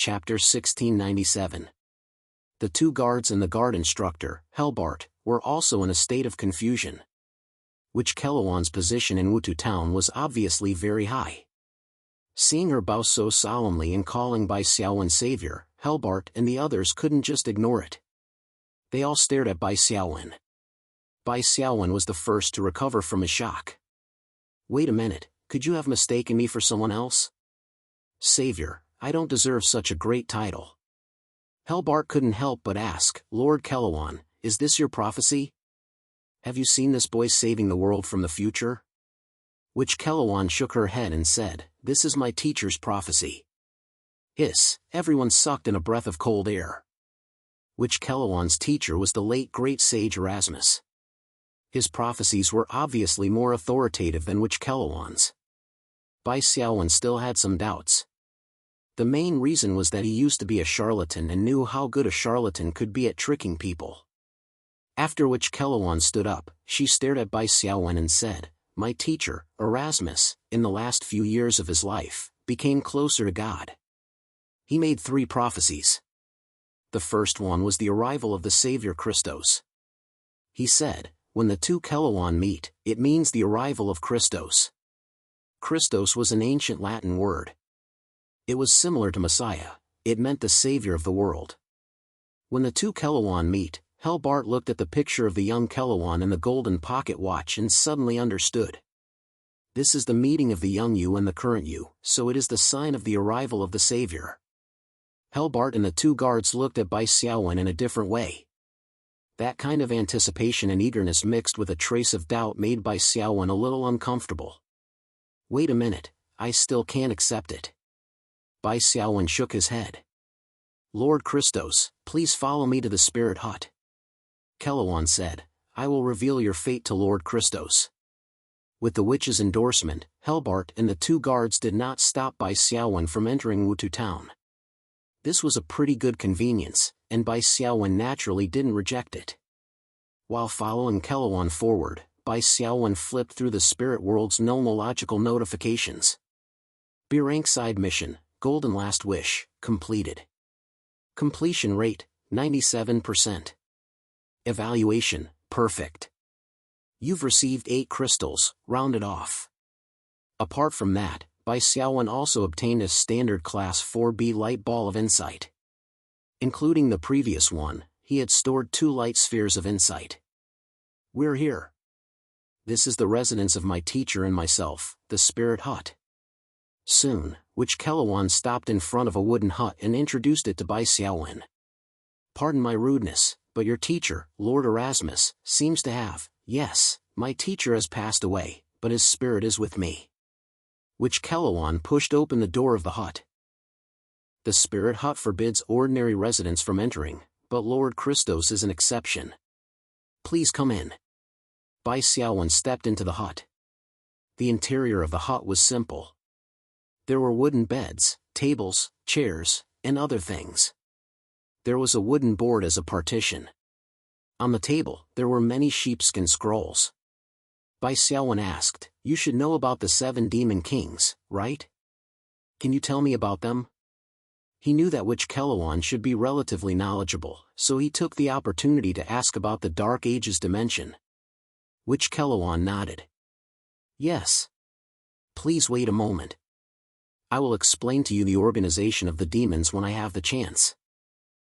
Chapter 1697. The two guards and the guard instructor, Helbart, were also in a state of confusion. Witch Kelluan's position in Wutu town was obviously very high. Seeing her bow so solemnly and calling Bai Xiaowen savior, Helbart and the others couldn't just ignore it. They all stared at Bai Xiaowen. Bai Xiaowen was the first to recover from his shock. "Wait a minute, could you have mistaken me for someone else? Savior, I don't deserve such a great title." Helbart couldn't help but ask, "Lord Kelluan, is this your prophecy? Have you seen this boy saving the world from the future?" Witch Kelluan shook her head and said, "This is my teacher's prophecy." Hiss, everyone sucked in a breath of cold air. Witch Kelluan's teacher was the late great sage Erasmus. His prophecies were obviously more authoritative than Witch Kelluan's. Bai Xiaowen still had some doubts. The main reason was that he used to be a charlatan and knew how good a charlatan could be at tricking people. After Witch Kelluan stood up, she stared at Bai Xiaowen and said, "My teacher, Erasmus, in the last few years of his life, became closer to God. He made 3 prophecies. The first one was the arrival of the Savior Christos. He said, when the two Kelluan meet, it means the arrival of Christos." Christos was an ancient Latin word. It was similar to Messiah. It meant the Savior of the world. When the two Kelluan meet, Helbart looked at the picture of the young Kelluan and the golden pocket watch and suddenly understood. This is the meeting of the young you and the current you, so it is the sign of the arrival of the Savior. Helbart and the two guards looked at Bai Xiaowen in a different way. That kind of anticipation and eagerness mixed with a trace of doubt made Bai Xiaowen a little uncomfortable. "Wait a minute, I still can't accept it." Bai Xiaowen shook his head. "Lord Christos, please follow me to the spirit hut." Kelluan said, "I will reveal your fate to Lord Christos." With the witch's endorsement, Helbart and the two guards did not stop Bai Xiaowen from entering Wutu town. This was a pretty good convenience, and Bai Xiaowen naturally didn't reject it. While following Kelluan forward, Bai Xiaowen flipped through the spirit world's nomological notifications. B-rank side mission, Golden Last Wish, completed. Completion rate, 97%. Evaluation, perfect. You've received 8 crystals, rounded off. Apart from that, Bai Xiaowen also obtained a standard class 4B light ball of insight. Including the previous one, he had stored 2 light spheres of insight. "We're here. This is the residence of my teacher and myself, the spirit hut." Soon, Witch Kelluan stopped in front of a wooden hut and introduced it to Bai Xiaowen. "Pardon my rudeness, but your teacher, Lord Erasmus, seems to have..." "Yes, my teacher has passed away, but his spirit is with me." Witch Kelluan pushed open the door of the hut. The spirit hut forbids ordinary residents from entering, but Lord Christos is an exception. "Please come in." Bai Xiaowen stepped into the hut. The interior of the hut was simple. There were wooden beds, tables, chairs, and other things. There was a wooden board as a partition. On the table, there were many sheepskin scrolls. Bai Xiaowen asked, "You should know about the 7 demon kings, right? Can you tell me about them?" He knew that Witch Kelluan should be relatively knowledgeable, so he took the opportunity to ask about the Dark Ages dimension. Witch Kelluan nodded. "Yes. Please wait a moment. I will explain to you the organization of the demons when I have the chance.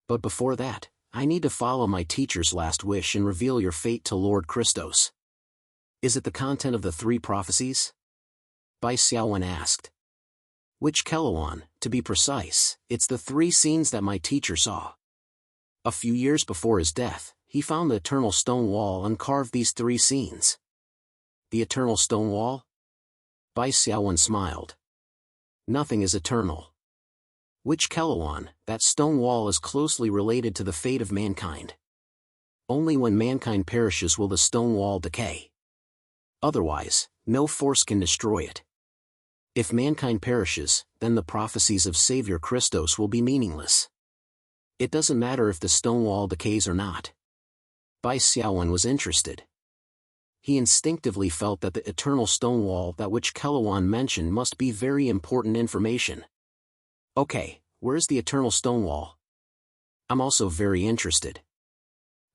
But before that, I need to follow my teacher's last wish and reveal your fate to Lord Christos." "Is it the content of the 3 prophecies?" Bai Xiaowen asked. "Witch Kelluan, to be precise, it's the 3 scenes that my teacher saw. A few years before his death, he found the eternal stone wall and carved these 3 scenes." "The eternal stone wall?" Bai Xiaowen smiled. "Nothing is eternal. Witch Kelluan, that stone wall is closely related to the fate of mankind. Only when mankind perishes will the stone wall decay. Otherwise, no force can destroy it. If mankind perishes, then the prophecies of Savior Christos will be meaningless. It doesn't matter if the stone wall decays or not." Bai Xiaowen was interested. He instinctively felt that the eternal stone wall that Witch Kelluan mentioned must be very important information. "Okay, where's the eternal stone wall? I'm also very interested.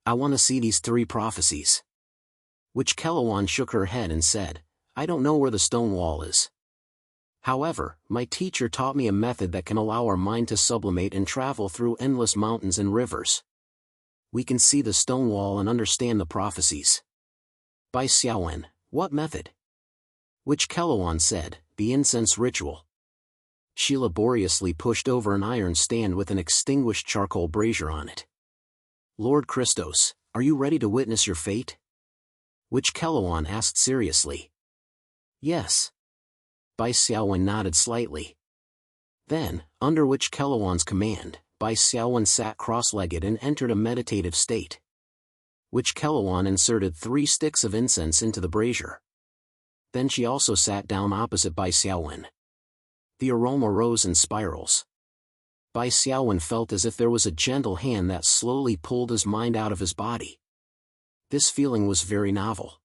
I want to see these 3 prophecies. Which Kelowon shook her head and said, I don't know where the stone wall is. However, my teacher taught me a method that can allow our mind to sublimate and travel through endless mountains and rivers. We can see the stone wall and understand the prophecies. Bai Xiaowen, what method? Which Kelowon said, the incense ritual. She laboriously pushed over an iron stand with an extinguished charcoal brazier on it. Lord Christos, are you ready to witness your fate? Which Kelowon asked seriously. Yes. Bai Xiaowen nodded slightly. Then, under which Kelowon's command, Bai Xiaowen sat cross-legged and entered a meditative state. Which Kelowon inserted 3 sticks of incense into the brazier. Then she also sat down opposite Bai Xiaowen. The aroma rose in spirals. Bai Xiaowen felt as if there was a gentle hand that slowly pulled his mind out of his body. This feeling was very novel.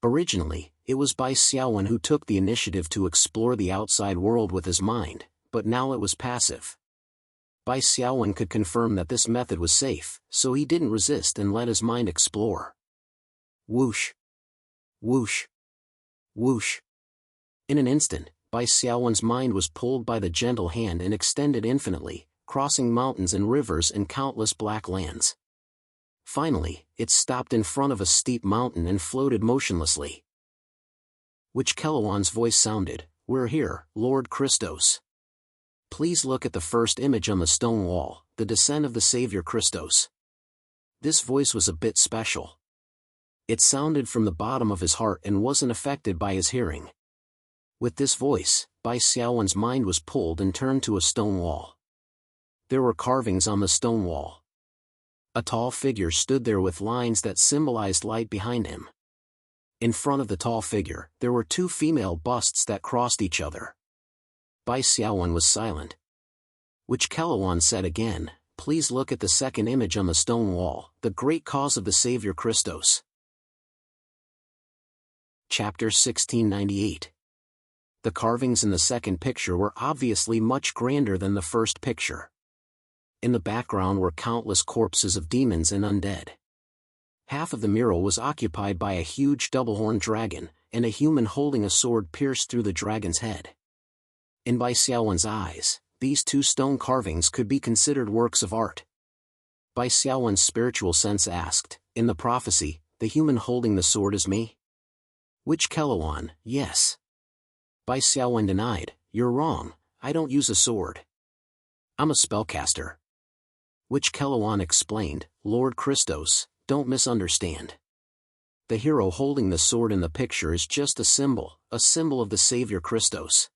Originally, it was Bai Xiaowen who took the initiative to explore the outside world with his mind, but now it was passive. Bai Xiaowen could confirm that this method was safe, so he didn't resist and let his mind explore. Whoosh! Whoosh! Whoosh! In an instant, Bai Xiaowen's mind was pulled by the gentle hand and extended infinitely, crossing mountains and rivers and countless black lands. Finally, it stopped in front of a steep mountain and floated motionlessly. Which Kelowon's voice sounded, We're here, Lord Christos. Please look at the first image on the stone wall, the descent of the Savior Christos. This voice was a bit special. It sounded from the bottom of his heart and wasn't affected by his hearing. With this voice, Bai Xiaowen's mind was pulled and turned to a stone wall. There were carvings on the stone wall. A tall figure stood there with lines that symbolized light behind him. In front of the tall figure, there were 2 female busts that crossed each other. Bai Xiaowen was silent. Which Kelowon said again, Please look at the second image on the stone wall, the great cause of the Savior Christos. Chapter 1698. The carvings in the second picture were obviously much grander than the first picture. In the background were countless corpses of demons and undead. Half of the mural was occupied by a huge double-horned dragon, and a human holding a sword pierced through the dragon's head. In Bai Xiaowen's eyes, these 2 stone carvings could be considered works of art. Bai Xiaowen's spiritual sense asked, In the prophecy, the human holding the sword is me? Which Kelowon, yes. Bai Xiaowen denied, You're wrong, I don't use a sword. I'm a spellcaster. Which Kelowon explained, Lord Christos, don't misunderstand. The hero holding the sword in the picture is just a symbol of the Savior Christos.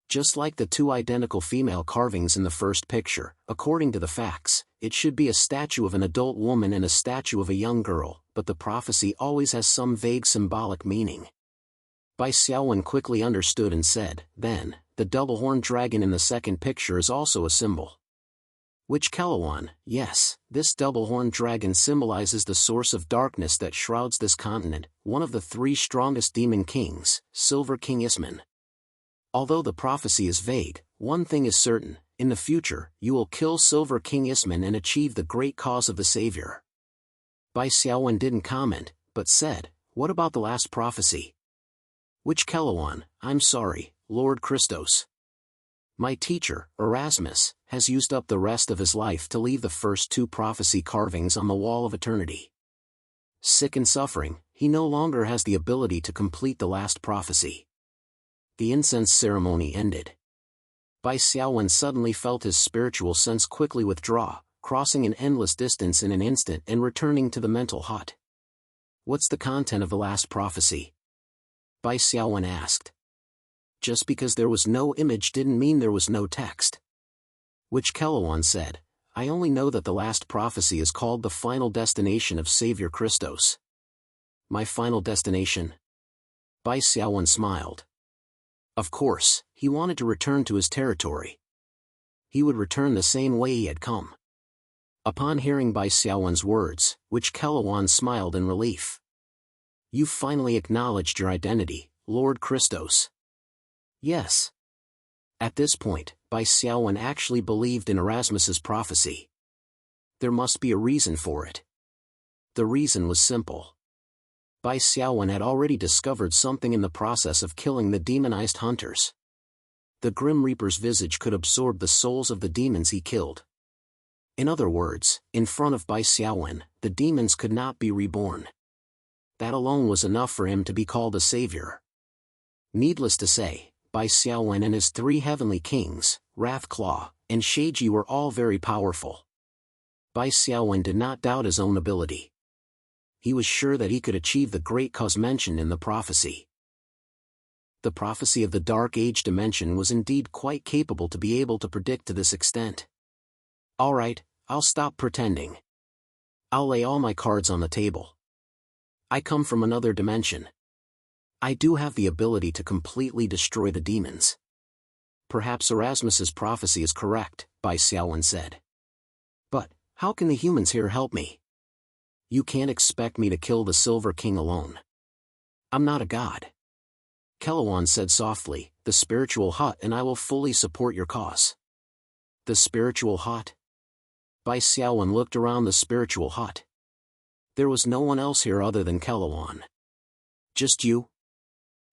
Just like the 2 identical female carvings in the first picture, according to the facts, it should be a statue of an adult woman and a statue of a young girl, but the prophecy always has some vague symbolic meaning. Bai Xiaowen quickly understood and said, Then, the double-horned dragon in the second picture is also a symbol. Which Kelowon, yes, this double-horned dragon symbolizes the source of darkness that shrouds this continent, one of the 3 strongest demon kings, Silver King Isman. Although the prophecy is vague, one thing is certain, in the future, you will kill Silver King Isman and achieve the great cause of the Savior. Bai Xiaowen didn't comment, but said, What about the last prophecy? Which Kelowon, I'm sorry, Lord Christos. My teacher, Erasmus, has used up the rest of his life to leave the first 2 prophecy carvings on the wall of eternity. Sick and suffering, he no longer has the ability to complete the last prophecy. The incense ceremony ended. Bai Xiaowen suddenly felt his spiritual sense quickly withdraw, crossing an endless distance in an instant and returning to the mental hut. What's the content of the last prophecy? Bai Xiaowen asked. Just because there was no image didn't mean there was no text. Which Kelowon said, I only know that the last prophecy is called the final destination of Savior Christos. My final destination? Bai Xiaowen smiled. Of course, he wanted to return to his territory. He would return the same way he had come. Upon hearing Bai Xiaowen's words, which Kelowon smiled in relief. You've finally acknowledged your identity, Lord Christos. Yes. At this point, Bai Xiaowen actually believed in Erasmus's prophecy. There must be a reason for it. The reason was simple. Bai Xiaowen had already discovered something in the process of killing the demonized hunters. The Grim Reaper's visage could absorb the souls of the demons he killed. In other words, in front of Bai Xiaowen, the demons could not be reborn. That alone was enough for him to be called a savior. Needless to say, Bai Xiaowen and his 3 heavenly kings, Wrathclaw and Shaiji, were all very powerful. Bai Xiaowen did not doubt his own ability. He was sure that he could achieve the great cause mentioned in the prophecy. The prophecy of the Dark Age dimension was indeed quite capable to be able to predict to this extent. Alright, I'll stop pretending. I'll lay all my cards on the table. I come from another dimension. I do have the ability to completely destroy the demons. Perhaps Erasmus's prophecy is correct, Bai Xiaowen said. But, how can the humans here help me? You can't expect me to kill the Silver King alone. I'm not a god. Kelluan said softly, the spiritual hut and I will fully support your cause. The spiritual hut? Bai Xiaowen looked around the spiritual hut. There was no one else here other than Kelluan. Just you?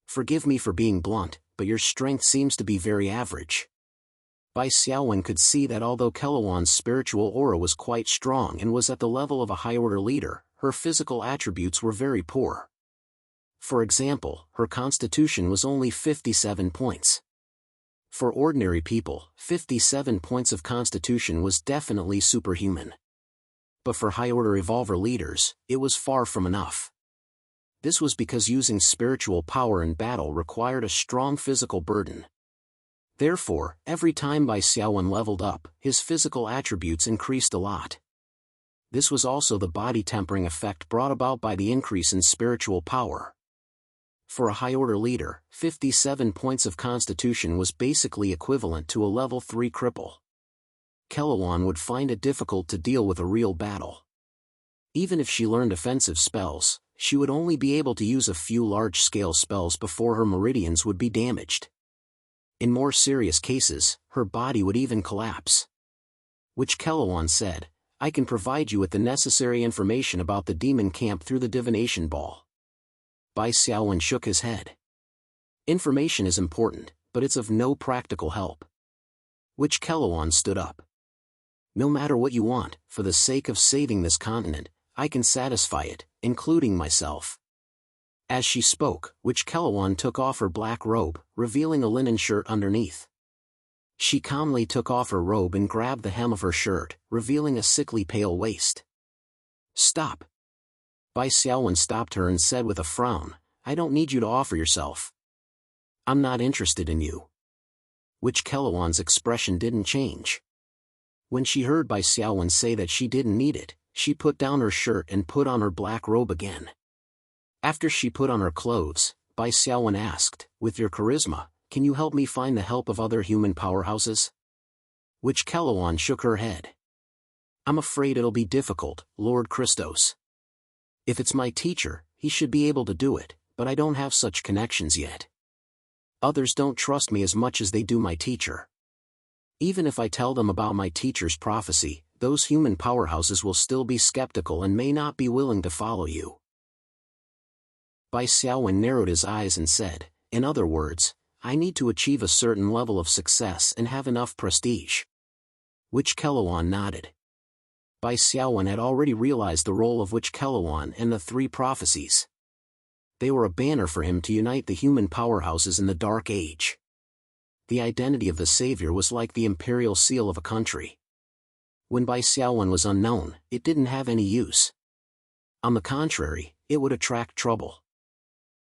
Forgive me for being blunt, but your strength seems to be very average. Bai Xiaowen could see that although Kelluan's spiritual aura was quite strong and was at the level of a high-order leader, her physical attributes were very poor. For example, her constitution was only 57 points. For ordinary people, 57 points of constitution was definitely superhuman. But for high-order evolver leaders, it was far from enough. This was because using spiritual power in battle required a strong physical burden. Therefore, every time Bai Xiaowen leveled up, his physical attributes increased a lot. This was also the body tempering effect brought about by the increase in spiritual power. For a high-order leader, 57 points of constitution was basically equivalent to a level 3 cripple. Kelluan would find it difficult to deal with a real battle. Even if she learned offensive spells, she would only be able to use a few large-scale spells before her meridians would be damaged. In more serious cases, her body would even collapse. Which Kelluan said, I can provide you with the necessary information about the demon camp through the divination ball. Bai Xiaowen shook his head. Information is important, but it's of no practical help. Which Kelluan stood up. No matter what you want, for the sake of saving this continent, I can satisfy it, including myself. As she spoke, Which Kelluan took off her black robe, revealing a linen shirt underneath. She calmly took off her robe and grabbed the hem of her shirt, revealing a sickly pale waist. Stop. Bai Xiaowen stopped her and said with a frown, I don't need you to offer yourself. I'm not interested in you. Which Kelluan's expression didn't change. When she heard Bai Xiaowen say that she didn't need it, she put down her shirt and put on her black robe again. After she put on her clothes, Bai Xiaowen asked, with your charisma, can you help me find the help of other human powerhouses? Which Kelluan shook her head. I'm afraid it'll be difficult, Lord Christos. If it's my teacher, he should be able to do it, but I don't have such connections yet. Others don't trust me as much as they do my teacher. Even if I tell them about my teacher's prophecy, those human powerhouses will still be skeptical and may not be willing to follow you. Bai Xiaowen narrowed his eyes and said, in other words, I need to achieve a certain level of success and have enough prestige. Which Kelluan nodded. Bai Xiaowen had already realized the role of Which Kelluan and the 3 prophecies. They were a banner for him to unite the human powerhouses in the Dark Age. The identity of the savior was like the imperial seal of a country. When Bai Xiaowen was unknown, it didn't have any use. On the contrary, it would attract trouble.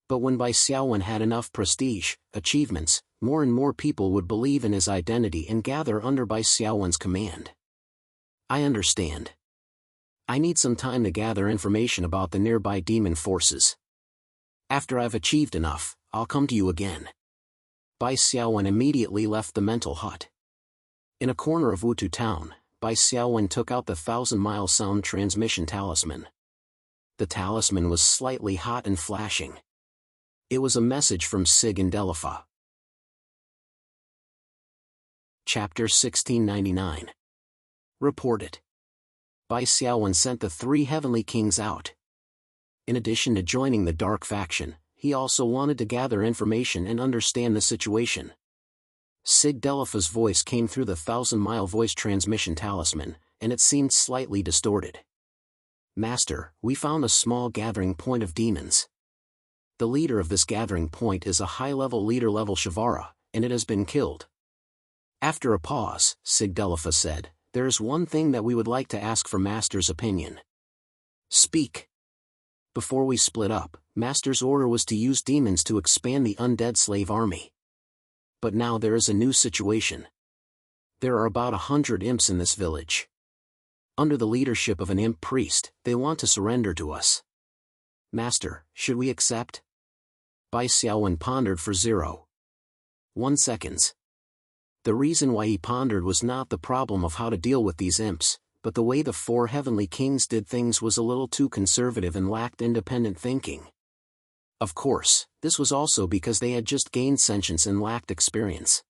But when Bai Xiaowen had enough prestige, achievements, more and more people would believe in his identity and gather under Bai Xiaowen's command. I understand. I need some time to gather information about the nearby demon forces. After I've achieved enough, I'll come to you again. Bai Xiaowen immediately left the mental hut. In a corner of Wutu town, Bai Xiaowen took out the 1,000-mile sound transmission talisman. The talisman was slightly hot and flashing. It was a message from Sig and Delifa. Chapter 1699. Report it. Bai Xiaowen sent the 3 heavenly kings out. In addition to joining the dark faction, he also wanted to gather information and understand the situation. Sigdelifa's voice came through the 1,000-mile voice transmission talisman, and it seemed slightly distorted. Master, we found a small gathering point of demons. The leader of this gathering point is a high-level leader-level Shavara, and it has been killed. After a pause, Sigdelifa said, there is one thing that we would like to ask for Master's opinion. Speak. Before we split up, Master's order was to use demons to expand the undead slave army. But now there is a new situation. There are about 100 imps in this village. Under the leadership of an imp priest, they want to surrender to us. Master, should we accept? Bai Xiaowen pondered for 0.1 seconds. The reason why he pondered was not the problem of how to deal with these imps, but the way the 4 heavenly kings did things was a little too conservative and lacked independent thinking. Of course, this was also because they had just gained sentience and lacked experience.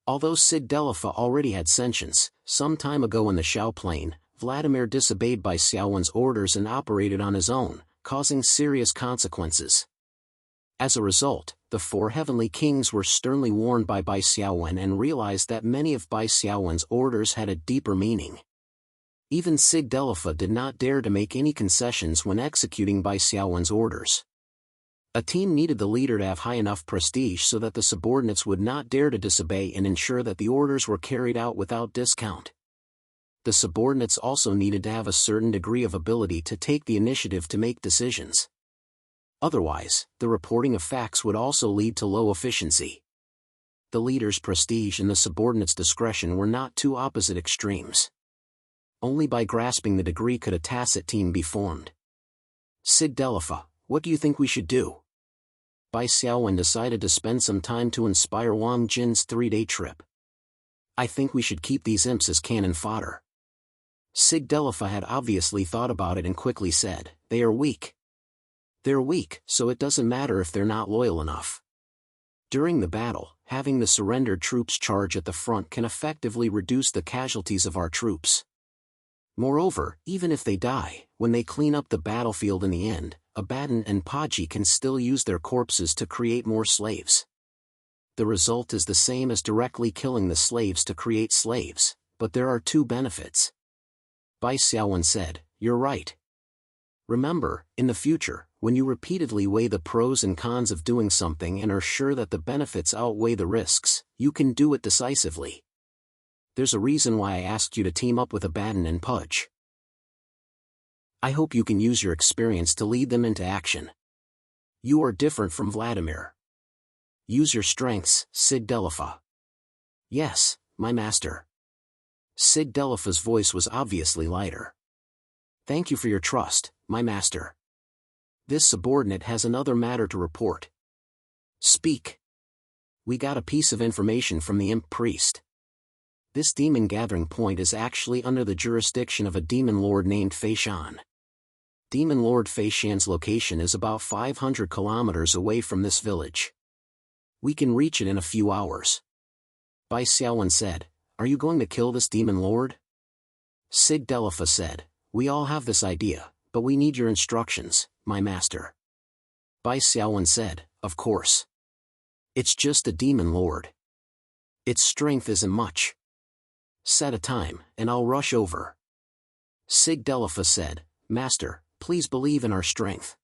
Although Sigdelifa already had sentience, some time ago in the Shao Plain, Vladimir disobeyed Bai Xiaowen's orders and operated on his own, causing serious consequences. As a result, the 4 heavenly kings were sternly warned by Bai Xiaowen and realized that many of Bai Xiaowen's orders had a deeper meaning. Even Sigdelifa did not dare to make any concessions when executing Bai Xiaowen's orders. A team needed the leader to have high enough prestige so that the subordinates would not dare to disobey and ensure that the orders were carried out without discount. The subordinates also needed to have a certain degree of ability to take the initiative to make decisions. Otherwise, the reporting of facts would also lead to low efficiency. The leader's prestige and the subordinates' discretion were not two opposite extremes. Only by grasping the degree could a tacit team be formed. Sigdelifa, what do you think we should do? Bai Xiaowen decided to spend some time to inspire Wang Jin's 3-day trip. I think we should keep these imps as cannon fodder. Sigdelifa had obviously thought about it and quickly said, they are weak. They're weak, so it doesn't matter if they're not loyal enough. During the battle, having the surrendered troops charge at the front can effectively reduce the casualties of our troops. Moreover, even if they die, when they clean up the battlefield in the end, Abaddon and Paji can still use their corpses to create more slaves. The result is the same as directly killing the slaves to create slaves, but there are 2 benefits. Bai Xiaowen said, you're right. Remember, in the future, when you repeatedly weigh the pros and cons of doing something and are sure that the benefits outweigh the risks, you can do it decisively. There's a reason why I asked you to team up with Abaddon and Pudge. I hope you can use your experience to lead them into action. You are different from Vladimir. Use your strengths, Sigdelifa. Yes, my master. Sigdelifa's voice was obviously lighter. Thank you for your trust, my master. This subordinate has another matter to report. Speak. We got a piece of information from the imp priest. This demon gathering point is actually under the jurisdiction of a demon lord named Fei Shan. Demon Lord Fei Shan's location is about 500 kilometers away from this village. We can reach it in a few hours. Bai Xiaowen said, are you going to kill this demon lord? Sigdelifa said, we all have this idea, but we need your instructions, my master. Bai Xiaowen said, of course. It's just a demon lord. Its strength isn't much. Set a time, and I'll rush over. Sigdelifa said, Master, please believe in our strength.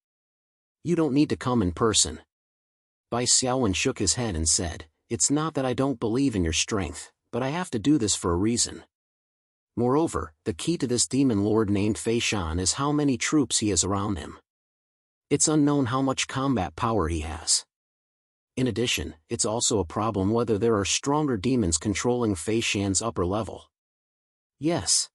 You don't need to come in person. Bai Xiaowen shook his head and said, it's not that I don't believe in your strength, but I have to do this for a reason. Moreover, the key to this demon lord named Fei Shan is how many troops he has around him. It's unknown how much combat power he has. In addition, it's also a problem whether there are stronger demons controlling Fei Shan's upper level. Yes.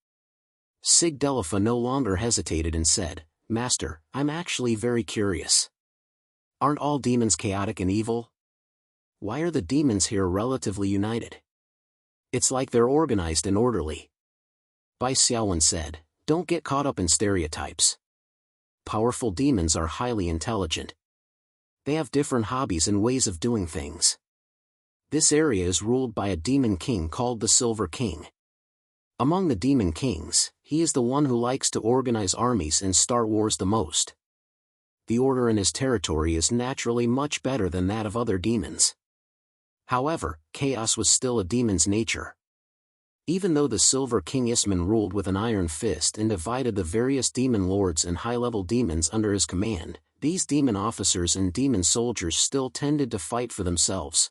Sigdelifa no longer hesitated and said, Master, I'm actually very curious. Aren't all demons chaotic and evil? Why are the demons here relatively united? It's like they're organized and orderly. Bai Xiaowen said, don't get caught up in stereotypes. Powerful demons are highly intelligent. They have different hobbies and ways of doing things. This area is ruled by a demon king called the Silver King. Among the demon kings, he is the one who likes to organize armies and start wars the most. The order in his territory is naturally much better than that of other demons. However, chaos was still a demon's nature. Even though the Silver King Isman ruled with an iron fist and divided the various demon lords and high-level demons under his command, these demon officers and demon soldiers still tended to fight for themselves.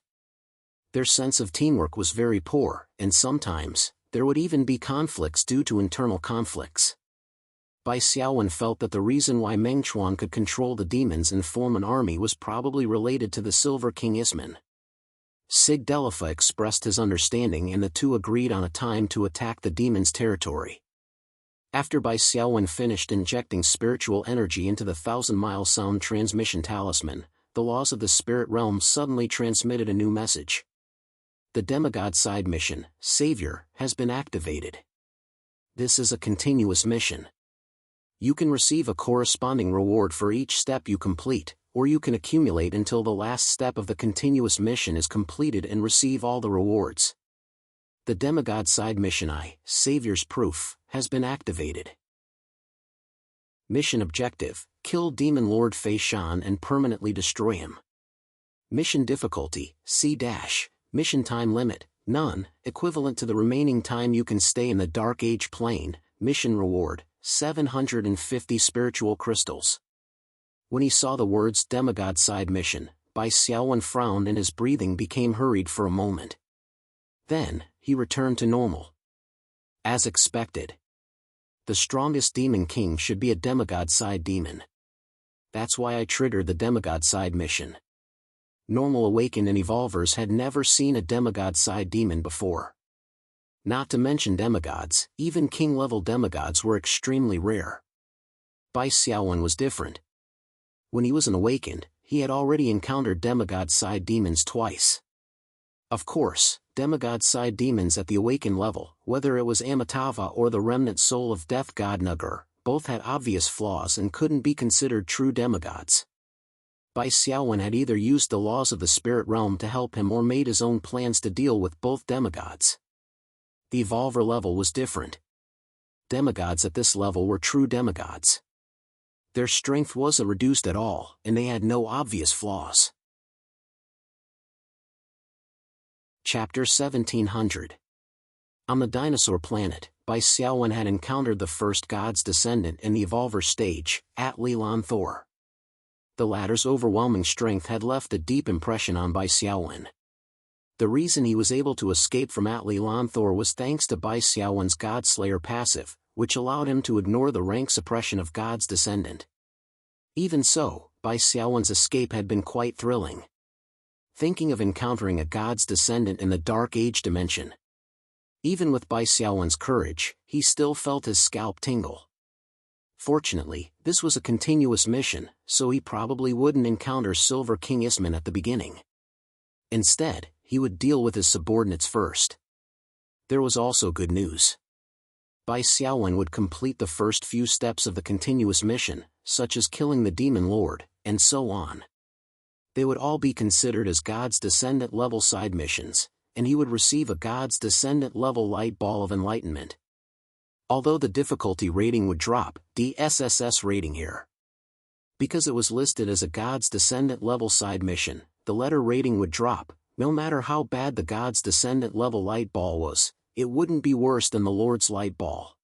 Their sense of teamwork was very poor, and sometimes, there would even be conflicts due to internal conflicts. Bai Xiaowen felt that the reason why Meng Chuan could control the demons and form an army was probably related to the Silver King Isman. Sig Delifa expressed his understanding and the two agreed on a time to attack the demon's territory. After Bai Xiaowen finished injecting spiritual energy into the 1,000-mile sound transmission talisman, the laws of the spirit realm suddenly transmitted a new message. The demigod side mission, Savior, has been activated. This is a continuous mission. You can receive a corresponding reward for each step you complete, or you can accumulate until the last step of the continuous mission is completed and receive all the rewards. The demigod side mission Savior's Proof, has been activated. Mission objective: kill Demon Lord Fei Shan and permanently destroy him. Mission difficulty: C-. Mission time limit: none, equivalent to the remaining time you can stay in the Dark Age plane. Mission reward: 750 spiritual crystals. When he saw the words demigod side mission, Bai Xiaowen frowned and his breathing became hurried for a moment. Then, he returned to normal. As expected. The strongest demon king should be a demigod side demon. That's why I triggered the demigod side mission. Normal awakened and evolvers had never seen a demigod side demon before. Not to mention demigods, even king-level demigods were extremely rare. Bai Xiaowen was different. When he was an awakened, he had already encountered demigod side demons twice. Of course, demigod side demons at the awakened level, whether it was Amitabha or the remnant soul of death god Nagar, both had obvious flaws and couldn't be considered true demigods. Bai Xiaowen had either used the laws of the spirit realm to help him or made his own plans to deal with both demigods. The evolver level was different. Demigods at this level were true demigods. Their strength wasn't reduced at all, and they had no obvious flaws. Chapter 1700. On the dinosaur planet, Bai Xiaowen had encountered the first god's descendant in the evolver stage, Atli Lan Thor. The latter's overwhelming strength had left a deep impression on Bai Xiaowen. The reason he was able to escape from Atli Lan Thor was thanks to Bai Xiaowen's Godslayer passive, which allowed him to ignore the rank suppression of God's descendant. Even so, Bai Xiaowen's escape had been quite thrilling. Thinking of encountering a God's descendant in the Dark Age dimension. Even with Bai Xiaowen's courage, he still felt his scalp tingle. Fortunately, this was a continuous mission, so he probably wouldn't encounter Silver King Isman at the beginning. Instead, he would deal with his subordinates first. There was also good news. Bai Xiaowen would complete the first few steps of the continuous mission, such as killing the Demon Lord, and so on. They would all be considered as God's Descendant level side missions, and he would receive a God's Descendant level light ball of enlightenment. Although the difficulty rating would drop, DSSS rating here. Because it was listed as a God's Descendant level side mission, the letter rating would drop. No matter how bad the God's Descendant level light ball was, it wouldn't be worse than the Lord's light ball.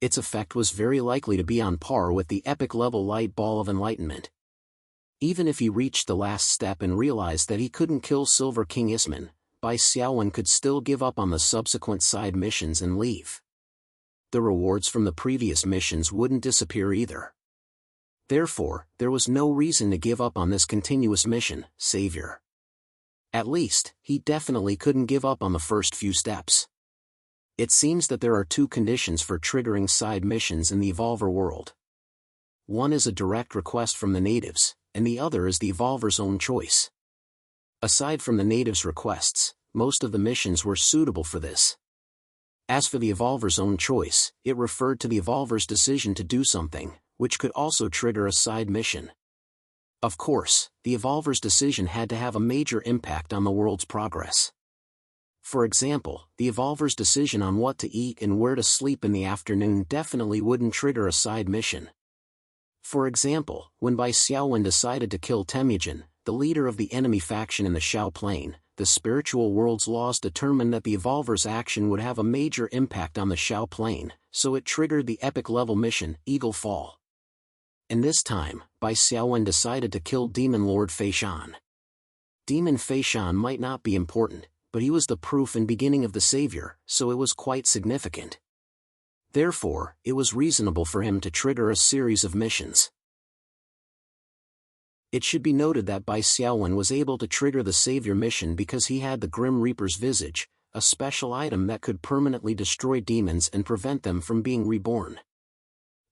Its effect was very likely to be on par with the epic level light ball of enlightenment. Even if he reached the last step and realized that he couldn't kill Silver King Isman, Bai Xiaowen could still give up on the subsequent side missions and leave. The rewards from the previous missions wouldn't disappear either. Therefore, there was no reason to give up on this continuous mission, Savior. At least, he definitely couldn't give up on the first few steps. It seems that there are two conditions for triggering side missions in the Evolver world. One is a direct request from the natives, and the other is the Evolver's own choice. Aside from the natives' requests, most of the missions were suitable for this. As for the Evolver's own choice, it referred to the Evolver's decision to do something, which could also trigger a side mission. Of course, the Evolver's decision had to have a major impact on the world's progress. For example, the Evolver's decision on what to eat and where to sleep in the afternoon definitely wouldn't trigger a side mission. For example, when Bai Xiaowen decided to kill Temujin, the leader of the enemy faction in the Xiao Plain, the spiritual world's laws determined that the Evolver's action would have a major impact on the Xiao Plain, so it triggered the epic-level mission, Eagle Fall. And this time, Bai Xiaowen decided to kill Demon Lord Fei Shan. Demon Fei Shan might not be important, but he was the proof and beginning of the savior, so it was quite significant. Therefore, it was reasonable for him to trigger a series of missions. It should be noted that Bai Xiaowen was able to trigger the savior mission because he had the Grim Reaper's Visage, a special item that could permanently destroy demons and prevent them from being reborn.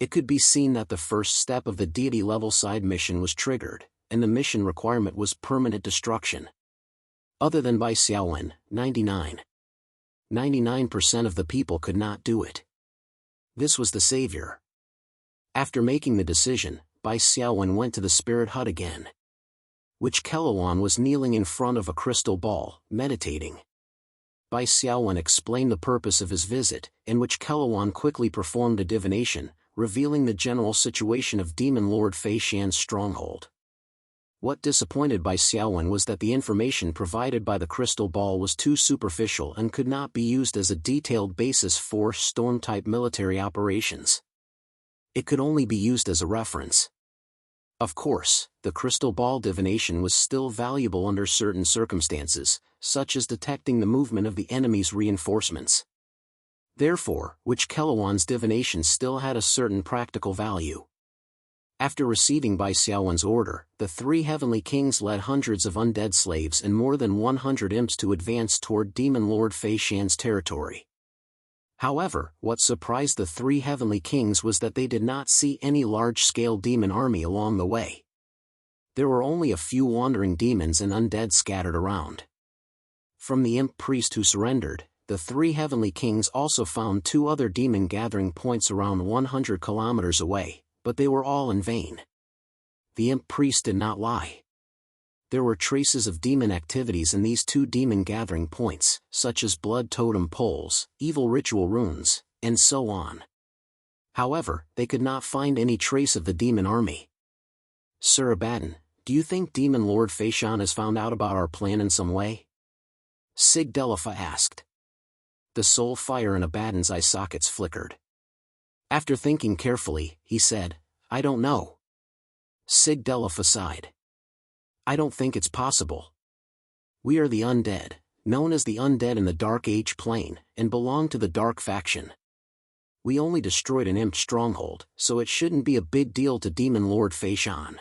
It could be seen that the first step of the deity-level side mission was triggered, and the mission requirement was permanent destruction. Other than Bai Xiaowen, 99% of the people could not do it. This was the savior. After making the decision, Bai Xiaowen went to the spirit hut again. Witch Keloan was kneeling in front of a crystal ball, meditating. Bai Xiaowen explained the purpose of his visit, in which Keloan quickly performed a divination, revealing the general situation of Demon Lord Fei Shan's stronghold. What disappointed Bai Xiaowen was that the information provided by the crystal ball was too superficial and could not be used as a detailed basis for storm-type military operations. It could only be used as a reference. Of course, the crystal ball divination was still valuable under certain circumstances, such as detecting the movement of the enemy's reinforcements. Therefore, Witch Keloan's divination still had a certain practical value. After receiving Bai Xiaowen's order, the three heavenly kings led hundreds of undead slaves and more than 100 imps to advance toward Demon Lord Fei Shan's territory. However, what surprised the three heavenly kings was that they did not see any large-scale demon army along the way. There were only a few wandering demons and undead scattered around. From the imp priest who surrendered, the three heavenly kings also found two other demon gathering points around 100 kilometers away, but they were all in vain. The imp priest did not lie. There were traces of demon activities in these two demon gathering points, such as blood totem poles, evil ritual runes, and so on. However, they could not find any trace of the demon army. Sir Abaddon, do you think Demon Lord Fei Shan has found out about our plan in some way? Sigdelifa asked. The soul fire in Abaddon's eye sockets flickered. After thinking carefully, he said, I don't know. Sigdelifa sighed. I don't think it's possible. We are the undead, known as the undead in the Dark Age plane, and belong to the Dark faction. We only destroyed an imp stronghold, so it shouldn't be a big deal to Demon Lord Fei Shan.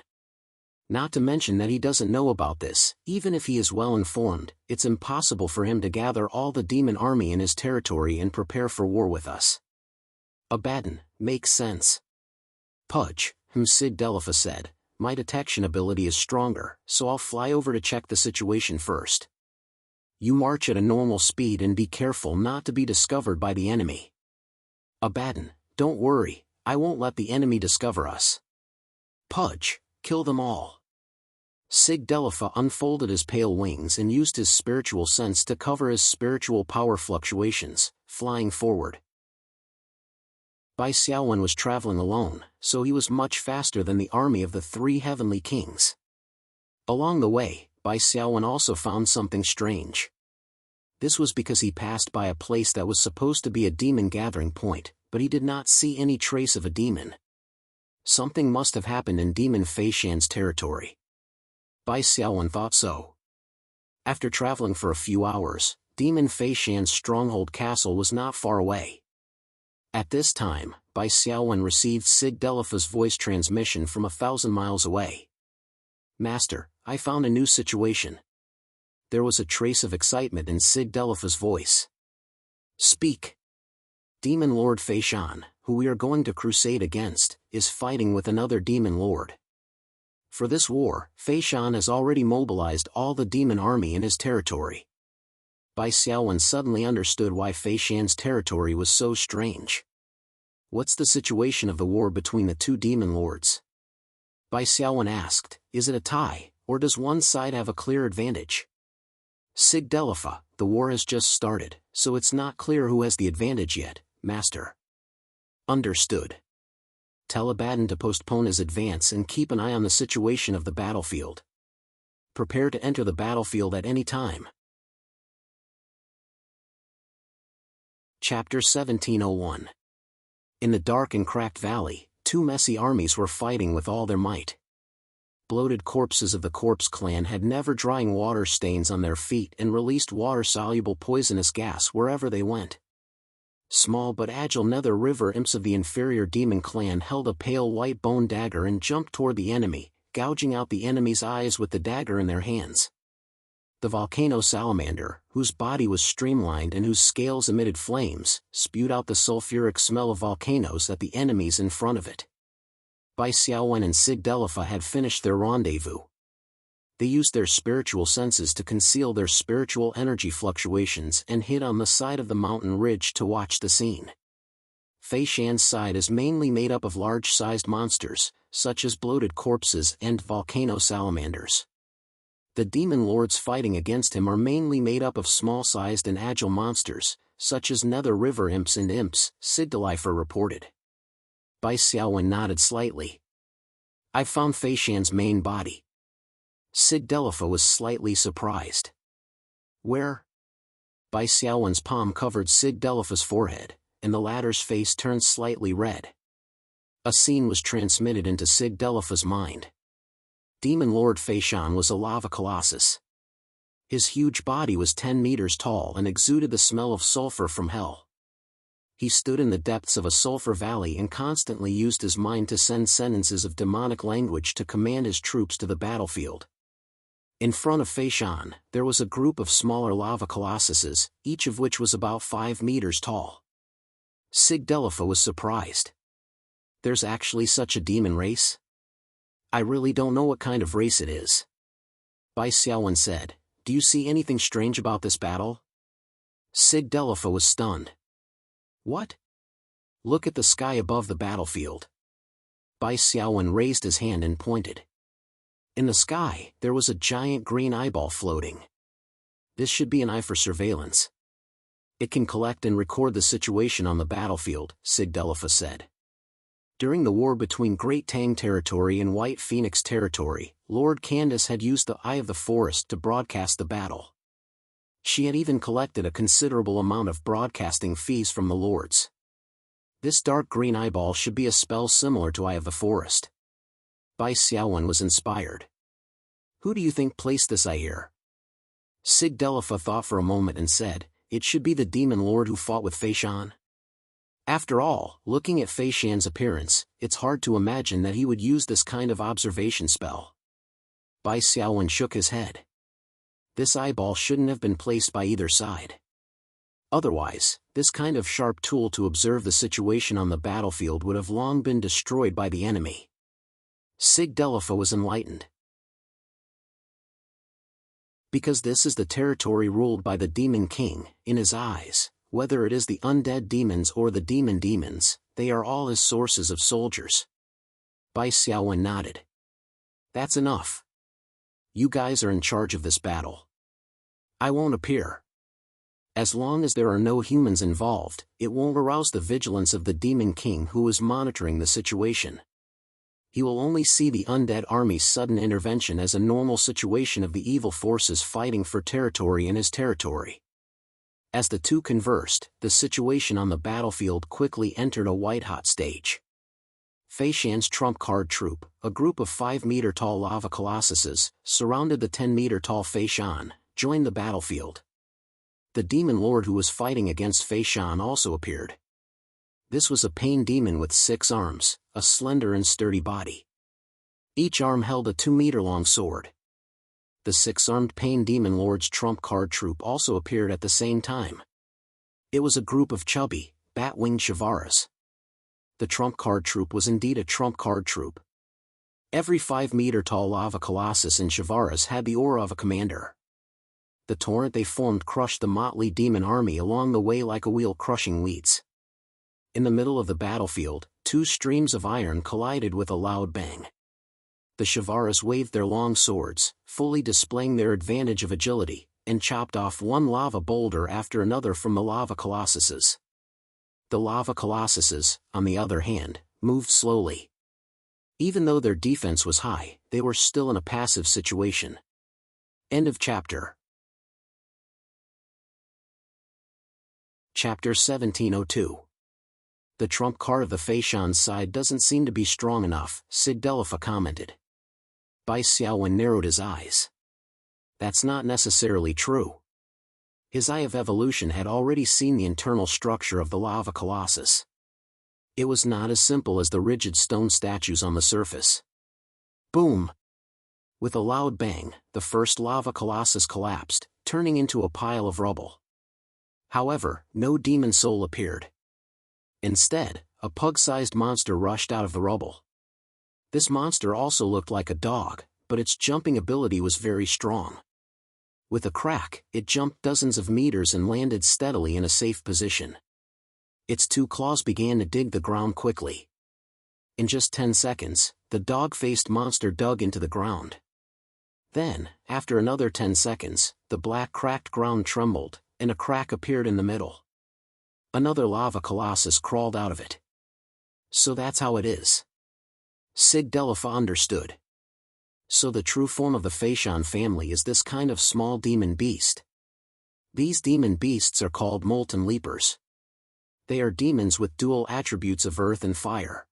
Not to mention that he doesn't know about this. Even if he is well informed, it's impossible for him to gather all the demon army in his territory and prepare for war with us. Abaddon, makes sense. Pudge, Sigdelifa said, my detection ability is stronger, so I'll fly over to check the situation first. You march at a normal speed and be careful not to be discovered by the enemy. Abaddon, don't worry, I won't let the enemy discover us. Pudge, kill them all. Sigdelifa unfolded his pale wings and used his spiritual sense to cover his spiritual power fluctuations, flying forward. Bai Xiaowen was traveling alone, so he was much faster than the army of the three heavenly kings. Along the way, Bai Xiaowen also found something strange. This was because he passed by a place that was supposed to be a demon gathering point, but he did not see any trace of a demon. Something must have happened in Demon Fei Shan's territory. Bai Xiaowen thought so. After traveling for a few hours, Demon Fei Shan's stronghold castle was not far away. At this time, Bai Xiaowen received Sigdelifa's voice transmission from 1,000 miles away. Master, I found a new situation. There was a trace of excitement in Sigdelifa's voice. Speak. Demon Lord Fei Shan, who we are going to crusade against, is fighting with another demon lord. For this war, Fei Shan has already mobilized all the demon army in his territory. Bai Xiaowen suddenly understood why Fei Shan's territory was so strange. What's the situation of the war between the two demon lords? Bai Xiaowen asked, is it a tie, or does one side have a clear advantage? Sig Delifa, the war has just started, so it's not clear who has the advantage yet, Master. Understood. Tell Abaddon to postpone his advance and keep an eye on the situation of the battlefield. Prepare to enter the battlefield at any time. Chapter 1701. In the dark and cracked valley, two messy armies were fighting with all their might. Bloated corpses of the Corpse Clan had never-drying water stains on their feet and released water-soluble poisonous gas wherever they went. Small but agile Nether River imps of the inferior demon clan held a pale white bone dagger and jumped toward the enemy, gouging out the enemy's eyes with the dagger in their hands. The volcano salamander, whose body was streamlined and whose scales emitted flames, spewed out the sulfuric smell of volcanoes at the enemies in front of it. Bai Xiaowen and Sig Delifa had finished their rendezvous. They used their spiritual senses to conceal their spiritual energy fluctuations and hid on the side of the mountain ridge to watch the scene. Fei Shan's side is mainly made up of large-sized monsters, such as bloated corpses and volcano salamanders. The demon lords fighting against him are mainly made up of small-sized and agile monsters, such as Nether River imps and imps, Sig Delifa reported. Bai Xiaowen nodded slightly. I found Fei Shan's main body. Sig Delifa was slightly surprised. Where? Bai Xiaowen's palm covered Sig Delifa's forehead, and the latter's face turned slightly red. A scene was transmitted into Sig Delifa's mind. Demon Lord Fei Shan was a lava colossus. His huge body was 10 meters tall and exuded the smell of sulfur from hell. He stood in the depths of a sulfur valley and constantly used his mind to send sentences of demonic language to command his troops to the battlefield. In front of Fei Shan, there was a group of smaller lava colossuses, each of which was about 5 meters tall. Sig Delifa was surprised. There's actually such a demon race? I really don't know what kind of race it is. Bai Xiaowen said, do you see anything strange about this battle? Sig Delifa was stunned. What? Look at the sky above the battlefield. Bai Xiaowen raised his hand and pointed. In the sky, there was a giant green eyeball floating. This should be an eye for surveillance. It can collect and record the situation on the battlefield, Sig Delifa said. During the war between Great Tang Territory and White Phoenix Territory, Lord Candace had used the Eye of the Forest to broadcast the battle. She had even collected a considerable amount of broadcasting fees from the lords. This dark green eyeball should be a spell similar to Eye of the Forest. Bai Xiaowen was inspired. Who do you think placed this eye here? Sig Delifa thought for a moment and said, it should be the demon lord who fought with Fei Shan. After all, looking at Fei Shan's appearance, it's hard to imagine that he would use this kind of observation spell. Bai Xiaowen shook his head. This eyeball shouldn't have been placed by either side. Otherwise, this kind of sharp tool to observe the situation on the battlefield would have long been destroyed by the enemy. Sig Delifa was enlightened. Because this is the territory ruled by the Demon King, in his eyes, whether it is the undead demons or the demons, they are all his sources of soldiers. Bai Xiaowen nodded. That's enough. You guys are in charge of this battle. I won't appear. As long as there are no humans involved, it won't arouse the vigilance of the Demon King who is monitoring the situation. He will only see the undead army's sudden intervention as a normal situation of the evil forces fighting for territory in his territory. As the two conversed, the situation on the battlefield quickly entered a white-hot stage. Fei Shan's trump card troop, a group of 5-meter-tall lava colossuses, surrounded the 10-meter-tall Fei Shan, joined the battlefield. The demon lord who was fighting against Fei Shan also appeared. This was a pain demon with 6 arms, a slender and sturdy body. Each arm held a 2-meter-long sword. The 6-armed pain demon lord's trump card troop also appeared at the same time. It was a group of chubby, bat-winged Shivaras. The trump card troop was indeed a trump card troop. Every 5-meter-tall lava colossus in Shivaras had the aura of a commander. The torrent they formed crushed the motley demon army along the way like a wheel crushing weeds. In the middle of the battlefield, 2 streams of iron collided with a loud bang. The Shavaras waved their long swords, fully displaying their advantage of agility, and chopped off one lava boulder after another from the lava colossuses. The lava colossuses, on the other hand, moved slowly. Even though their defense was high, they were still in a passive situation. End of chapter. Chapter 1702. The trump card of the Feishan's side doesn't seem to be strong enough, Sigdelifa commented. Bai Xiaowen narrowed his eyes. That's not necessarily true. His Eye of Evolution had already seen the internal structure of the lava colossus. It was not as simple as the rigid stone statues on the surface. Boom! With a loud bang, the first lava colossus collapsed, turning into a pile of rubble. However, no demon soul appeared. Instead, a pug-sized monster rushed out of the rubble. This monster also looked like a dog, but its jumping ability was very strong. With a crack, it jumped dozens of meters and landed steadily in a safe position. Its two claws began to dig the ground quickly. In just 10 seconds, the dog-faced monster dug into the ground. Then, after another 10 seconds, the black cracked ground trembled, and a crack appeared in the middle. Another lava colossus crawled out of it. So that's how it is. Sigdelifa understood. So the true form of the Feishan family is this kind of small demon beast. These demon beasts are called molten leapers. They are demons with dual attributes of earth and fire.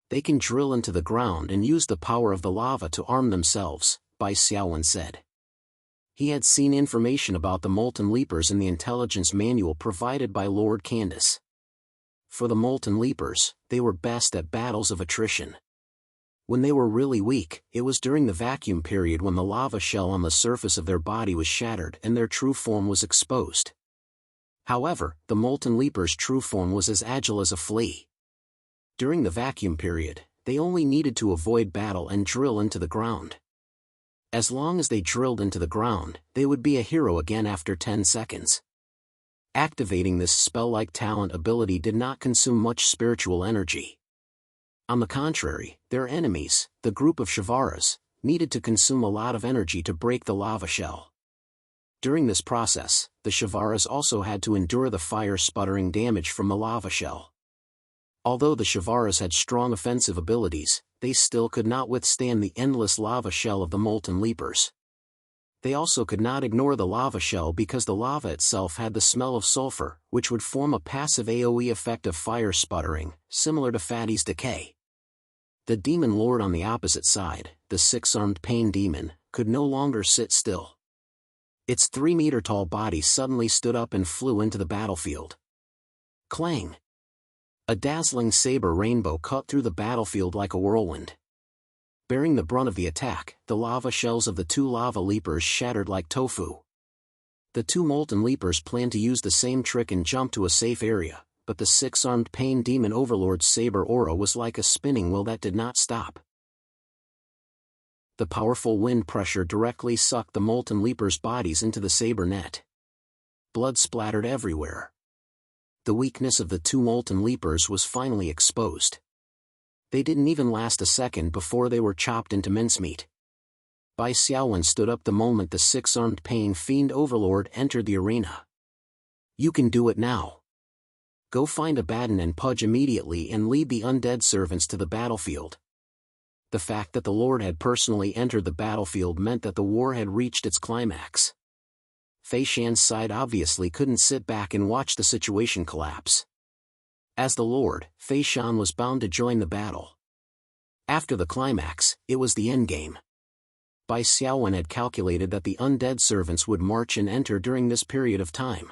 They can drill into the ground and use the power of the lava to arm themselves, Bai Xiaowen said. He had seen information about the molten leapers in the intelligence manual provided by Lord Candace. For the molten leapers, they were best at battles of attrition. When they were really weak, it was during the vacuum period when the lava shell on the surface of their body was shattered and their true form was exposed. However, the molten leaper's true form was as agile as a flea. During the vacuum period, they only needed to avoid battle and drill into the ground. As long as they drilled into the ground, they would be a hero again after 10 seconds. Activating this spell-like talent ability did not consume much spiritual energy. On the contrary, their enemies, the group of Shavaras, needed to consume a lot of energy to break the lava shell. During this process, the Shavaras also had to endure the fire-sputtering damage from the lava shell. Although the Shavaras had strong offensive abilities, they still could not withstand the endless lava shell of the molten leapers. They also could not ignore the lava shell because the lava itself had the smell of sulfur, which would form a passive AoE effect of fire sputtering, similar to Fatty's decay. The demon lord on the opposite side, the six-armed pain demon, could no longer sit still. Its 3-meter-tall body suddenly stood up and flew into the battlefield. Clang! A dazzling saber rainbow cut through the battlefield like a whirlwind. Bearing the brunt of the attack, the lava shells of the two lava leapers shattered like tofu. The two molten leapers planned to use the same trick and jump to a safe area, but the six-armed pain demon overlord's saber aura was like a spinning wheel that did not stop. The powerful wind pressure directly sucked the molten leapers' bodies into the saber net. Blood splattered everywhere. The weakness of the two molten leapers was finally exposed. They didn't even last a second before they were chopped into mincemeat. Bai Xiaowen stood up the moment the six-armed pain fiend overlord entered the arena. You can do it now. Go find Abaddon and Pudge immediately and lead the undead servants to the battlefield. The fact that the Lord had personally entered the battlefield meant that the war had reached its climax. Feishan's side obviously couldn't sit back and watch the situation collapse. As the Lord, Feishan was bound to join the battle. After the climax, it was the endgame. Bai Xiaowen had calculated that the undead servants would march and enter during this period of time.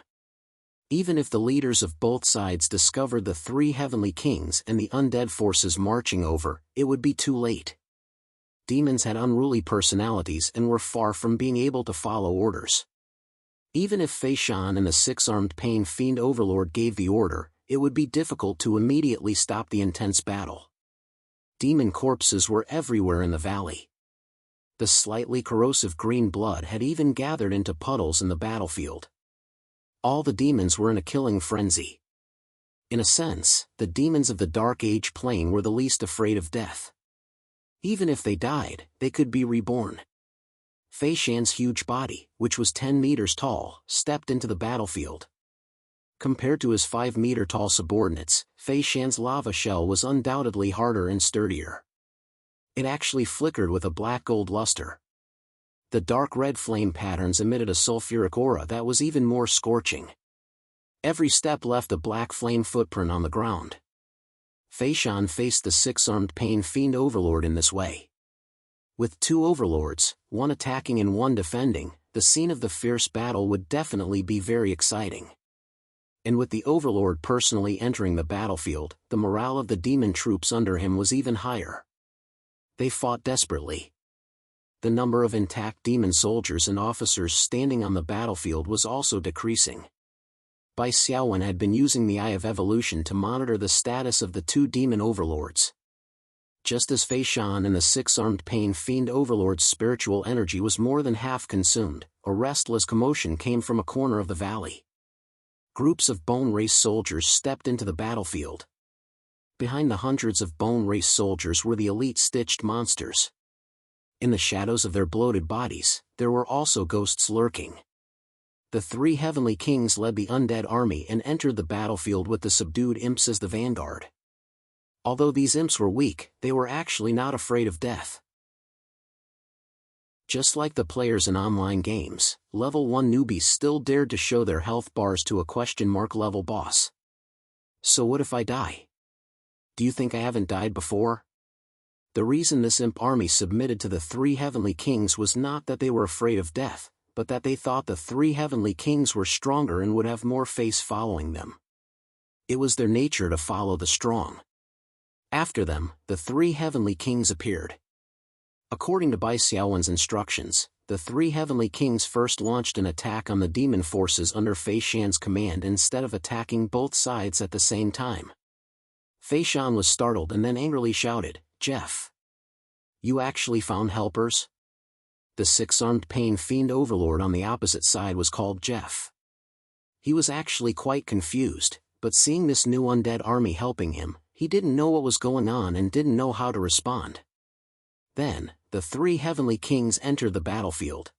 Even if the leaders of both sides discovered the three heavenly kings and the undead forces marching over, it would be too late. Demons had unruly personalities and were far from being able to follow orders. Even if Feishan and the six-armed pain fiend overlord gave the order, it would be difficult to immediately stop the intense battle. Demon corpses were everywhere in the valley. The slightly corrosive green blood had even gathered into puddles in the battlefield. All the demons were in a killing frenzy. In a sense, the demons of the Dark Age plane were the least afraid of death. Even if they died, they could be reborn. Fei Shan's huge body, which was 10 meters tall, stepped into the battlefield. Compared to his 5-meter-tall subordinates, Fei Shan's lava shell was undoubtedly harder and sturdier. It actually flickered with a black-gold luster. The dark red flame patterns emitted a sulfuric aura that was even more scorching. Every step left a black flame footprint on the ground. Fei Shan faced the 6-armed Pain Fiend Overlord in this way. With 2 overlords, one attacking and one defending, the scene of the fierce battle would definitely be very exciting. And with the overlord personally entering the battlefield, the morale of the demon troops under him was even higher. They fought desperately. The number of intact demon soldiers and officers standing on the battlefield was also decreasing. Bai Xiaowen had been using the Eye of Evolution to monitor the status of the 2 demon overlords. Just as Fei Shan and the 6-armed Pain Fiend Overlord's spiritual energy was more than half consumed, a restless commotion came from a corner of the valley. Groups of Bone Race soldiers stepped into the battlefield. Behind the hundreds of Bone Race soldiers were the elite stitched monsters. In the shadows of their bloated bodies, there were also ghosts lurking. The 3 heavenly kings led the undead army and entered the battlefield with the subdued imps as the vanguard. Although these imps were weak, they were actually not afraid of death. Just like the players in online games, level 1 newbies still dared to show their health bars to a question mark level boss. So what if I die? Do you think I haven't died before? The reason this imp army submitted to the 3 heavenly kings was not that they were afraid of death, but that they thought the 3 heavenly kings were stronger and would have more face following them. It was their nature to follow the strong. After them, the 3 heavenly kings appeared. According to Bai Xiaowen's instructions, the 3 heavenly kings first launched an attack on the demon forces under Fei Shan's command instead of attacking both sides at the same time. Fei Shan was startled and then angrily shouted, "Jeff! You actually found helpers?" The 6-armed Pain Fiend Overlord on the opposite side was called Jeff. He was actually quite confused, but seeing this new undead army helping him, he didn't know what was going on and didn't know how to respond. Then, the 3 heavenly kings entered the battlefield.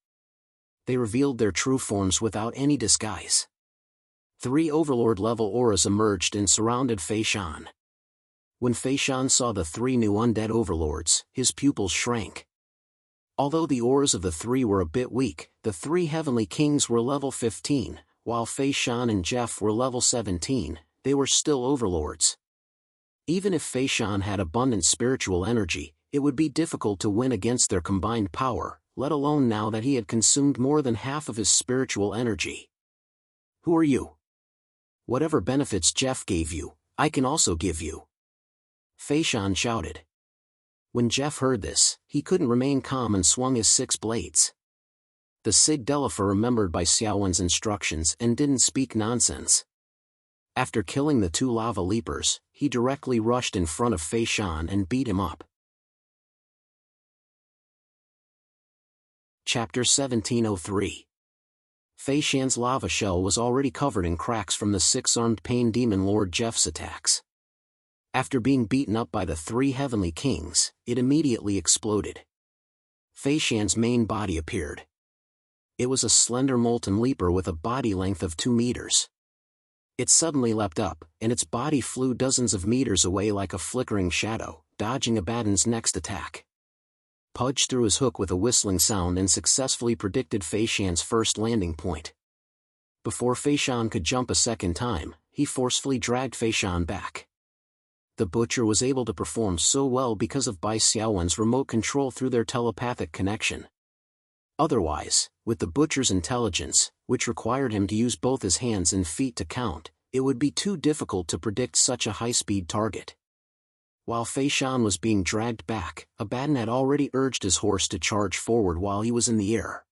They revealed their true forms without any disguise. 3 overlord-level auras emerged and surrounded Fei Shan. When Fei Shan saw the 3 new undead overlords, his pupils shrank. Although the auras of the 3 were a bit weak, the 3 heavenly kings were level 15, while Fei Shan and Jeff were level 17, they were still overlords. Even if Fei Shan had abundant spiritual energy, it would be difficult to win against their combined power, let alone now that he had consumed more than half of his spiritual energy. "Who are you? Whatever benefits Jeff gave you, I can also give you," Fei Shan shouted. When Jeff heard this, he couldn't remain calm and swung his 6 blades. The Sig Delifer remembered Bai Xiaowen's instructions and didn't speak nonsense. After killing the 2 lava leapers, he directly rushed in front of Fei Shan and beat him up. Chapter 1703. Fei Shan's lava shell was already covered in cracks from the 6-armed Pain Demon Lord Jeff's attacks. After being beaten up by the 3 heavenly kings, it immediately exploded. Fei Shan's main body appeared. It was a slender molten leaper with a body length of 2 meters. It suddenly leapt up, and its body flew dozens of meters away like a flickering shadow, dodging Abaddon's next attack. Pudge threw his hook with a whistling sound and successfully predicted Fei Shan's first landing point. Before Fei Shan could jump a second time, he forcefully dragged Fei Shan back. The Butcher was able to perform so well because of Bai Xiaowen's remote control through their telepathic connection. Otherwise, with the Butcher's intelligence, which required him to use both his hands and feet to count, it would be too difficult to predict such a high-speed target. While Fei Shan was being dragged back, Abaddon had already urged his horse to charge forward while he was in the air.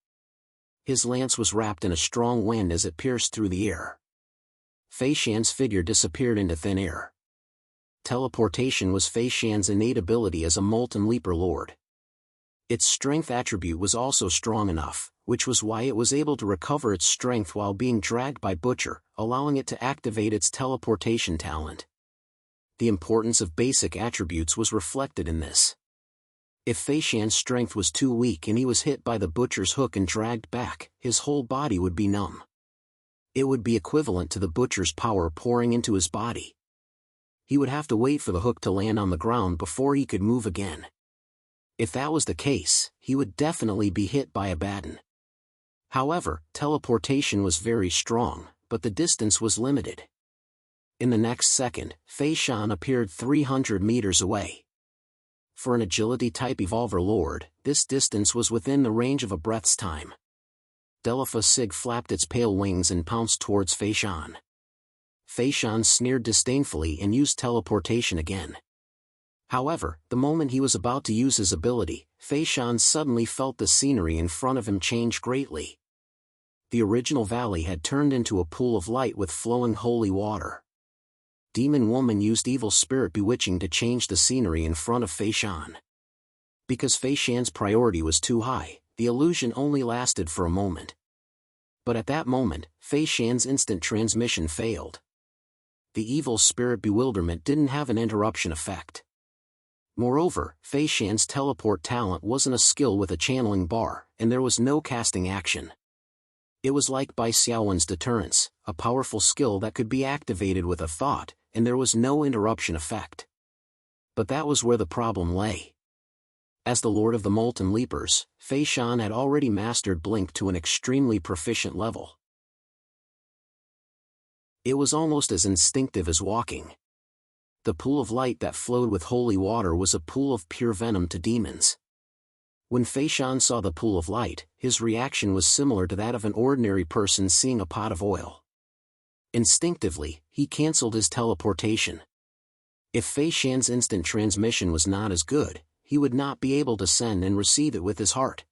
His lance was wrapped in a strong wind as it pierced through the air. Fei Shan's figure disappeared into thin air. Teleportation was Fei Shan's innate ability as a Molten Leaper Lord. Its strength attribute was also strong enough, which was why it was able to recover its strength while being dragged by Butcher, allowing it to activate its teleportation talent. The importance of basic attributes was reflected in this. If Fei Shan's strength was too weak and he was hit by the butcher's hook and dragged back, his whole body would be numb. It would be equivalent to the butcher's power pouring into his body. He would have to wait for the hook to land on the ground before he could move again. If that was the case, he would definitely be hit by a baton. However, teleportation was very strong, but the distance was limited. In the next second, Fei Shan appeared 300 meters away. For an agility-type Evolver Lord, this distance was within the range of a breath's time. Delpha Sig flapped its pale wings and pounced towards Fei Shan. Fei Shan sneered disdainfully and used teleportation again. However, the moment he was about to use his ability, Fei Shan suddenly felt the scenery in front of him change greatly. The original valley had turned into a pool of light with flowing holy water. Demon Woman used Evil Spirit Bewitching to change the scenery in front of Fei Shan. Because Fei Shan's priority was too high, the illusion only lasted for a moment. But at that moment, Fei Shan's instant transmission failed. The Evil Spirit Bewilderment didn't have an interruption effect. Moreover, Fei Shan's teleport talent wasn't a skill with a channeling bar, and there was no casting action. It was like Bai Xiaowen's Deterrence, a powerful skill that could be activated with a thought, and there was no interruption effect. But that was where the problem lay. As the Lord of the Molten Leapers, Fei Shan had already mastered Blink to an extremely proficient level. It was almost as instinctive as walking. The pool of light that flowed with holy water was a pool of pure venom to demons. When Fei Shan saw the pool of light, his reaction was similar to that of an ordinary person seeing a pot of oil. Instinctively, he cancelled his teleportation. If Fei Shan's instant transmission was not as good, he would not be able to send and receive it with his heart.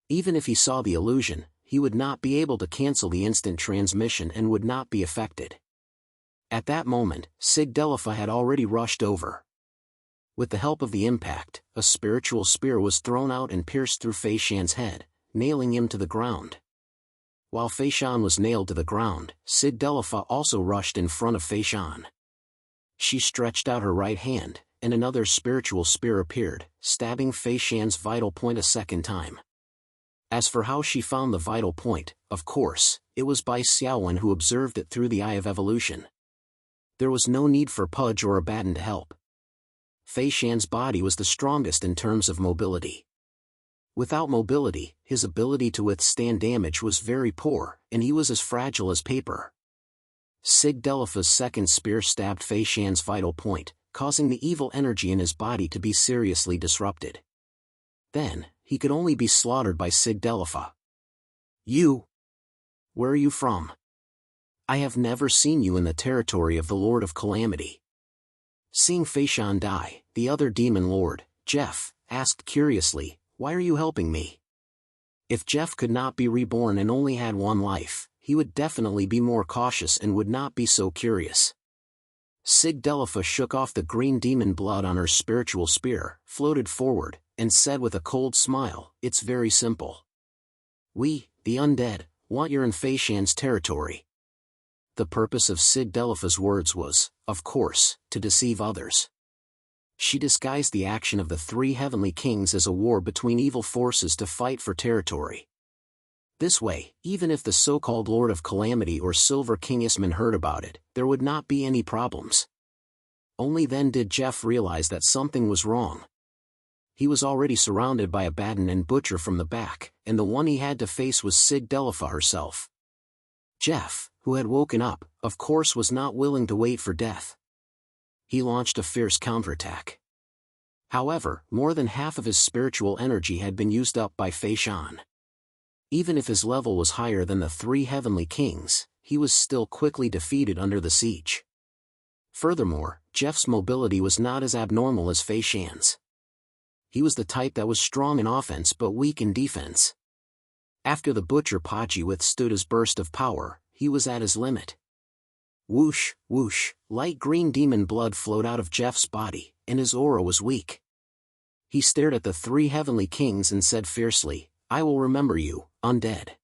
Even if he saw the illusion, he would not be able to cancel the instant transmission and would not be affected. At that moment, Sig Delpha had already rushed over. With the help of the impact, a spiritual spear was thrown out and pierced through Fei Shan's head, nailing him to the ground. While Fei Shan was nailed to the ground, Sig Delpha also rushed in front of Fei Shan. She stretched out her right hand, and another spiritual spear appeared, stabbing Fei Shan's vital point a second time. As for how she found the vital point, of course, it was Bai Xiaowen who observed it through the Eye of Evolution. There was no need for Pudge or a baton to help. Fei Shan's body was the strongest in terms of mobility. Without mobility, his ability to withstand damage was very poor, and he was as fragile as paper. Sig Delpha's second spear stabbed Fei Shan's vital point, causing the evil energy in his body to be seriously disrupted. Then, he could only be slaughtered by Sig Delpha. "You? Where are you from? I have never seen you in the territory of the Lord of Calamity." Seeing Fei Shan die, the other demon lord, Jeff, asked curiously, "Why are you helping me?" If Jeff could not be reborn and only had one life, he would definitely be more cautious and would not be so curious. Sig Delpha shook off the green demon blood on her spiritual spear, floated forward, and said with a cold smile, "It's very simple. We, the undead, want you're in Fei Shan's territory." The purpose of Sig Delpha's words was, of course, to deceive others. She disguised the action of the three heavenly kings as a war between evil forces to fight for territory. This way, even if the so-called Lord of Calamity or Silver King Isman heard about it, there would not be any problems. Only then did Jeff realize that something was wrong. He was already surrounded by a baton and butcher from the back, and the one he had to face was Sig Delpha herself. Jeff, who had woken up, of course was not willing to wait for death. He launched a fierce counterattack. However, more than half of his spiritual energy had been used up by Fei Shan. Even if his level was higher than the three heavenly kings, he was still quickly defeated under the siege. Furthermore, Jeff's mobility was not as abnormal as Fei Shan's. He was the type that was strong in offense but weak in defense. After the Butcher Pachi withstood his burst of power, he was at his limit. Whoosh, whoosh, light green demon blood flowed out of Jeff's body, and his aura was weak. He stared at the three heavenly kings and said fiercely, "I will remember you, undead.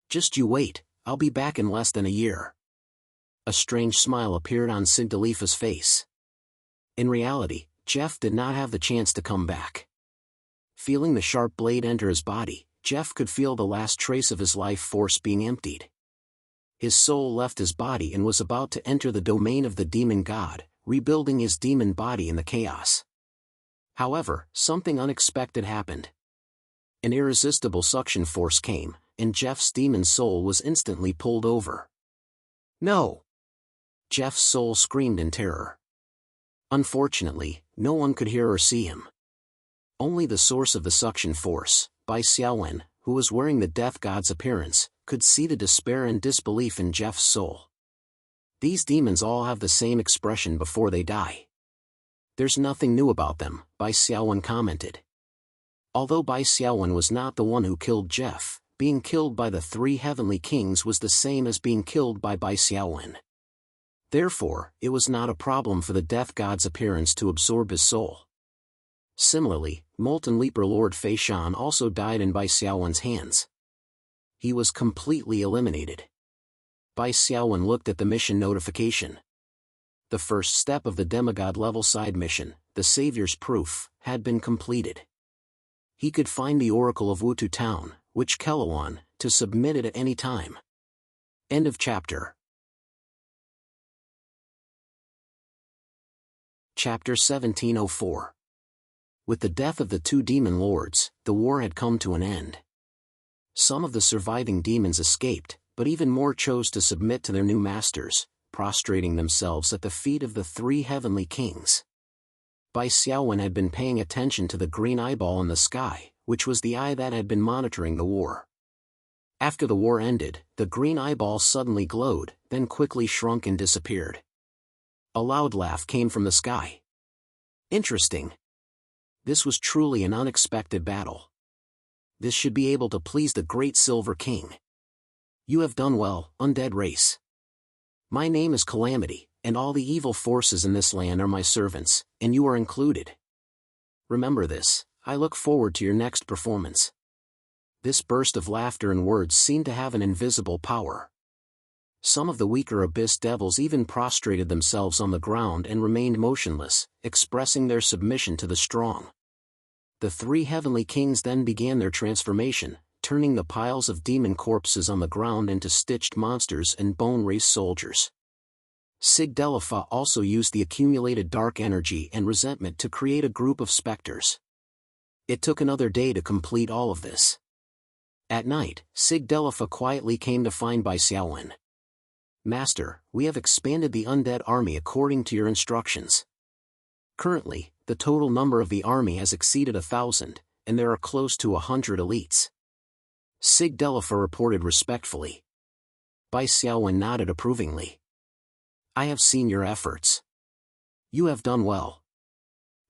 Just you wait, I'll be back in less than a year." A strange smile appeared on Sig Delpha's face. In reality, Jeff did not have the chance to come back. Feeling the sharp blade enter his body, Jeff could feel the last trace of his life force being emptied. His soul left his body and was about to enter the domain of the demon god, rebuilding his demon body in the chaos. However, something unexpected happened. An irresistible suction force came, and Jeff's demon soul was instantly pulled over. No! Jeff's soul screamed in terror. Unfortunately, no one could hear or see him. Only the source of the suction force, Bai Xiaowen, who was wearing the death god's appearance, could see the despair and disbelief in Jeff's soul. These demons all have the same expression before they die. There's nothing new about them, Bai Xiaowen commented. Although Bai Xiaowen was not the one who killed Jeff, being killed by the three heavenly kings was the same as being killed by Bai Xiaowen. Therefore, it was not a problem for the death god's appearance to absorb his soul. Similarly, Molten Leaper Lord Fei Shan also died in Bai Xiaowen's hands. He was completely eliminated. Bai Xiaowen looked at the mission notification. The first step of the demigod level side mission, the Savior's Proof, had been completed. He could find the Oracle of Wutu Town, which Kelowon, to submit it at any time. End of chapter. Chapter 1704. With the death of the two demon lords, the war had come to an end. Some of the surviving demons escaped, but even more chose to submit to their new masters, prostrating themselves at the feet of the three heavenly kings. Bai Xiaowen had been paying attention to the green eyeball in the sky, which was the eye that had been monitoring the war. After the war ended, the green eyeball suddenly glowed, then quickly shrunk and disappeared. A loud laugh came from the sky. Interesting. This was truly an unexpected battle. This should be able to please the great Silver King. You have done well, undead race. My name is Calamity, and all the evil forces in this land are my servants, and you are included. Remember this, I look forward to your next performance. This burst of laughter and words seemed to have an invisible power. Some of the weaker abyss devils even prostrated themselves on the ground and remained motionless, expressing their submission to the strong. The three heavenly kings then began their transformation, turning the piles of demon corpses on the ground into stitched monsters and bone-race soldiers. Sigdelifa also used the accumulated dark energy and resentment to create a group of specters. It took another day to complete all of this. At night, Sigdelifa quietly came to find Bai Xiaowen. Master, we have expanded the undead army according to your instructions. Currently, the total number of the army has exceeded 1,000, and there are close to 100 elites. Sigdelifa reported respectfully. Bai Xiaowen nodded approvingly. I have seen your efforts. You have done well.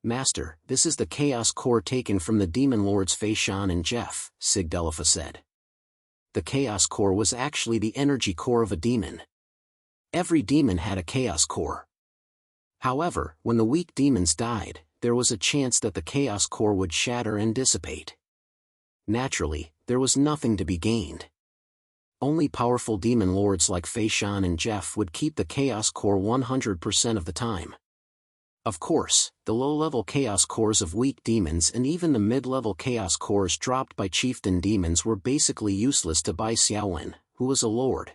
Master, this is the Chaos Core taken from the Demon Lords Fei Shan and Jeff, Sigdelifa said. The Chaos Core was actually the energy core of a demon. Every demon had a Chaos Core. However, when the weak demons died, there was a chance that the Chaos Core would shatter and dissipate. Naturally, there was nothing to be gained. Only powerful demon lords like Fei Shan and Jeff would keep the Chaos Core 100% of the time. Of course, the low-level Chaos Cores of weak demons and even the mid-level Chaos Cores dropped by chieftain demons were basically useless to Bai Xiaowen, who was a lord.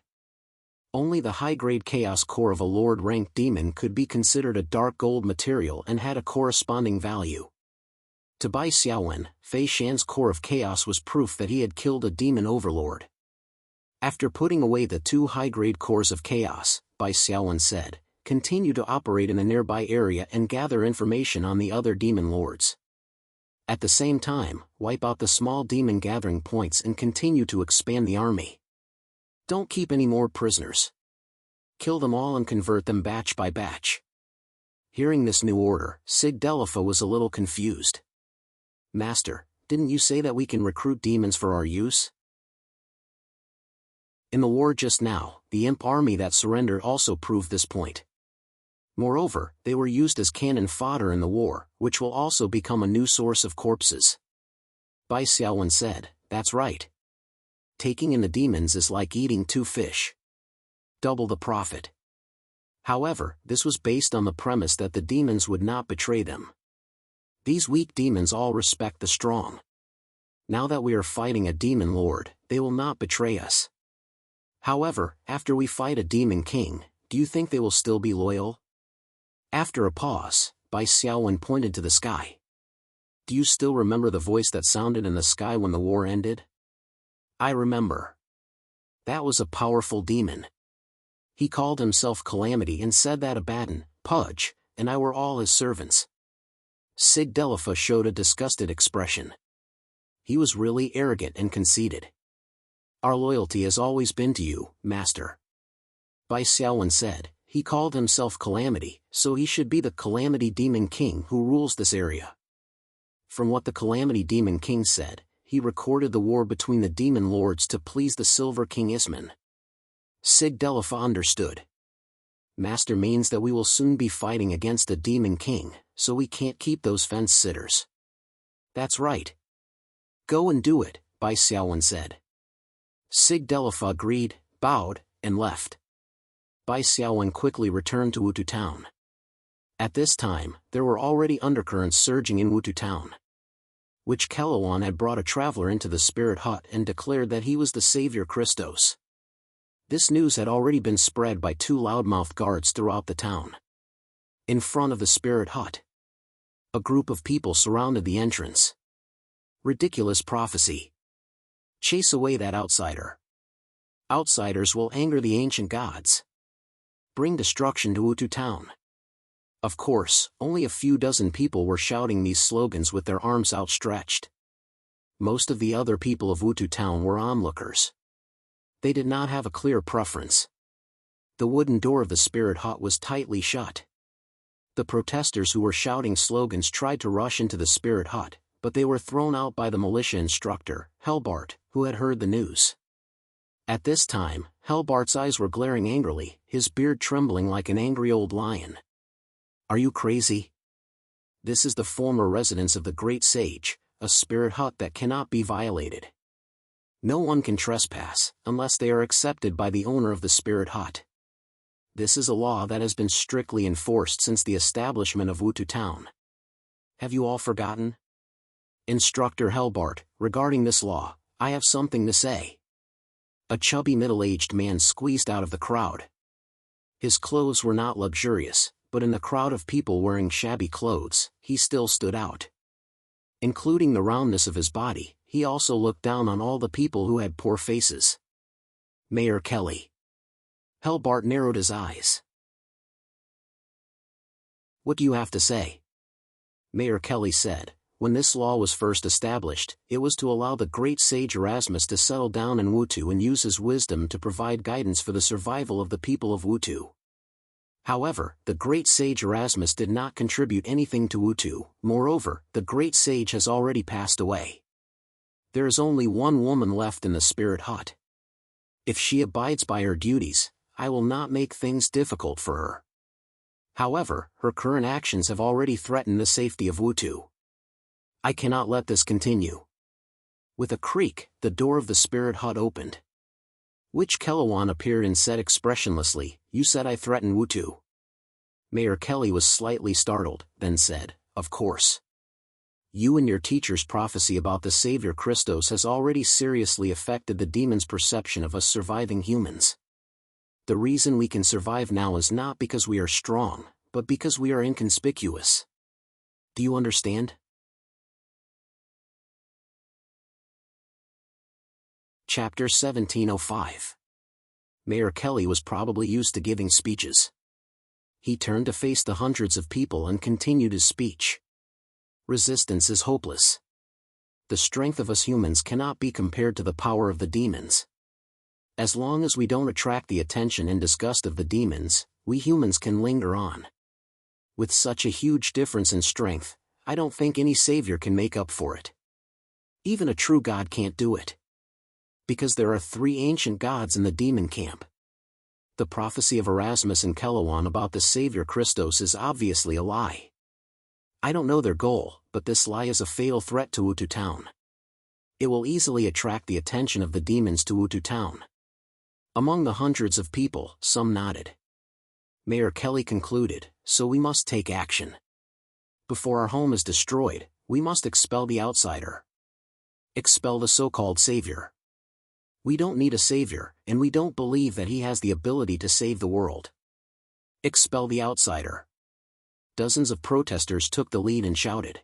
Only the high-grade Chaos Core of a Lord-ranked demon could be considered a dark gold material and had a corresponding value. To Bai Xiaowen, Fei Shan's Core of Chaos was proof that he had killed a demon overlord. After putting away the two high-grade Cores of Chaos, Bai Xiaowen said, continue to operate in the nearby area and gather information on the other demon lords. At the same time, wipe out the small demon gathering points and continue to expand the army. Don't keep any more prisoners. Kill them all and convert them batch by batch. Hearing this new order, Sigdelifa was a little confused. Master, didn't you say that we can recruit demons for our use? In the war just now, the imp army that surrendered also proved this point. Moreover, they were used as cannon fodder in the war, which will also become a new source of corpses. Bai Xiaowen said, that's right. Taking in the demons is like eating 2 fish. Double the profit. However, this was based on the premise that the demons would not betray them. These weak demons all respect the strong. Now that we are fighting a demon lord, they will not betray us. However, after we fight a demon king, do you think they will still be loyal? After a pause, Bai Xiaowen pointed to the sky. Do you still remember the voice that sounded in the sky when the war ended? I remember. That was a powerful demon. He called himself Calamity and said that Abaddon, Pudge, and I were all his servants. Sig Delifa showed a disgusted expression. He was really arrogant and conceited. Our loyalty has always been to you, Master. Bai Xiaowen said, he called himself Calamity, so he should be the Calamity Demon King who rules this area. From what the Calamity Demon King said, he recorded the war between the demon lords to please the Silver King Isman. Sig Delifa understood. Master means that we will soon be fighting against a demon king, so we can't keep those fence-sitters. That's right. Go and do it, Bai Xiaowen said. Sig Delifa agreed, bowed, and left. Bai Xiaowen quickly returned to Wutu town. At this time, there were already undercurrents surging in Wutu town. Witch Kelluan had brought a traveler into the spirit hut and declared that he was the Savior Christos. This news had already been spread by 2 loudmouth guards throughout the town. In front of the spirit hut, a group of people surrounded the entrance. Ridiculous prophecy. Chase away that outsider. Outsiders will anger the ancient gods. Bring destruction to Wutu town. Of course, only a few dozen people were shouting these slogans with their arms outstretched. Most of the other people of Wutu town were onlookers. They did not have a clear preference. The wooden door of the spirit hut was tightly shut. The protesters who were shouting slogans tried to rush into the spirit hut, but they were thrown out by the militia instructor, Helbart, who had heard the news. At this time, Helbart's eyes were glaring angrily, his beard trembling like an angry old lion. Are you crazy? This is the former residence of the great sage, a spirit hut that cannot be violated. No one can trespass, unless they are accepted by the owner of the spirit hut. This is a law that has been strictly enforced since the establishment of Wutu town. Have you all forgotten? Instructor Helbart, regarding this law, I have something to say. A chubby middle-aged man squeezed out of the crowd. His clothes were not luxurious, but in the crowd of people wearing shabby clothes, he still stood out. Including the roundness of his body, he also looked down on all the people who had poor faces. Mayor Kelly. Helbart narrowed his eyes. What do you have to say? Mayor Kelly said, when this law was first established, it was to allow the great sage Erasmus to settle down in Wutu and use his wisdom to provide guidance for the survival of the people of Wutu. However, the great sage Erasmus did not contribute anything to Wutu. Moreover, the great sage has already passed away. There is only one woman left in the spirit hut. If she abides by her duties, I will not make things difficult for her. However, her current actions have already threatened the safety of Wutu. I cannot let this continue. With a creak, the door of the spirit hut opened. Witch Kelluan appeared and said expressionlessly, "You said I threatened Wutu." Mayor Kelly was slightly startled, then said, "Of course. You and your teacher's prophecy about the Savior Christos has already seriously affected the demon's perception of us surviving humans. The reason we can survive now is not because we are strong, but because we are inconspicuous. Do you understand?" Chapter 1705. Mayor Kelly was probably used to giving speeches. He turned to face the hundreds of people and continued his speech. Resistance is hopeless. The strength of us humans cannot be compared to the power of the demons. As long as we don't attract the attention and disgust of the demons, we humans can linger on. With such a huge difference in strength, I don't think any savior can make up for it. Even a true god can't do it. Because there are 3 ancient gods in the demon camp. The prophecy of Erasmus and Kelluan about the Savior Christos is obviously a lie. I don't know their goal, but this lie is a fatal threat to Wutu town. It will easily attract the attention of the demons to Wutu town. Among the hundreds of people, some nodded. Mayor Kelly concluded, "So we must take action." Before our home is destroyed, we must expel the outsider. Expel the so-called savior. We don't need a savior, and we don't believe that he has the ability to save the world. Expel the outsider. Dozens of protesters took the lead and shouted.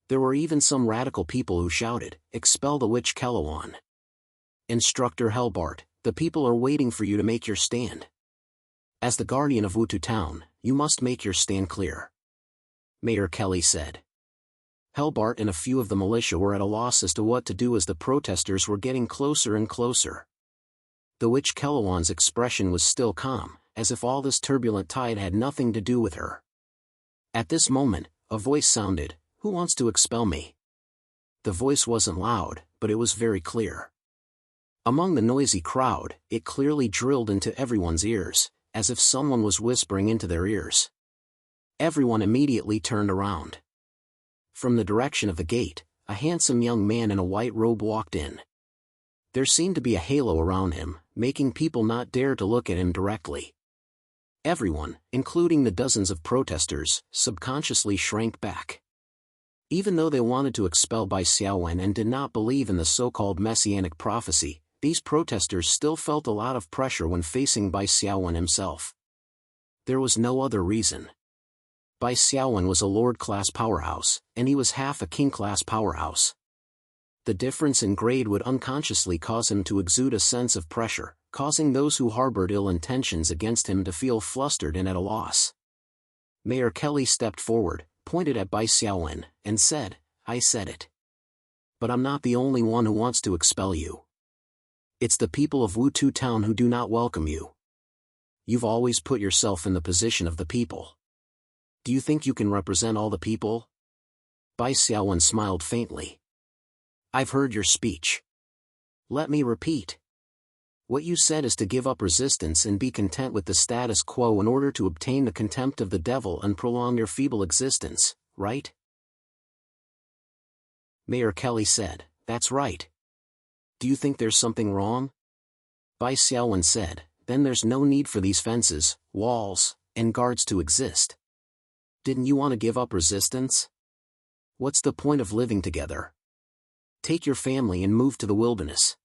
There were even some radical people who shouted, "Expel the witch Kellowan." Instructor Helbart, the people are waiting for you to make your stand. As the guardian of Wutu Town, you must make your stand clear. Mayor Kelly said. Helbart and a few of the militia were at a loss as to what to do as the protesters were getting closer and closer. The witch Kellowan's expression was still calm, as if all this turbulent tide had nothing to do with her. At this moment, a voice sounded, "Who wants to expel me?" The voice wasn't loud, but it was very clear. Among the noisy crowd, it clearly drilled into everyone's ears, as if someone was whispering into their ears. Everyone immediately turned around. From the direction of the gate, a handsome young man in a white robe walked in. There seemed to be a halo around him, making people not dare to look at him directly. Everyone, including the dozens of protesters, subconsciously shrank back. Even though they wanted to expel Bai Xiaowen and did not believe in the so-called messianic prophecy, these protesters still felt a lot of pressure when facing Bai Xiaowen himself. There was no other reason. Bai Xiaowen was a lord-class powerhouse, and he was half a king-class powerhouse. The difference in grade would unconsciously cause him to exude a sense of pressure, causing those who harbored ill intentions against him to feel flustered and at a loss. Mayor Kelly stepped forward, pointed at Bai Xiaowen, and said, "I said it. But I'm not the only one who wants to expel you. It's the people of Wutu Town who do not welcome you. You've always put yourself in the position of the people. Do you think you can represent all the people?" Bai Xiaowen smiled faintly. "I've heard your speech. Let me repeat. What you said is to give up resistance and be content with the status quo in order to obtain the contempt of the devil and prolong your feeble existence, right?" Mayor Kelly said, "That's right. Do you think there's something wrong?" Bai Xiaowen said, "Then there's no need for these fences, walls, and guards to exist. Didn't you want to give up resistance? What's the point of living together? Take your family and move to the wilderness.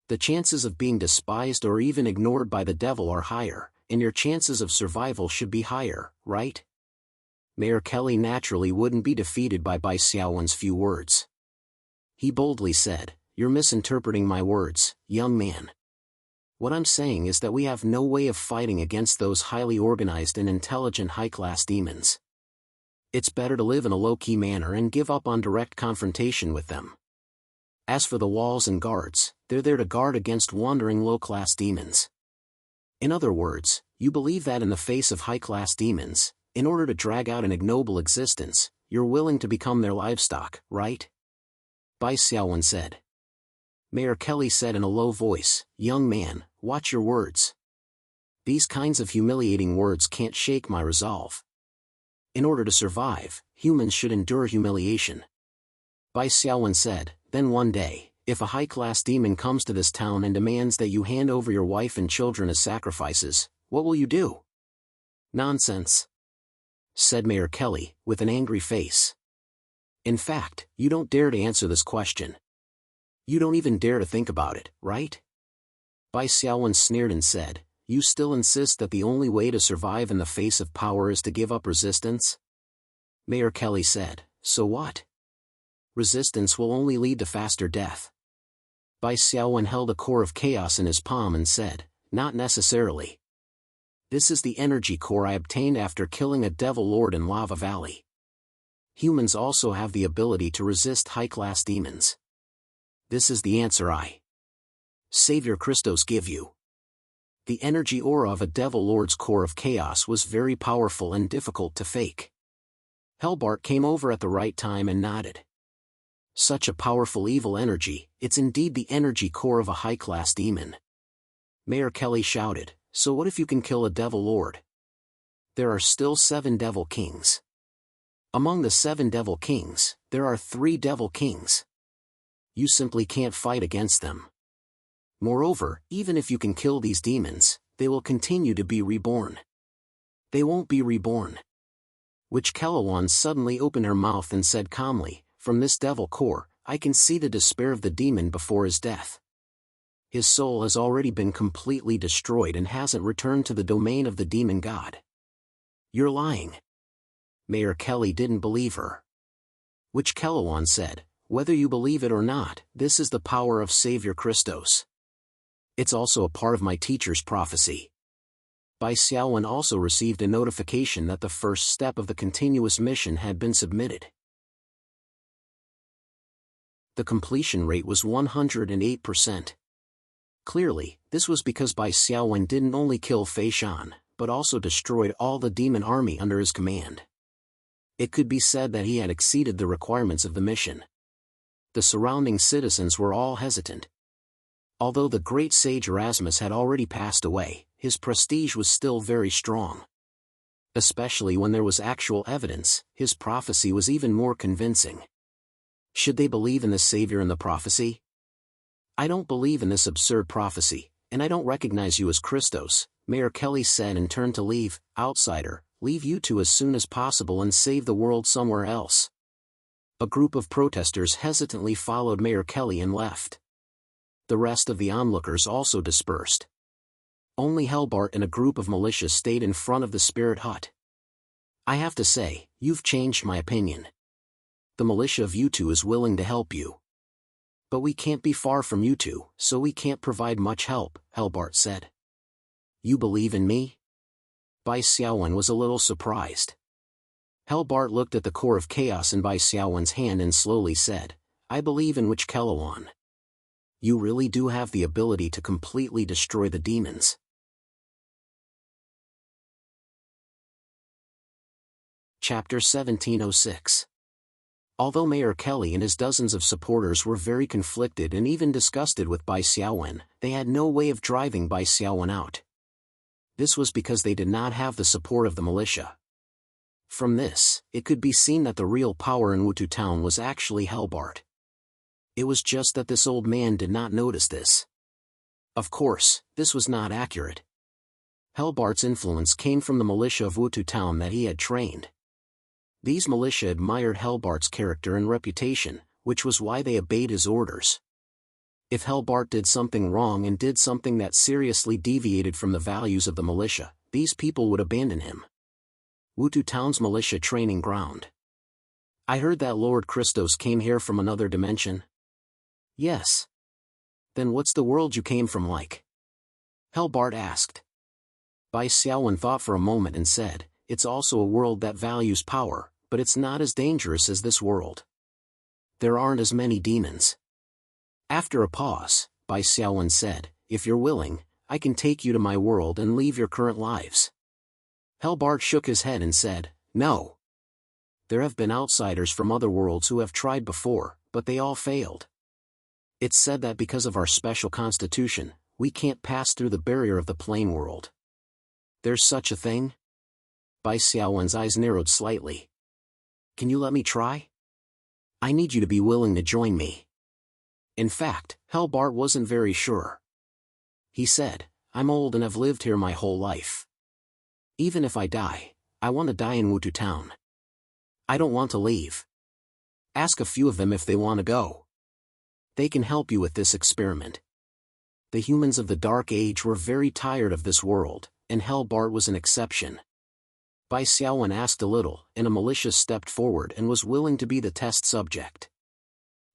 The chances of being despised or even ignored by the devil are higher, and your chances of survival should be higher, right?" Mayor Kelly naturally wouldn't be defeated by Bai Xiaowen's few words. He boldly said, "You're misinterpreting my words, young man. What I'm saying is that we have no way of fighting against those highly organized and intelligent high-class demons. It's better to live in a low-key manner and give up on direct confrontation with them. As for the walls and guards, they're there to guard against wandering low-class demons. In other words, you believe that in the face of high-class demons, in order to drag out an ignoble existence, you're willing to become their livestock, right?" Bai Xiaowen said. Mayor Kelly said in a low voice, "Young man, watch your words. These kinds of humiliating words can't shake my resolve. In order to survive, humans should endure humiliation." Bai Xiaowen said, "Then one day, if a high-class demon comes to this town and demands that you hand over your wife and children as sacrifices, what will you do?" "Nonsense," said Mayor Kelly, with an angry face. "In fact, you don't dare to answer this question. You don't even dare to think about it, right?" Bai Xiaowen sneered and said, "You still insist that the only way to survive in the face of power is to give up resistance?" Mayor Kelly said, "So what? Resistance will only lead to faster death." Bai Xiaowen held a core of chaos in his palm and said, "Not necessarily. This is the energy core I obtained after killing a devil lord in Lava Valley. Humans also have the ability to resist high-class demons. This is the answer I, Savior Christos, give you." The energy aura of a devil lord's core of chaos was very powerful and difficult to fake. Helbart came over at the right time and nodded. "Such a powerful evil energy, it's indeed the energy core of a high-class demon." Mayor Kelly shouted, "So what if you can kill a devil lord? There are still 7 devil kings. Among the 7 devil kings, there are 3 devil kings. You simply can't fight against them. Moreover, even if you can kill these demons, they will continue to be reborn. They won't be reborn. Witch Kelowon suddenly opened her mouth and said calmly, "From this devil core, I can see the despair of the demon before his death. His soul has already been completely destroyed and hasn't returned to the domain of the demon god." "You're lying." Mayor Kelly didn't believe her. Witch Kelowon said, "Whether you believe it or not, this is the power of Savior Christos. It's also a part of my teacher's prophecy." Bai Xiaowen also received a notification that the first step of the continuous mission had been submitted. The completion rate was 108%. Clearly, this was because Bai Xiaowen didn't only kill Fei Shan, but also destroyed all the demon army under his command. It could be said that he had exceeded the requirements of the mission. The surrounding citizens were all hesitant. Although the great sage Erasmus had already passed away, his prestige was still very strong. Especially when there was actual evidence, his prophecy was even more convincing. Should they believe in the Savior and the prophecy? "I don't believe in this absurd prophecy, and I don't recognize you as Christos," Mayor Kelly said and turned to leave. "Outsider, leave you two as soon as possible and save the world somewhere else." A group of protesters hesitantly followed Mayor Kelly and left. The rest of the onlookers also dispersed. Only Helbart and a group of militia stayed in front of the spirit hut. "I have to say, you've changed my opinion. The militia of U2 is willing to help you. But we can't be far from U2, so we can't provide much help," Helbart said. "You believe in me?" Bai Xiaowen was a little surprised. Helbart looked at the core of chaos in Bai Xiaowen's hand and slowly said, "I believe in Witch Kelowon. You really do have the ability to completely destroy the demons." Chapter 1706. Although Mayor Kelly and his dozens of supporters were very conflicted and even disgusted with Bai Xiaowen, they had no way of driving Bai Xiaowen out. This was because they did not have the support of the militia. From this, it could be seen that the real power in Wutu town was actually Helbart. It was just that this old man did not notice this. Of course, this was not accurate. Helbart's influence came from the militia of Wutu town that he had trained. These militia admired Helbart's character and reputation, which was why they obeyed his orders. If Helbart did something wrong and did something that seriously deviated from the values of the militia, these people would abandon him. Wutu town's militia training ground. "I heard that Lord Christos came here from another dimension." "Yes." "Then what's the world you came from like?" Helbart asked. Bai Xiaowen thought for a moment and said, "It's also a world that values power, but it's not as dangerous as this world. There aren't as many demons." After a pause, Bai Xiaowen said, "If you're willing, I can take you to my world and leave your current lives." Helbart shook his head and said, "No. There have been outsiders from other worlds who have tried before, but they all failed. It's said that because of our special constitution, we can't pass through the barrier of the plane world." "There's such a thing?" Bai Xiaowen's eyes narrowed slightly. "Can you let me try? I need you to be willing to join me." In fact, Helbart wasn't very sure. He said, "I'm old and have lived here my whole life. Even if I die, I want to die in Wutu town. I don't want to leave. Ask a few of them if they want to go. They can help you with this experiment." The humans of the Dark Age were very tired of this world, and Helbart was an exception. Bai Xiaowen asked a little, and a militia stepped forward and was willing to be the test subject.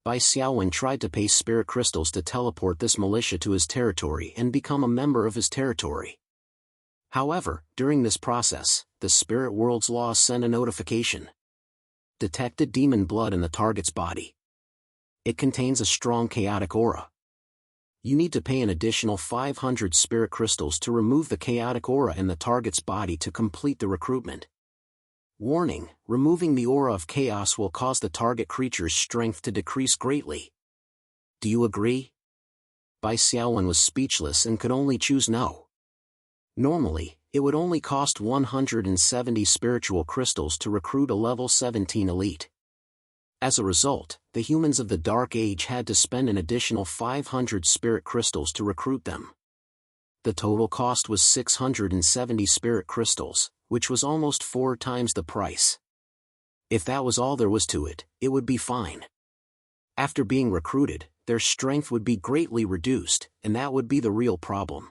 Bai Xiaowen tried to pay spirit crystals to teleport this militia to his territory and become a member of his territory. However, during this process, the spirit world's law sent a notification. Detected demon blood in the target's body. It contains a strong chaotic aura. You need to pay an additional 500 spirit crystals to remove the chaotic aura in the target's body to complete the recruitment. Warning: removing the aura of chaos will cause the target creature's strength to decrease greatly. Do you agree? Bai Xiaowen was speechless and could only choose no. Normally, it would only cost 170 spiritual crystals to recruit a level 17 elite. As a result, the humans of the Dark Age had to spend an additional 500 spirit crystals to recruit them. The total cost was 670 spirit crystals, which was almost 4 times the price. If that was all there was to it, it would be fine. After being recruited, their strength would be greatly reduced, and that would be the real problem.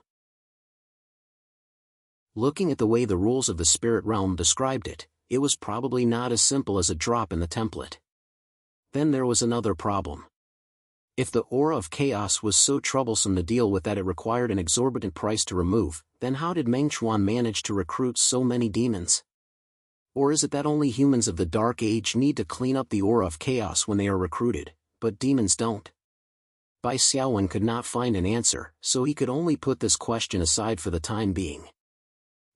Looking at the way the rules of the spirit realm described it, it was probably not as simple as a drop in the template. Then there was another problem. If the aura of chaos was so troublesome to deal with that it required an exorbitant price to remove, then how did Meng Chuan manage to recruit so many demons? Or is it that only humans of the Dark Age need to clean up the aura of chaos when they are recruited, but demons don't? Bai Xiaowen could not find an answer, so he could only put this question aside for the time being.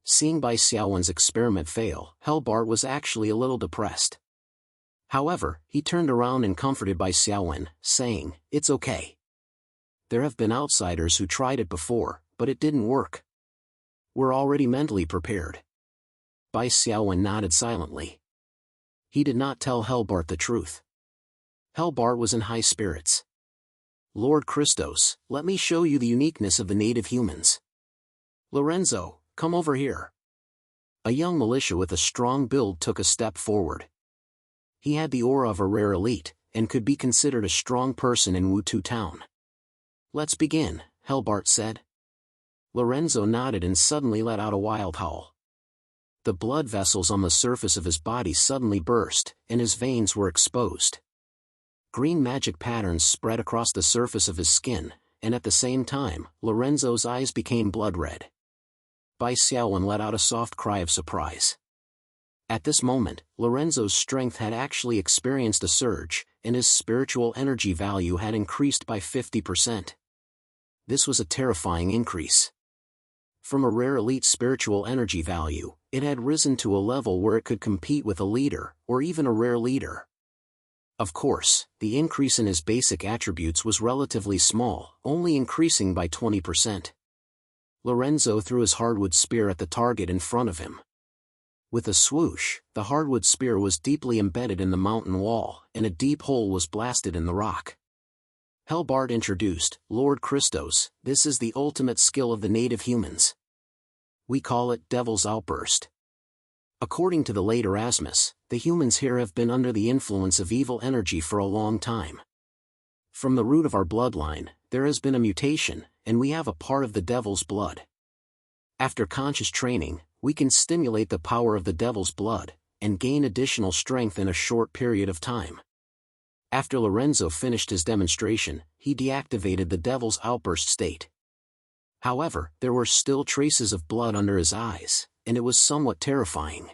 Seeing Bai Xiaowen's experiment fail, Helbart was actually a little depressed. However, he turned around and comforted Bai Xiaowen, saying, "It's okay. There have been outsiders who tried it before, but it didn't work. We're already mentally prepared." Bai Xiaowen nodded silently. He did not tell Helbart the truth. Helbart was in high spirits. "Lord Christos, let me show you the uniqueness of the native humans. Lorenzo, come over here." A young militia with a strong build took a step forward. He had the aura of a rare elite, and could be considered a strong person in Wutu town. "Let's begin," Helbart said. Lorenzo nodded and suddenly let out a wild howl. The blood vessels on the surface of his body suddenly burst, and his veins were exposed. Green magic patterns spread across the surface of his skin, and at the same time, Lorenzo's eyes became blood red. Bai Xiaowen let out a soft cry of surprise. At this moment, Lorenzo's strength had actually experienced a surge, and his spiritual energy value had increased by 50%. This was a terrifying increase. From a rare elite spiritual energy value, it had risen to a level where it could compete with a leader, or even a rare leader. Of course, the increase in his basic attributes was relatively small, only increasing by 20%. Lorenzo threw his hardwood spear at the target in front of him. With a swoosh, the hardwood spear was deeply embedded in the mountain wall, and a deep hole was blasted in the rock. Helbart introduced, "Lord Christos, this is the ultimate skill of the native humans. We call it Devil's Outburst. According to the late Erasmus, the humans here have been under the influence of evil energy for a long time. From the root of our bloodline, there has been a mutation, and we have a part of the devil's blood. After conscious training, we can stimulate the power of the devil's blood, and gain additional strength in a short period of time." After Lorenzo finished his demonstration, he deactivated the devil's outburst state. However, there were still traces of blood under his eyes, and it was somewhat terrifying.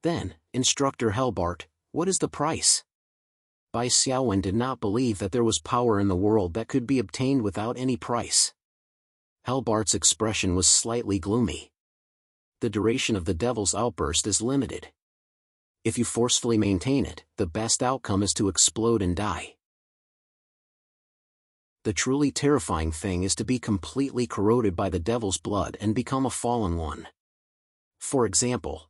Then, Instructor Helbart, what is the price? Bai Xiaowen did not believe that there was power in the world that could be obtained without any price. Helbart's expression was slightly gloomy. The duration of the devil's outburst is limited. If you forcefully maintain it, the best outcome is to explode and die. The truly terrifying thing is to be completely corroded by the devil's blood and become a fallen one. For example.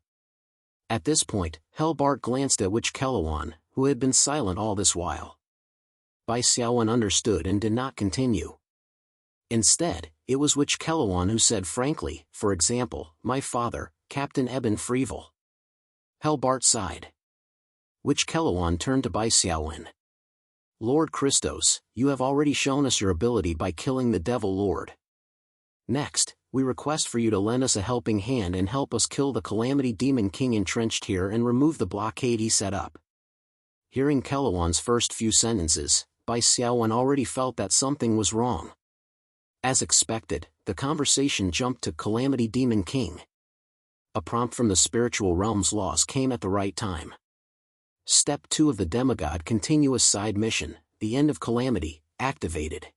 At this point, Helbart glanced at Witch Kelluan, who had been silent all this while. Bai Xiaowen understood and did not continue. Instead, it was Witch Kelluan who said frankly, "For example, my father, Captain Eben Frevel." Helbart sighed. Witch Kelluan turned to Bai Xiaowen. "Lord Christos, you have already shown us your ability by killing the Devil Lord. Next, we request for you to lend us a helping hand and help us kill the Calamity Demon King entrenched here and remove the blockade he set up." Hearing Kelluan's first few sentences, Bai Xiaowen already felt that something was wrong. As expected, the conversation jumped to Calamity Demon King. A prompt from the spiritual realm's laws came at the right time. Step 2 of the Demigod Continuous Side Mission, the End of Calamity, activated.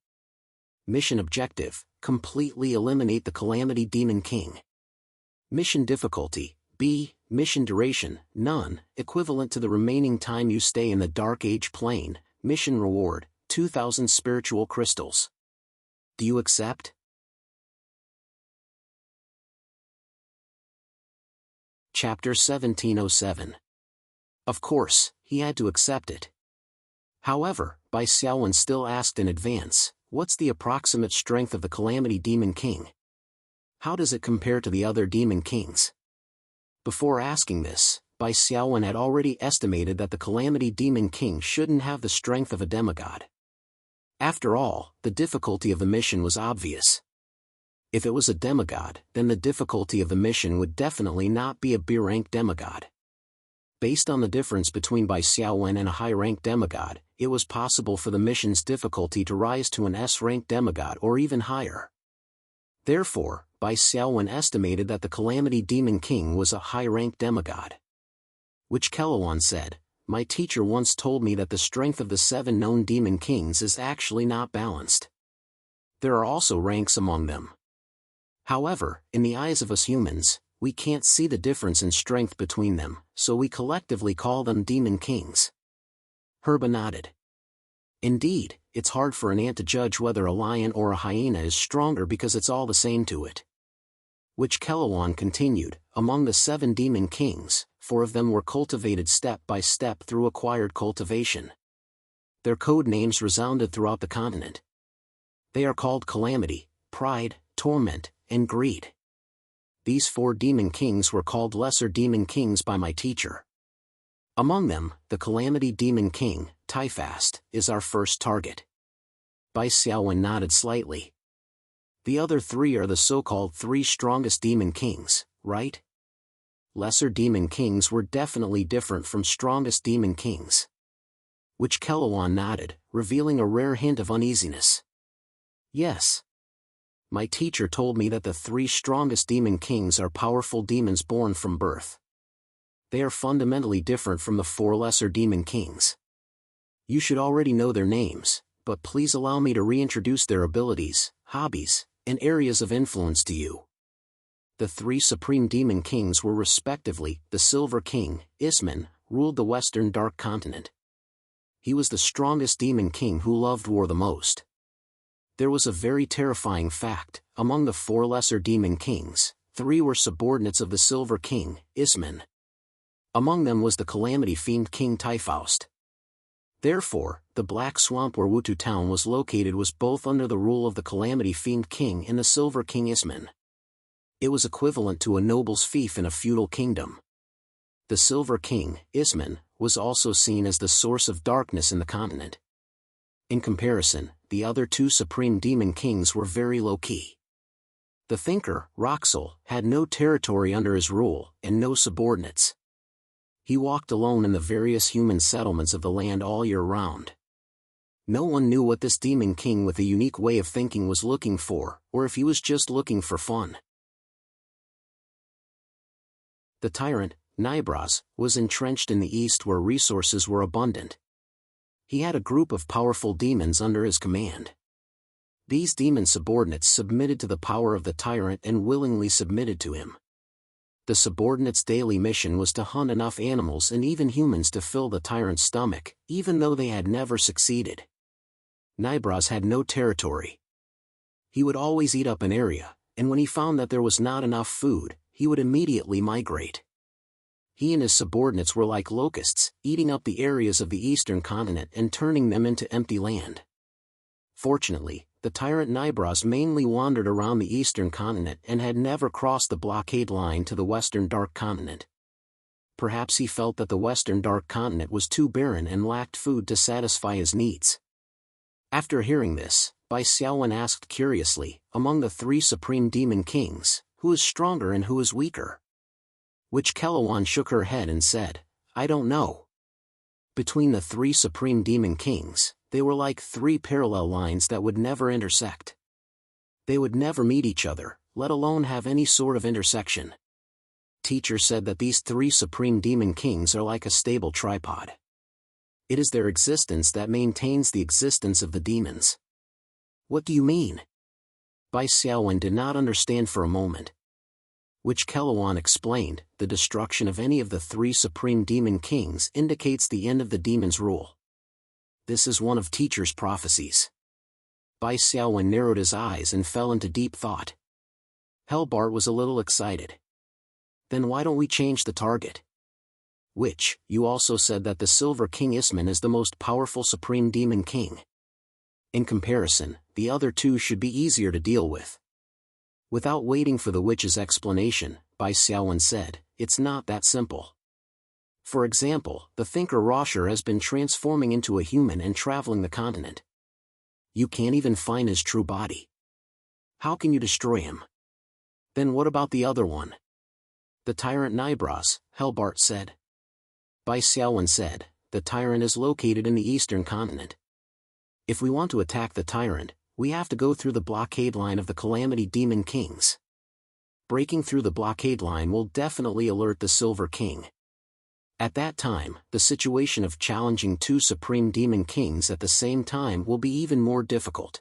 Mission objective, completely eliminate the Calamity Demon King. Mission difficulty, B. Mission duration, none, equivalent to the remaining time you stay in the Dark Age plane. Mission reward, 2,000 spiritual crystals. Do you accept? Chapter 1707. Of course, he had to accept it. However, Bai Xiaowen still asked in advance, what's the approximate strength of the Calamity Demon King? How does it compare to the other Demon Kings? Before asking this, Bai Xiaowen had already estimated that the Calamity Demon King shouldn't have the strength of a demigod. After all, the difficulty of the mission was obvious. If it was a demigod, then the difficulty of the mission would definitely not be a B-rank demigod. Based on the difference between Bai Xiaowen and a high-rank demigod, it was possible for the mission's difficulty to rise to an S-rank demigod or even higher. Therefore, Bai Xiaowen estimated that the Calamity Demon King was a high-rank demigod. Which Kelluan said, "My teacher once told me that the strength of the 7 known demon kings is actually not balanced. There are also ranks among them. However, in the eyes of us humans, we can't see the difference in strength between them, so we collectively call them demon kings." Herba nodded. Indeed, it's hard for an ant to judge whether a lion or a hyena is stronger because it's all the same to it. Which Kelluan continued, among the 7 demon kings, 4 of them were cultivated step by step through acquired cultivation. Their code names resounded throughout the continent. They are called Calamity, Pride, Torment, and Greed. These 4 demon kings were called Lesser Demon Kings by my teacher. Among them, the Calamity Demon King, Typhast, is our first target. Bai Xiaowen nodded slightly. The other 3 are the so-called 3 strongest demon kings, right? Lesser demon kings were definitely different from strongest demon kings. Which Kelluan nodded, revealing a rare hint of uneasiness. Yes. My teacher told me that the 3 strongest demon kings are powerful demons born from birth. They are fundamentally different from the 4 lesser demon kings. You should already know their names, but please allow me to reintroduce their abilities, hobbies, and areas of influence to you. The 3 supreme demon kings were respectively, the Silver King, Isman, ruled the Western Dark Continent. He was the strongest demon king who loved war the most. There was a very terrifying fact: among the 4 lesser demon kings, 3 were subordinates of the Silver King, Isman. Among them was the Calamity Fiend King Typhoust. Therefore, the Black Swamp where Wutu Town was located was both under the rule of the Calamity Fiend King and the Silver King Isman. It was equivalent to a noble's fief in a feudal kingdom. The Silver King, Isman, was also seen as the source of darkness in the continent. In comparison, the other 2 supreme demon kings were very low-key. The thinker, Roxel, had no territory under his rule, and no subordinates. He walked alone in the various human settlements of the land all year round. No one knew what this demon king with a unique way of thinking was looking for, or if he was just looking for fun. The tyrant, Nibraz, was entrenched in the east where resources were abundant. He had a group of powerful demons under his command. These demon subordinates submitted to the power of the tyrant and willingly submitted to him. The subordinates' daily mission was to hunt enough animals and even humans to fill the tyrant's stomach, even though they had never succeeded. Nibraz had no territory. He would always eat up an area, and when he found that there was not enough food, he would immediately migrate. He and his subordinates were like locusts, eating up the areas of the eastern continent and turning them into empty land. Fortunately, the tyrant Nibraz mainly wandered around the eastern continent and had never crossed the blockade line to the western dark continent. Perhaps he felt that the western dark continent was too barren and lacked food to satisfy his needs. After hearing this, Bai Xiaowen asked curiously, among the 3 supreme demon kings, who is stronger and who is weaker? Which Kelluan shook her head and said, I don't know. Between the 3 supreme demon kings, they were like 3 parallel lines that would never intersect. They would never meet each other, let alone have any sort of intersection. Teacher said that these 3 supreme demon kings are like a stable tripod. It is their existence that maintains the existence of the demons. What do you mean? Bai Xiaowen did not understand for a moment. Which Kelluan explained, the destruction of any of the 3 supreme demon kings indicates the end of the demon's rule. This is one of teacher's prophecies. Bai Xiaowen narrowed his eyes and fell into deep thought. Helbart was a little excited. Then why don't we change the target? Which, you also said that the Silver King Isman is the most powerful supreme demon king. In comparison, the other 2 should be easier to deal with. Without waiting for the witch's explanation, Bai Xiaowen said, it's not that simple. For example, the thinker Rosher has been transforming into a human and traveling the continent. You can't even find his true body. How can you destroy him? Then what about the other one? The tyrant Nibras, Helbart said. Bai Xiaowen said, the tyrant is located in the eastern continent. If we want to attack the tyrant, we have to go through the blockade line of the Calamity Demon Kings. Breaking through the blockade line will definitely alert the Silver King. At that time, the situation of challenging two Supreme Demon Kings at the same time will be even more difficult.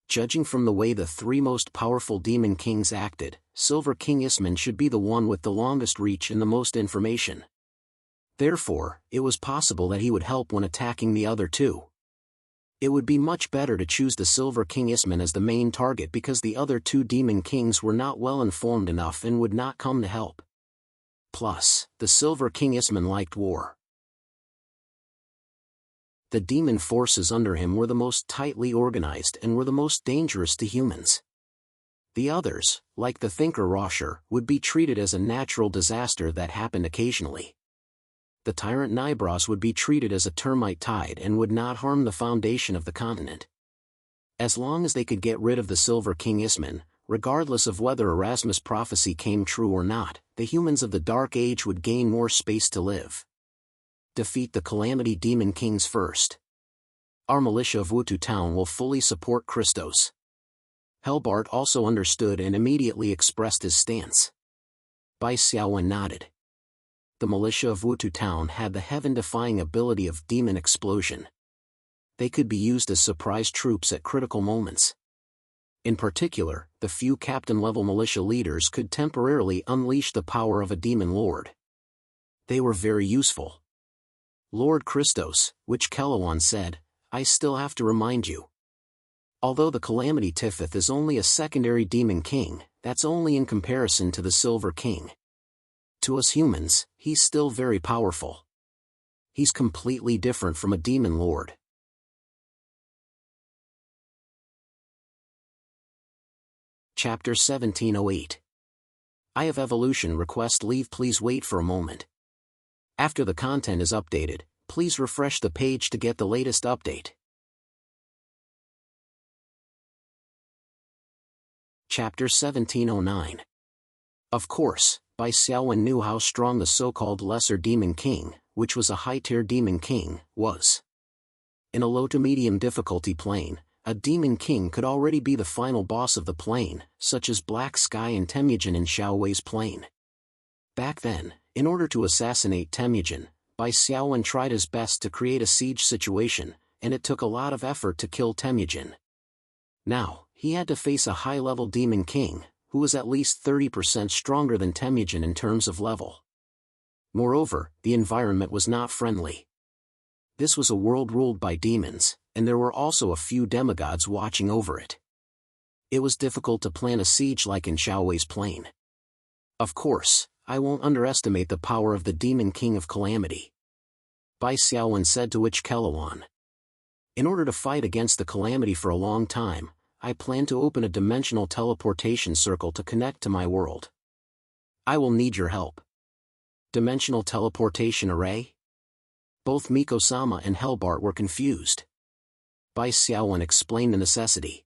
Judging from the way the three most powerful Demon Kings acted, Silver King Isman should be the one with the longest reach and the most information. Therefore, it was possible that he would help when attacking the other two. It would be much better to choose the Silver King Isman as the main target because the other two Demon Kings were not well informed enough and would not come to help. Plus, the Silver King Isman liked war. The demon forces under him were the most tightly organized and were the most dangerous to humans. The others, like the thinker Rosher, would be treated as a natural disaster that happened occasionally. The tyrant Nibras would be treated as a termite tide and would not harm the foundation of the continent. As long as they could get rid of the Silver King Isman, regardless of whether Erasmus' prophecy came true or not, the humans of the Dark Age would gain more space to live. Defeat the Calamity Demon Kings first. Our militia of Wutu Town will fully support Christos. Helbart also understood and immediately expressed his stance. Bai Xiaowen nodded. The militia of Wutu Town had the heaven-defying ability of demon explosion. They could be used as surprise troops at critical moments. In particular, the few captain-level militia leaders could temporarily unleash the power of a demon lord. They were very useful. Lord Christos, which Kelawan said, I still have to remind you. Although the Calamity Tifith is only a secondary demon king, that's only in comparison to the Silver King. To us humans, he's still very powerful. He's completely different from a demon lord. Chapter 1708. I have evolution request leave. Please wait for a moment. After the content is updated, please refresh the page to get the latest update. Chapter 1709. Of course, Bai Xiaowen knew how strong the so-called Lesser Demon King, which was a high-tier Demon King, was. In a low to medium difficulty plane, a Demon King could already be the final boss of the plane, such as Black Sky and Temujin in Xiaowei's plane. Back then, in order to assassinate Temujin, Bai Xiaowen tried his best to create a siege situation, and it took a lot of effort to kill Temujin. Now, he had to face a high-level Demon King, who was at least 30% stronger than Temujin in terms of level. Moreover, the environment was not friendly. This was a world ruled by demons, and there were also a few demigods watching over it. It was difficult to plan a siege like in Xiaowei's plane. Of course, I won't underestimate the power of the Demon King of Calamity. Bai Xiaowen said, to which Kelawan. In order to fight against the Calamity for a long time, I plan to open a dimensional teleportation circle to connect to my world. I will need your help. Dimensional teleportation array? Both Miko-sama and Helbart were confused. Bai Xiaowen explained the necessity.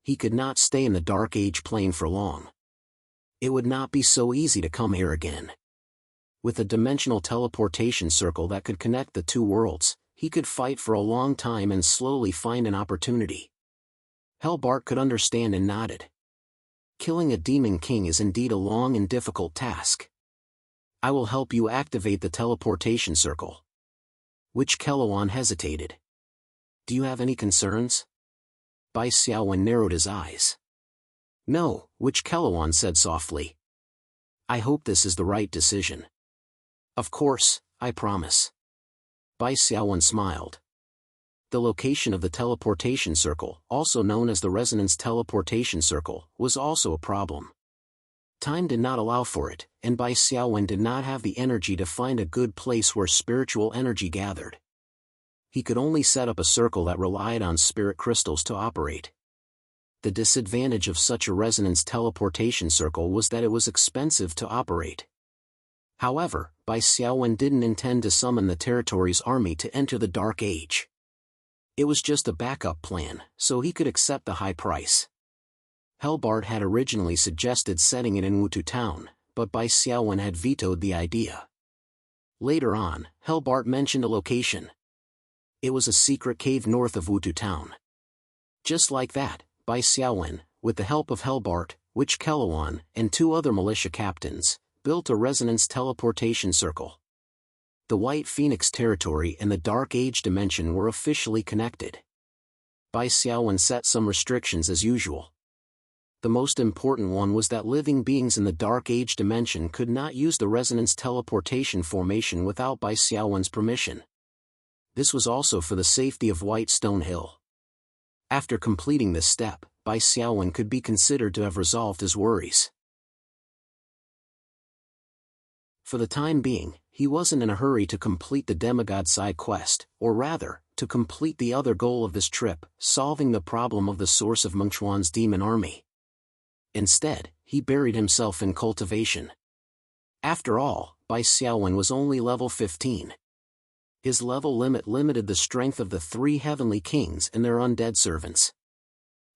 He could not stay in the Dark Age plane for long. It would not be so easy to come here again. With a dimensional teleportation circle that could connect the two worlds, he could fight for a long time and slowly find an opportunity. Helbart could understand and nodded. Killing a Demon King is indeed a long and difficult task. I will help you activate the teleportation circle. Which Kelawan hesitated. Do you have any concerns? Bai Xiaowen narrowed his eyes. No, which Kelawan said softly. I hope this is the right decision. Of course, I promise. Bai Xiaowen smiled. The location of the teleportation circle, also known as the resonance teleportation circle, was also a problem. Time did not allow for it, and Bai Xiaowen did not have the energy to find a good place where spiritual energy gathered. He could only set up a circle that relied on spirit crystals to operate. The disadvantage of such a resonance teleportation circle was that it was expensive to operate. However, Bai Xiaowen didn't intend to summon the territory's army to enter the Dark Age. It was just a backup plan, so he could accept the high price. Helbart had originally suggested setting it in Wutu town, but Bai Xiaowen had vetoed the idea. Later on, Helbart mentioned a location. It was a secret cave north of Wutu town. Just like that, Bai Xiaowen, with the help of Helbart, Witch Kelluan, and 2 other militia captains, built a resonance teleportation circle. The White Phoenix territory and the Dark Age dimension were officially connected. Bai Xiaowen set some restrictions as usual. The most important one was that living beings in the Dark Age dimension could not use the resonance teleportation formation without Bai Xiaowen's permission. This was also for the safety of White Stone Hill. After completing this step, Bai Xiaowen could be considered to have resolved his worries. For the time being, he wasn't in a hurry to complete the demigod side quest, or rather, to complete the other goal of this trip, solving the problem of the source of Mengchuan's demon army. Instead, he buried himself in cultivation. After all, Bai Xiaowen was only level 15. His level limit limited the strength of the 3 heavenly kings and their undead servants.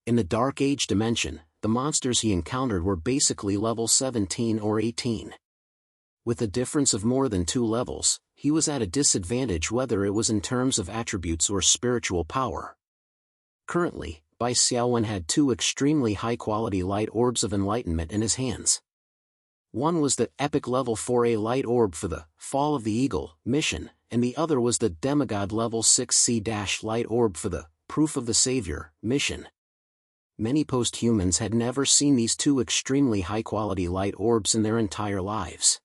In the Dark Age dimension, the monsters he encountered were basically level 17 or 18. With a difference of more than 2 levels, he was at a disadvantage whether it was in terms of attributes or spiritual power. Currently, Bai Xiaowen had 2 extremely high-quality light orbs of enlightenment in his hands. One was the epic level 4A light orb for the Fall of the Eagle mission, and the other was the demigod level 6C- light orb for the Proof of the Savior mission. Many post-humans had never seen these 2 extremely high-quality light orbs in their entire lives.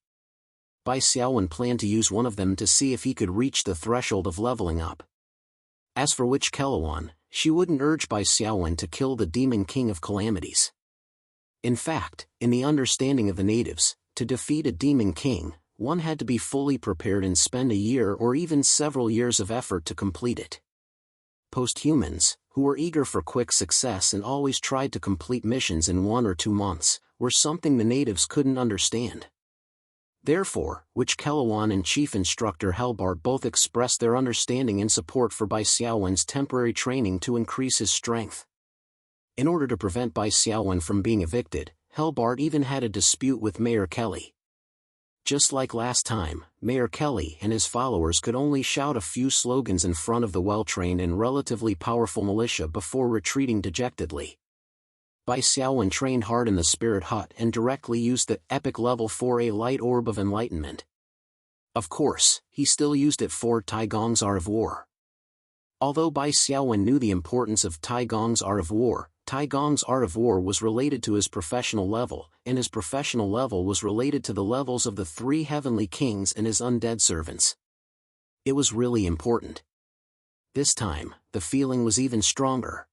Bai Xiaowen planned to use one of them to see if he could reach the threshold of leveling up. As for Witch Kelluan, she wouldn't urge Bai Xiaowen to kill the Demon King of Calamities. In fact, in the understanding of the natives, to defeat a Demon King, one had to be fully prepared and spend a year or even several years of effort to complete it. Post-humans, who were eager for quick success and always tried to complete missions in 1 or 2 months, were something the natives couldn't understand. Therefore, Witch Kelluan and Chief Instructor Helbart both expressed their understanding and support for Bai Xiaowen's temporary training to increase his strength. In order to prevent Bai Xiaowen from being evicted, Helbart even had a dispute with Mayor Kelly. Just like last time, Mayor Kelly and his followers could only shout a few slogans in front of the well-trained and relatively powerful militia before retreating dejectedly. Bai Xiaowen trained hard in the Spirit Hut and directly used the epic level 4A light orb of enlightenment. Of course, he still used it for Tai Gong's Art of War. Although Bai Xiaowen knew the importance of Tai Gong's Art of War, Tai Gong's Art of War was related to his professional level, and his professional level was related to the levels of the 3 heavenly kings and his undead servants. It was really important. This time, the feeling was even stronger.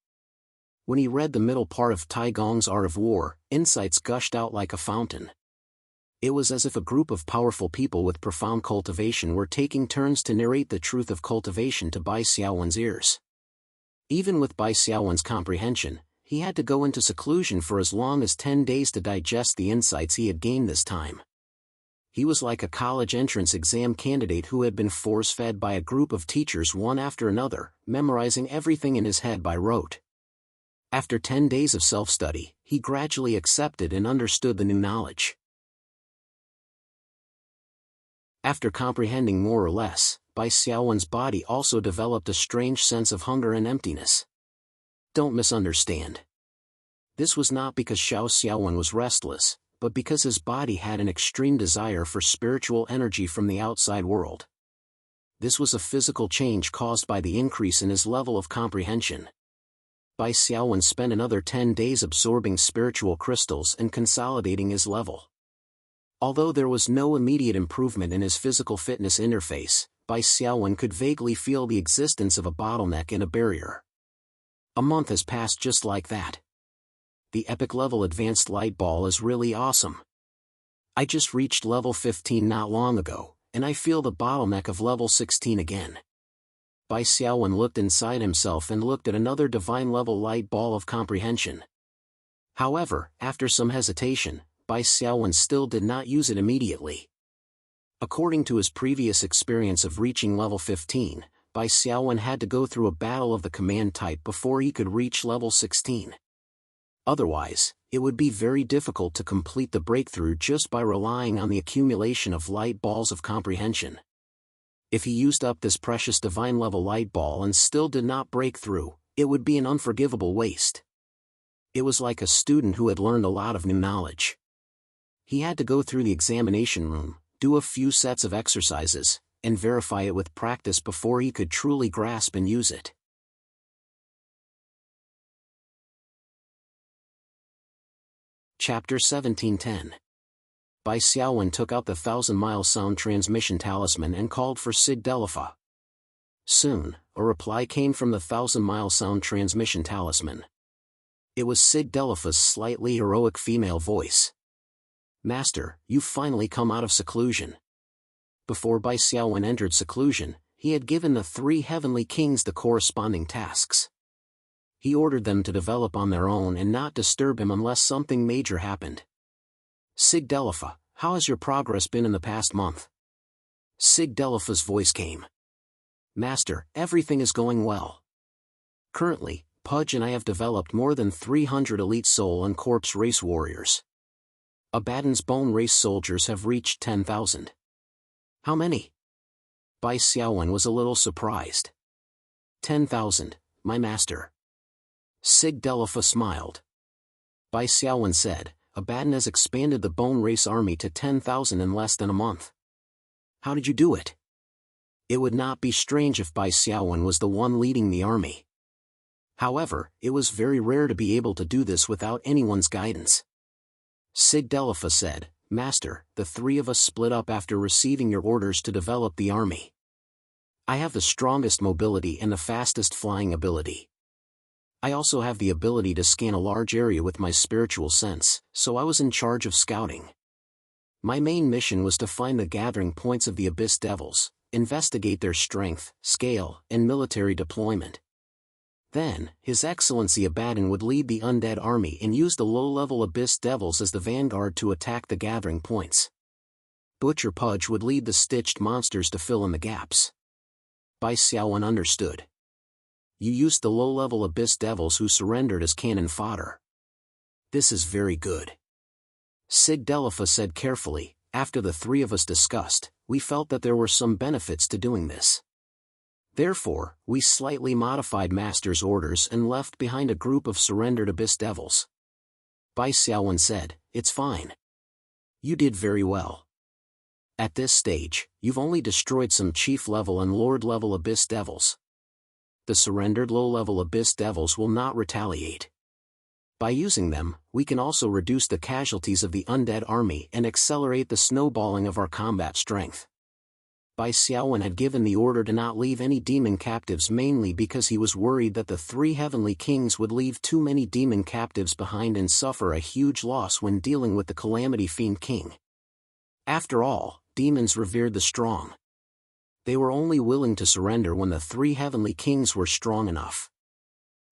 When he read the middle part of Tai Gong's Art of War, insights gushed out like a fountain. It was as if a group of powerful people with profound cultivation were taking turns to narrate the truth of cultivation to Bai Xiaowen's ears. Even with Bai Xiaowen's comprehension, he had to go into seclusion for as long as 10 days to digest the insights he had gained this time. He was like a college entrance exam candidate who had been force-fed by a group of teachers one after another, memorizing everything in his head by rote. After 10 days of self-study, he gradually accepted and understood the new knowledge. After comprehending more or less, Bai Xiaowen's body also developed a strange sense of hunger and emptiness. Don't misunderstand. This was not because Xiao Xiaowen was restless, but because his body had an extreme desire for spiritual energy from the outside world. This was a physical change caused by the increase in his level of comprehension. Bai Xiaowen spent another 10 days absorbing spiritual crystals and consolidating his level. Although there was no immediate improvement in his physical fitness interface, Bai Xiaowen could vaguely feel the existence of a bottleneck and a barrier. A month has passed just like that. The epic level advanced light ball is really awesome. I just reached level 15 not long ago, and I feel the bottleneck of level 16 again. Bai Xiaowen looked inside himself and looked at another divine level light ball of comprehension. However, after some hesitation, Bai Xiaowen still did not use it immediately. According to his previous experience of reaching level 15, Bai Xiaowen had to go through a battle of the command type before he could reach level 16. Otherwise, it would be very difficult to complete the breakthrough just by relying on the accumulation of light balls of comprehension. If he used up this precious divine level light ball and still did not break through, it would be an unforgivable waste. It was like a student who had learned a lot of new knowledge. He had to go through the examination room, do a few sets of exercises, and verify it with practice before he could truly grasp and use it. Chapter 1710. Bai Xiaowen took out the 1,000-mile sound transmission talisman and called for Sig Delifa. Soon, a reply came from the 1,000-mile sound transmission talisman. It was Sig Delifa's slightly heroic female voice. "Master, you've finally come out of seclusion." Before Bai Xiaowen entered seclusion, he had given the 3 heavenly kings the corresponding tasks. He ordered them to develop on their own and not disturb him unless something major happened. "Sig Delifa, how has your progress been in the past month?" Sig Delifa's voice came. "Master, everything is going well. Currently, Pudge and I have developed more than 300 elite soul and corpse race warriors. Abaddon's bone race soldiers have reached 10,000. "How many?" Bai Xiaowen was a little surprised. 10,000, my master." Sig Delifa smiled. Bai Xiaowen said, "Abaddon has expanded the bone race army to 10,000 in less than a month. How did you do it?" It would not be strange if Bai Xiaowen was the one leading the army. However, it was very rare to be able to do this without anyone's guidance. Sig Delifa said, "Master, the 3 of us split up after receiving your orders to develop the army. I have the strongest mobility and the fastest flying ability. I also have the ability to scan a large area with my spiritual sense, so I was in charge of scouting. My main mission was to find the gathering points of the Abyss Devils, investigate their strength, scale, and military deployment. Then, His Excellency Abaddon would lead the undead army and use the low-level Abyss Devils as the vanguard to attack the gathering points. Butcher Pudge would lead the stitched monsters to fill in the gaps." Bai Xiaowen understood. "You used the low-level Abyss Devils who surrendered as cannon fodder. This is very good." Sig Delifa said carefully, "After the 3 of us discussed, we felt that there were some benefits to doing this. Therefore, we slightly modified Master's orders and left behind a group of surrendered Abyss Devils." Bai Xiaowen said, "It's fine. You did very well. At this stage, you've only destroyed some chief-level and lord-level Abyss Devils. The surrendered low-level Abyss Devils will not retaliate. By using them, we can also reduce the casualties of the undead army and accelerate the snowballing of our combat strength." Bai Xiaowen had given the order to not leave any demon captives mainly because he was worried that the 3 heavenly kings would leave too many demon captives behind and suffer a huge loss when dealing with the Calamity Fiend King. After all, demons revered the strong. They were only willing to surrender when the 3 heavenly kings were strong enough.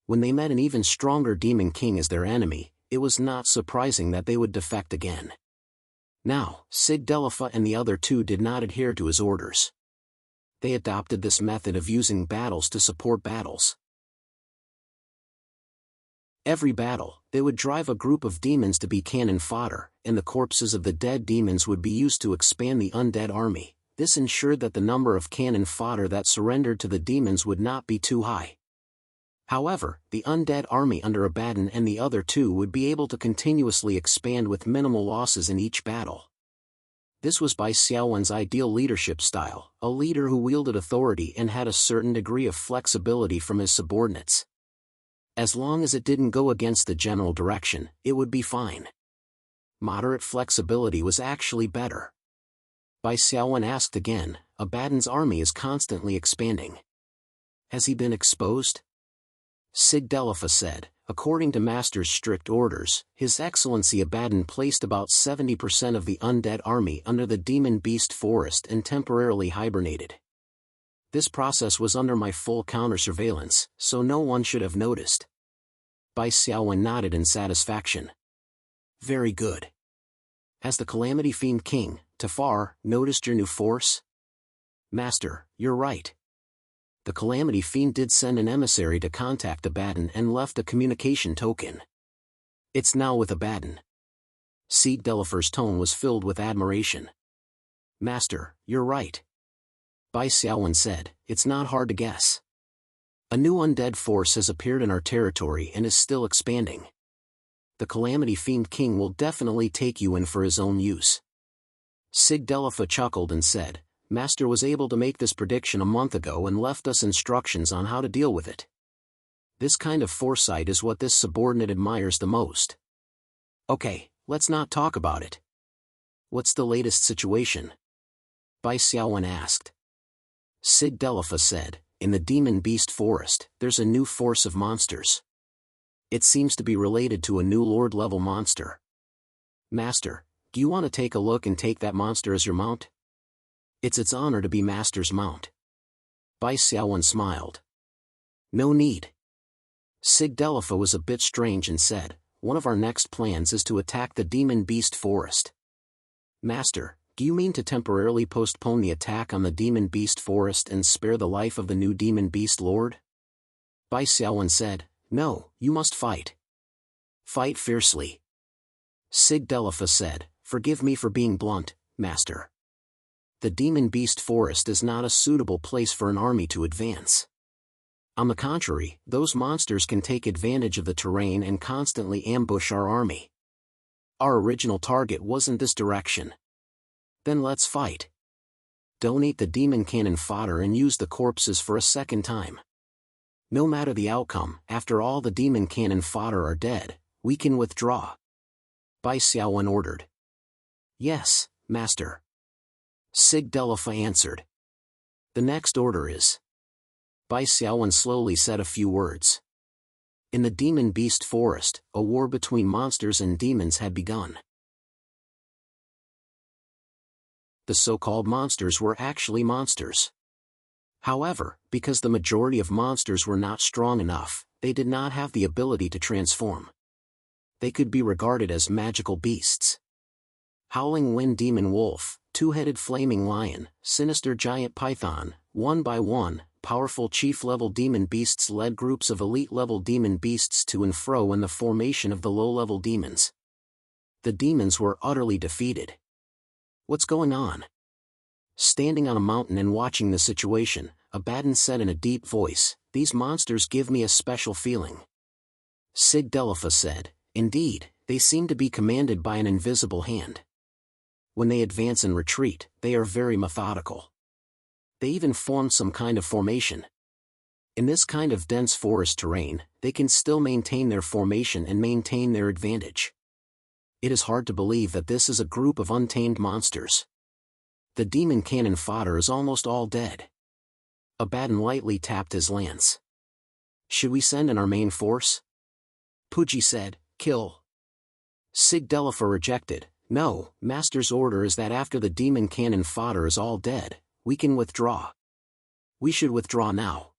When they met an even stronger demon king as their enemy, it was not surprising that they would defect again. Now, Sig Delifa and the other 2 did not adhere to his orders. They adopted this method of using battles to support battles. Every battle, they would drive a group of demons to be cannon fodder, and the corpses of the dead demons would be used to expand the undead army. This ensured that the number of cannon fodder that surrendered to the demons would not be too high. However, the undead army under Abaddon and the other 2 would be able to continuously expand with minimal losses in each battle. This was Bai Xiaowen's ideal leadership style, a leader who wielded authority and had a certain degree of flexibility from his subordinates. As long as it didn't go against the general direction, it would be fine. Moderate flexibility was actually better. Bai Xiaowen asked again, "Abaddon's army is constantly expanding. Has he been exposed?" Sig Delifa said, "According to Master's strict orders, His Excellency Abaddon placed about 70% of the undead army under the demon beast forest and temporarily hibernated. This process was under my full counter-surveillance, so no one should have noticed." Bai Xiaowen nodded in satisfaction. "Very good. Has the Calamity Fiend King, Tafar, noticed your new force? Master, you're right. The Calamity Fiend did send an emissary to contact Abaddon and left a communication token. It's now with Abaddon. Seed Delafer's tone was filled with admiration. Master, you're right. Bai Xiaowen said, it's not hard to guess. A new undead force has appeared in our territory and is still expanding. The Calamity Fiend King will definitely take you in for his own use. Sig Delafa chuckled and said, Master was able to make this prediction a month ago and left us instructions on how to deal with it. This kind of foresight is what this subordinate admires the most. Okay, let's not talk about it. What's the latest situation? Bai Xiaowen asked. Sig Delafa said, in the Demon Beast Forest, there's a new force of monsters. It seems to be related to a new Lord-level monster. Master, do you want to take a look and take that monster as your mount? It's its honor to be Master's mount. Bai Xiaowen smiled. No need. Sig Delafa was a bit strange and said, one of our next plans is to attack the Demon Beast Forest. Master, do you mean to temporarily postpone the attack on the Demon Beast Forest and spare the life of the new Demon Beast Lord? Bai Xiaowen said, no, you must fight. Fight fiercely. Sig Delafa said, forgive me for being blunt, Master. The Demon Beast Forest is not a suitable place for an army to advance. On the contrary, those monsters can take advantage of the terrain and constantly ambush our army. Our original target wasn't this direction. Then let's fight. Donate the demon cannon fodder and use the corpses for a second time. No matter the outcome, after all the demon cannon fodder are dead, we can withdraw. Bai Xiaowen ordered. Yes, Master. Sig Delafa answered. The next order is. Bai Xiaowen slowly said a few words. In the Demon Beast Forest, a war between monsters and demons had begun. The so-called monsters were actually monsters. However, because the majority of monsters were not strong enough, they did not have the ability to transform. They could be regarded as magical beasts. Howling Wind Demon Wolf, Two-Headed Flaming Lion, Sinister Giant Python, one by one, powerful chief-level demon beasts led groups of elite-level demon beasts to and fro in the formation of the low-level demons. The demons were utterly defeated. What's going on? Standing on a mountain and watching the situation, Abaddon said in a deep voice, these monsters give me a special feeling. Sig Delafa said, indeed, they seem to be commanded by an invisible hand. When they advance and retreat, they are very methodical. They even form some kind of formation. In this kind of dense forest terrain, they can still maintain their formation and maintain their advantage. It is hard to believe that this is a group of untamed monsters. The demon cannon fodder is almost all dead. Abaddon lightly tapped his lance. Should we send in our main force? Puji said, kill. Sig Delafa rejected, no, Master's order is that after the demon cannon fodder is all dead, we can withdraw. We should withdraw now.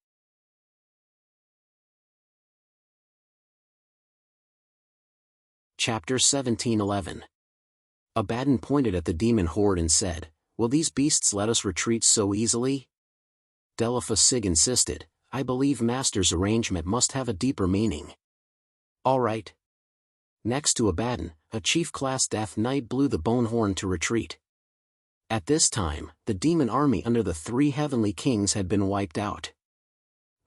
Chapter 1711. Abaddon pointed at the demon horde and said, will these beasts let us retreat so easily? Delafa Sig insisted, I believe Master's arrangement must have a deeper meaning. All right. Next to Abaddon, a chief-class Death Knight blew the bone horn to retreat. At this time, the demon army under the three heavenly kings had been wiped out.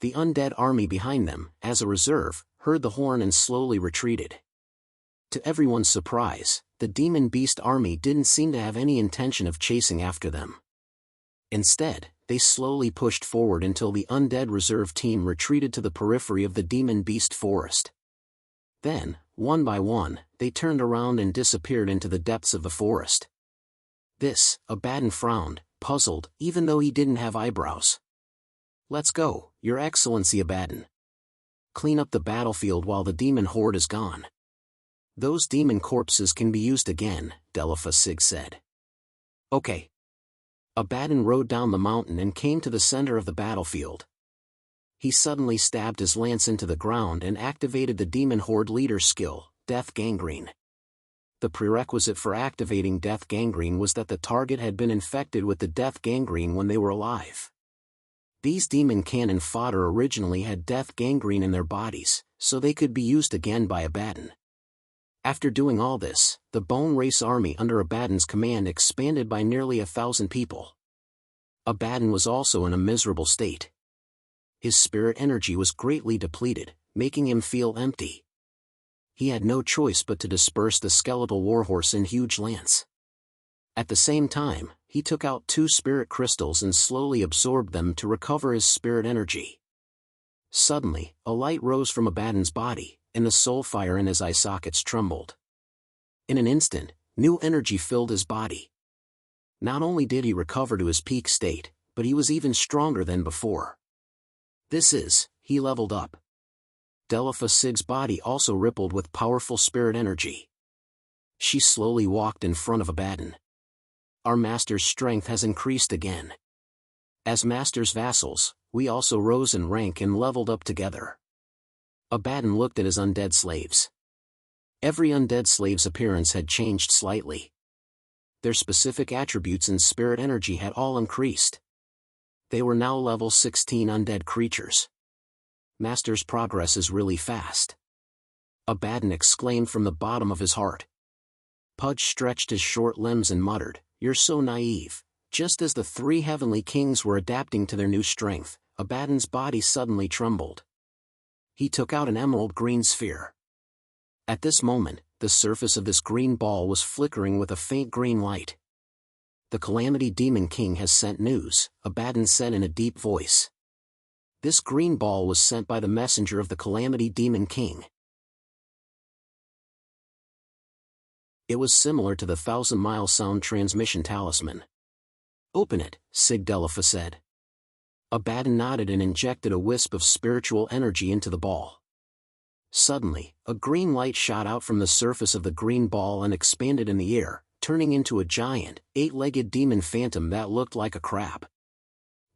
The undead army behind them, as a reserve, heard the horn and slowly retreated. To everyone's surprise, the demon beast army didn't seem to have any intention of chasing after them. Instead, they slowly pushed forward until the undead reserve team retreated to the periphery of the demon beast forest. Then, one by one, they turned around and disappeared into the depths of the forest. This, Abaddon frowned, puzzled, even though he didn't have eyebrows. Let's go, Your Excellency Abaddon. Clean up the battlefield while the demon horde is gone. Those demon corpses can be used again, Delafa Sig said. Okay. Abaddon rode down the mountain and came to the center of the battlefield. He suddenly stabbed his lance into the ground and activated the demon horde leader skill, Death Gangrene. the prerequisite for activating death gangrene was that the target had been infected with the death gangrene when they were alive. These demon cannon fodder originally had death gangrene in their bodies, so they could be used again by Abaddon. After doing all this, the Bone Race army under Abaddon's command expanded by nearly 1,000 people. Abaddon was also in a miserable state. His spirit energy was greatly depleted, making him feel empty. He had no choice but to disperse the skeletal warhorse in huge lance. At the same time, he took out 2 spirit crystals and slowly absorbed them to recover his spirit energy. Suddenly, a light rose from Abaddon's body, and the soul fire in his eye sockets trembled. In an instant, new energy filled his body. Not only did he recover to his peak state, but he was even stronger than before. He leveled up. Delpha Sig's body also rippled with powerful spirit energy. She slowly walked in front of Abaddon. Our master's strength has increased again. As master's vassals, we also rose in rank and leveled up together. Abaddon looked at his undead slaves. Every undead slave's appearance had changed slightly. Their specific attributes and spirit energy had all increased. They were now level 16 undead creatures. Master's progress is really fast. Abaddon exclaimed from the bottom of his heart. Pudge stretched his short limbs and muttered, "You're so naive." Just as the 3 heavenly kings were adapting to their new strength, Abaddon's body suddenly trembled. He took out an emerald green sphere. At this moment, the surface of this green ball was flickering with a faint green light. "The Calamity Demon King has sent news," Abaddon said in a deep voice. This green ball was sent by the messenger of the Calamity Demon King. It was similar to the 1,000-mile sound transmission talisman. "Open it," Sigdelpha said. Abaddon nodded and injected a wisp of spiritual energy into the ball. Suddenly, a green light shot out from the surface of the green ball and expanded in the air, turning into a giant, 8-legged demon phantom that looked like a crab.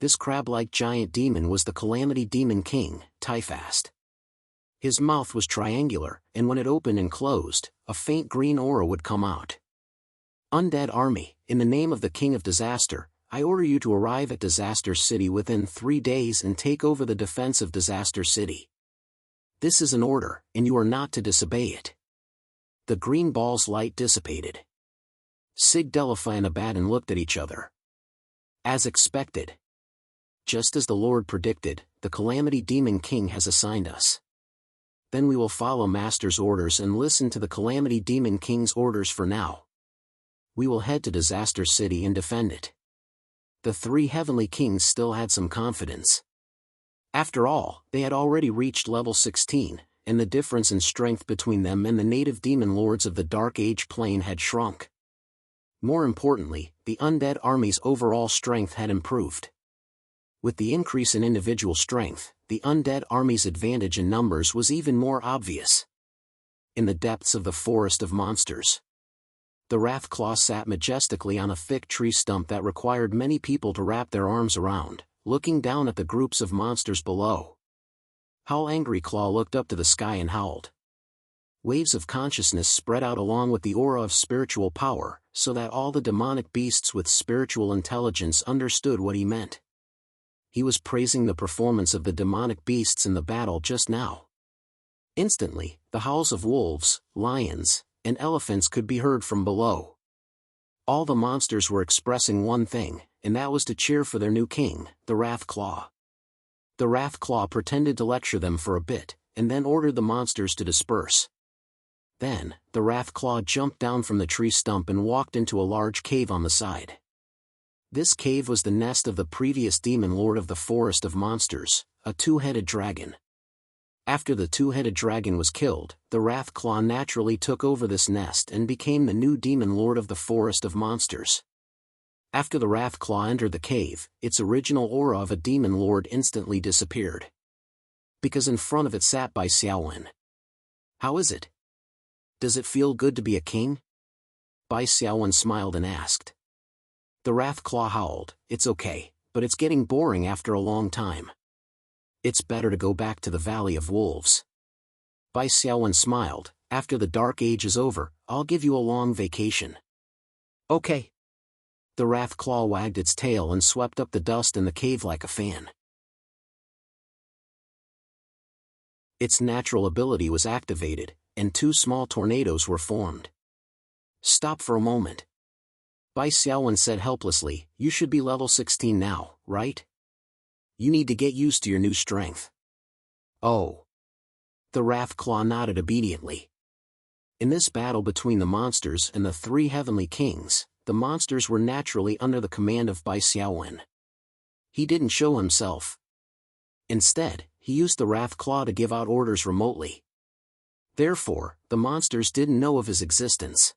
This crab-like giant demon was the Calamity Demon King, Typhast. His mouth was triangular, and when it opened and closed, a faint green aura would come out. "Undead army, in the name of the King of Disaster, I order you to arrive at Disaster City within 3 days and take over the defense of Disaster City. This is an order, and you are not to disobey it." The green ball's light dissipated. Sigdelpha and Abaddon looked at each other. As expected. Just as the Lord predicted, the Calamity Demon King has assigned us. Then we will follow Master's orders and listen to the Calamity Demon King's orders for now. We will head to Disaster City and defend it. The 3 heavenly kings still had some confidence. After all, they had already reached level 16, and the difference in strength between them and the native demon lords of the Dark Age plane had shrunk. More importantly, the undead army's overall strength had improved. With the increase in individual strength, the undead army's advantage in numbers was even more obvious. In the depths of the forest of monsters, the Wrathclaw sat majestically on a thick tree stump that required many people to wrap their arms around, looking down at the groups of monsters below. Howl Angry Claw looked up to the sky and howled. Waves of consciousness spread out along with the aura of spiritual power, so that all the demonic beasts with spiritual intelligence understood what he meant. He was praising the performance of the demonic beasts in the battle just now. Instantly, the howls of wolves, lions, and elephants could be heard from below. All the monsters were expressing one thing, and that was to cheer for their new king, the Wrathclaw. The Wrathclaw pretended to lecture them for a bit, and then ordered the monsters to disperse. Then, the Wrathclaw jumped down from the tree stump and walked into a large cave on the side. This cave was the nest of the previous demon lord of the Forest of Monsters, a 2-headed dragon. After the 2-headed dragon was killed, the Wrathclaw naturally took over this nest and became the new demon lord of the Forest of Monsters. After the Wrathclaw entered the cave, its original aura of a demon lord instantly disappeared. Because in front of it sat Bai Xiaowen. "How is it? Does it feel good to be a king?" Bai Xiaowen smiled and asked. The Wrathclaw howled, "It's okay, but it's getting boring after a long time. It's better to go back to the Valley of Wolves." Bai Xiaowen smiled, After the Dark Age is over, I'll give you a long vacation. Okay. The Wrath Claw wagged its tail and swept up the dust in the cave like a fan. Its natural ability was activated, and 2 small tornadoes were formed. Stop for a moment. Bai Xiaowen said helplessly, you should be level 16 now, right? You need to get used to your new strength. Oh. The Wrath Claw nodded obediently. In this battle between the monsters and the 3 heavenly kings, the monsters were naturally under the command of Bai Xiaowen. He didn't show himself. Instead, he used the Wrath Claw to give out orders remotely. Therefore, the monsters didn't know of his existence.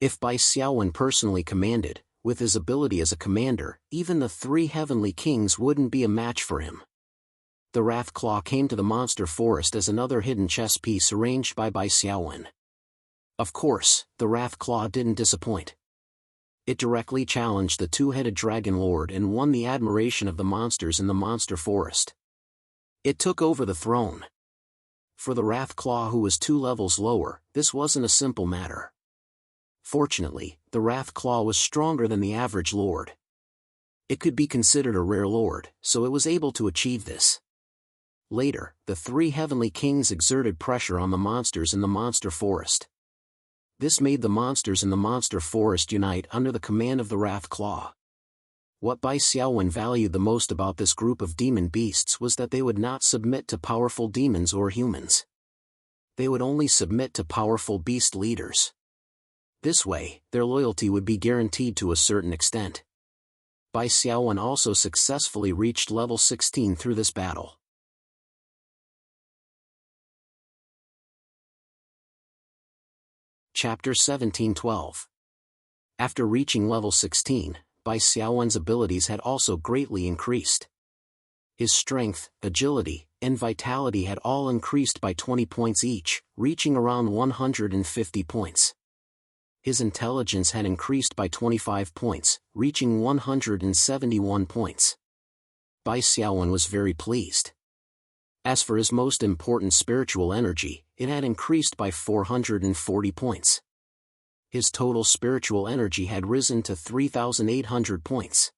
If Bai Xiaowen personally commanded, with his ability as a commander, even the 3 heavenly kings wouldn't be a match for him. The Wrath Claw came to the monster forest as another hidden chess piece arranged by Bai Xiaowen. Of course, the Wrath Claw didn't disappoint. It directly challenged the 2-headed Dragon Lord and won the admiration of the monsters in the monster forest. It took over the throne. For the Wrath Claw, who was 2 levels lower, this wasn't a simple matter. Fortunately, the Wrath Claw was stronger than the average lord. It could be considered a rare lord, so it was able to achieve this. Later, the 3 heavenly kings exerted pressure on the monsters in the monster forest. This made the monsters in the monster forest unite under the command of the Wrath Claw. What Bai Xiaowen valued the most about this group of demon beasts was that they would not submit to powerful demons or humans. They would only submit to powerful beast leaders. This way, their loyalty would be guaranteed to a certain extent. Bai Xiaowen also successfully reached level 16 through this battle. Chapter 17:12. After reaching level 16, Bai Xiaowen's abilities had also greatly increased. His strength, agility, and vitality had all increased by 20 points each, reaching around 150 points. His intelligence had increased by 25 points, reaching 171 points. Bai Xiaowen was very pleased. As for his most important spiritual energy, it had increased by 440 points. His total spiritual energy had risen to 3,800 points.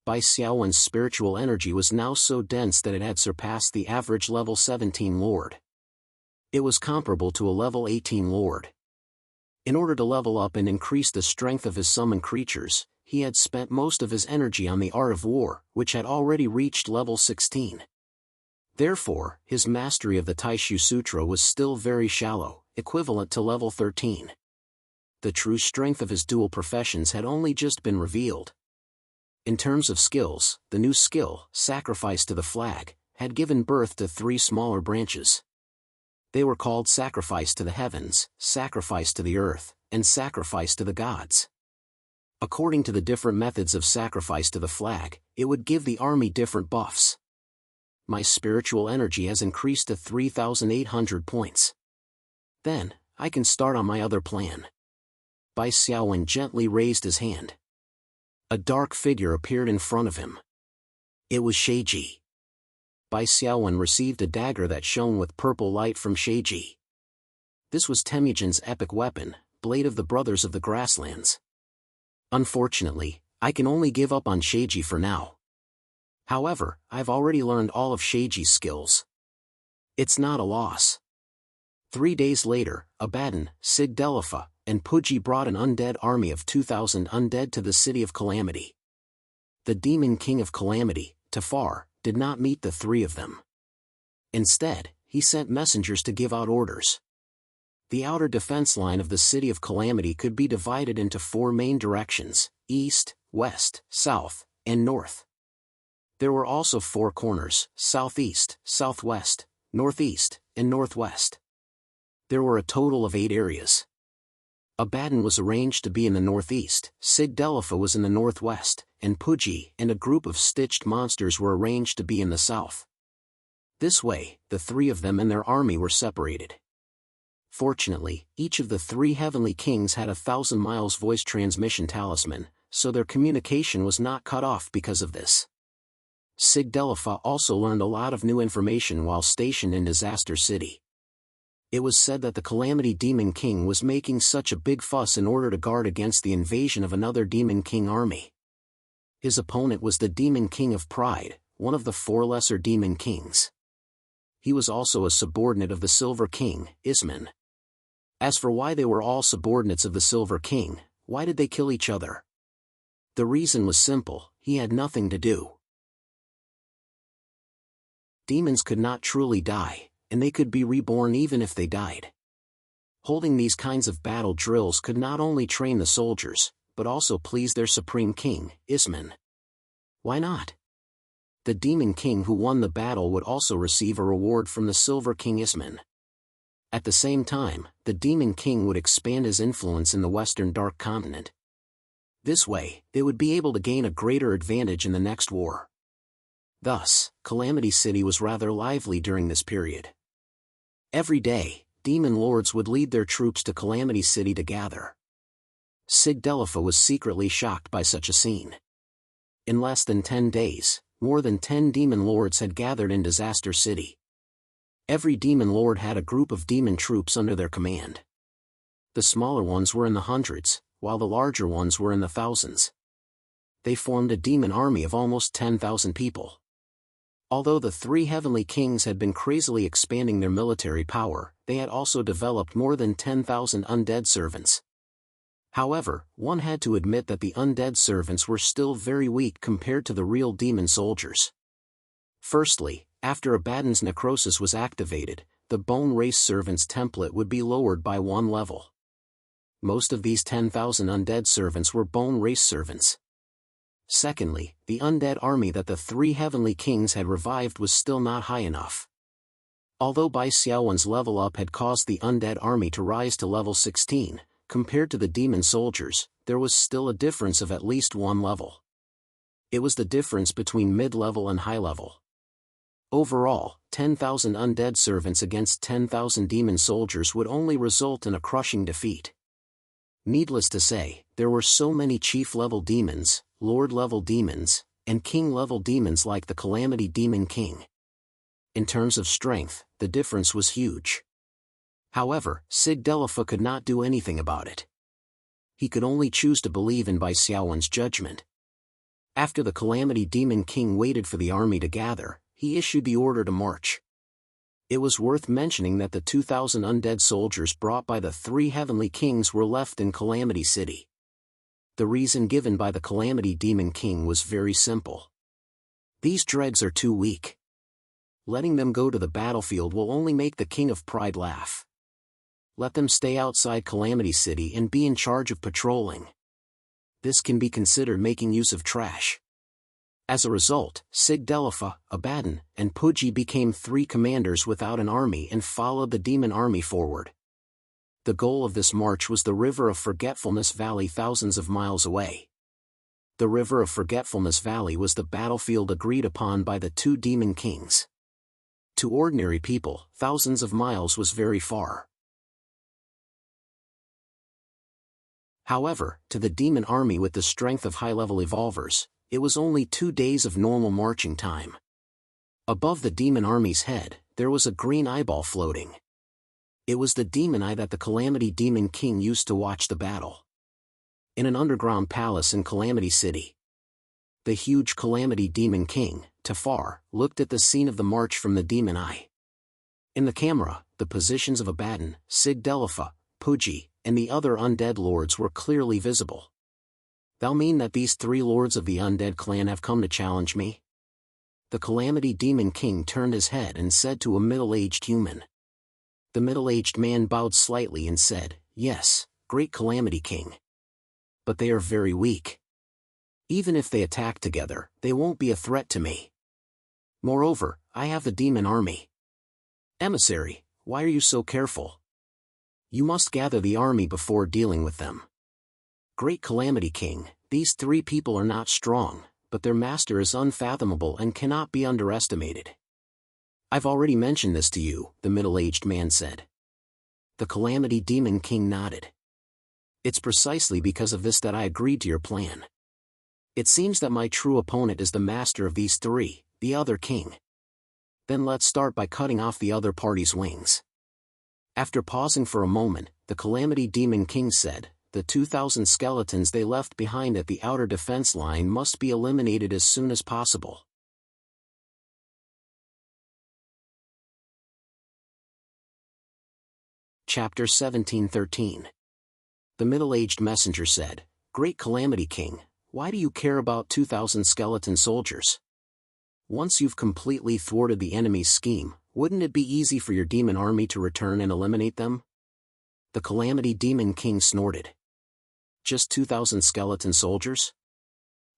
Bai Xiaowen's spiritual energy was now so dense that it had surpassed the average level 17 lord. It was comparable to a level 18 lord. In order to level up and increase the strength of his summoned creatures, he had spent most of his energy on the art of war, which had already reached level 16. Therefore, his mastery of the Taishu Sutra was still very shallow, equivalent to level 13. The true strength of his dual professions had only just been revealed. In terms of skills, the new skill, Sacrifice to the Flag, had given birth to 3 smaller branches. They were called Sacrifice to the Heavens, Sacrifice to the Earth, and Sacrifice to the Gods. According to the different methods of Sacrifice to the Flag, it would give the army different buffs. My spiritual energy has increased to 3,800 points. Then, I can start on my other plan. Bai Xiaowen gently raised his hand. A dark figure appeared in front of him. It was Sheiji. Bai Xiaowen received a dagger that shone with purple light from Sheiji. This was Temujin's epic weapon, Blade of the Brothers of the Grasslands. Unfortunately, I can only give up on Sheiji for now. However, I've already learned all of Sheiji's skills. It's not a loss. 3 days later, Abaddon, Sigdelifa, and Puji brought an undead army of 2,000 undead to the City of Calamity. The Demon King of Calamity, Tafar, did not meet the 3 of them. Instead, he sent messengers to give out orders. The outer defense line of the City of Calamity could be divided into 4 main directions: east, west, south, and north. There were also 4 corners: southeast, southwest, northeast, and northwest. There were a total of 8 areas. Abaddon was arranged to be in the northeast, Sigdelifa was in the northwest, and Puji and a group of stitched monsters were arranged to be in the south. This way, the 3 of them and their army were separated. Fortunately, each of the 3 heavenly kings had 1,000 miles voice transmission talisman, so their communication was not cut off because of this. Sigdelifa also learned a lot of new information while stationed in Disaster City. It was said that the Calamity Demon King was making such a big fuss in order to guard against the invasion of another Demon King army. His opponent was the Demon King of Pride, one of the 4 lesser Demon Kings. He was also a subordinate of the Silver King, Isman. As for why they were all subordinates of the Silver King, why did they kill each other? The reason was simple: he had nothing to do. Demons could not truly die, and they could be reborn even if they died. Holding these kinds of battle drills could not only train the soldiers, but also please their supreme king, Isman. Why not? The Demon King who won the battle would also receive a reward from the Silver King Isman. At the same time, the Demon King would expand his influence in the Western Dark Continent. This way, they would be able to gain a greater advantage in the next war. Thus, Calamity City was rather lively during this period. Every day, demon lords would lead their troops to Calamity City to gather. Sigdelpha was secretly shocked by such a scene. In less than 10 days, more than 10 demon lords had gathered in Disaster City. Every demon lord had a group of demon troops under their command. The smaller ones were in the hundreds, while the larger ones were in the thousands. They formed a demon army of almost 10,000 people. Although the 3 heavenly kings had been crazily expanding their military power, they had also developed more than 10,000 undead servants. However, one had to admit that the undead servants were still very weak compared to the real demon soldiers. Firstly, after Abaddon's necrosis was activated, the Bone Race Servants template would be lowered by 1 level. Most of these 10,000 undead servants were Bone Race Servants. Secondly, the undead army that the 3 heavenly kings had revived was still not high enough. Although Bai Xiaowen's level up had caused the undead army to rise to level 16, compared to the demon soldiers, there was still a difference of at least 1 level. It was the difference between mid-level and high-level. Overall, 10,000 undead servants against 10,000 demon soldiers would only result in a crushing defeat. Needless to say, there were so many chief-level demons, lord-level demons, and king-level demons like the Calamity Demon King. In terms of strength, the difference was huge. However, Sigdelpha could not do anything about it. He could only choose to believe in Bai Xiaowen's judgment. After the Calamity Demon King waited for the army to gather, he issued the order to march. It was worth mentioning that the 2,000 undead soldiers brought by the 3 heavenly kings were left in Calamity City. The reason given by the Calamity Demon King was very simple. These dregs are too weak. Letting them go to the battlefield will only make the King of Pride laugh. Let them stay outside Calamity City and be in charge of patrolling. This can be considered making use of trash. As a result, Sigdelpha, Abaddon, and Puji became 3 commanders without an army and followed the demon army forward. The goal of this march was the River of Forgetfulness Valley thousands of miles away. The River of Forgetfulness Valley was the battlefield agreed upon by the 2 demon kings. To ordinary people, thousands of miles was very far. However, to the demon army with the strength of high-level evolvers, it was only 2 days of normal marching time. Above the demon army's head, there was a green eyeball floating. It was the demon eye that the Calamity Demon King used to watch the battle. In an underground palace in Calamity City, the huge Calamity Demon King, Tafar, looked at the scene of the march from the demon eye. In the camera, the positions of Abaddon, Sigdelpha, Puji, and the other undead lords were clearly visible. Thou mean that these 3 lords of the undead clan have come to challenge me? The Calamity Demon King turned his head and said to a middle-aged human. The middle-aged man bowed slightly and said, "Yes, great Calamity King. But they are very weak. Even if they attack together, they won't be a threat to me. Moreover, I have the demon army." "Emissary, why are you so careful? You must gather the army before dealing with them." "Great Calamity King, these 3 people are not strong, but their master is unfathomable and cannot be underestimated." "I've already mentioned this to you," the middle-aged man said. The Calamity Demon King nodded. "It's precisely because of this that I agreed to your plan. It seems that my true opponent is the master of these 3, the other king. Then let's start by cutting off the other party's wings." After pausing for a moment, the Calamity Demon King said, "The 2,000 skeletons they left behind at the outer defense line must be eliminated as soon as possible." Chapter 17:13. The middle-aged messenger said, "Great Calamity King, why do you care about 2,000 skeleton soldiers? Once you've completely thwarted the enemy's scheme, wouldn't it be easy for your demon army to return and eliminate them?" The Calamity Demon King snorted. "Just 2,000 skeleton soldiers?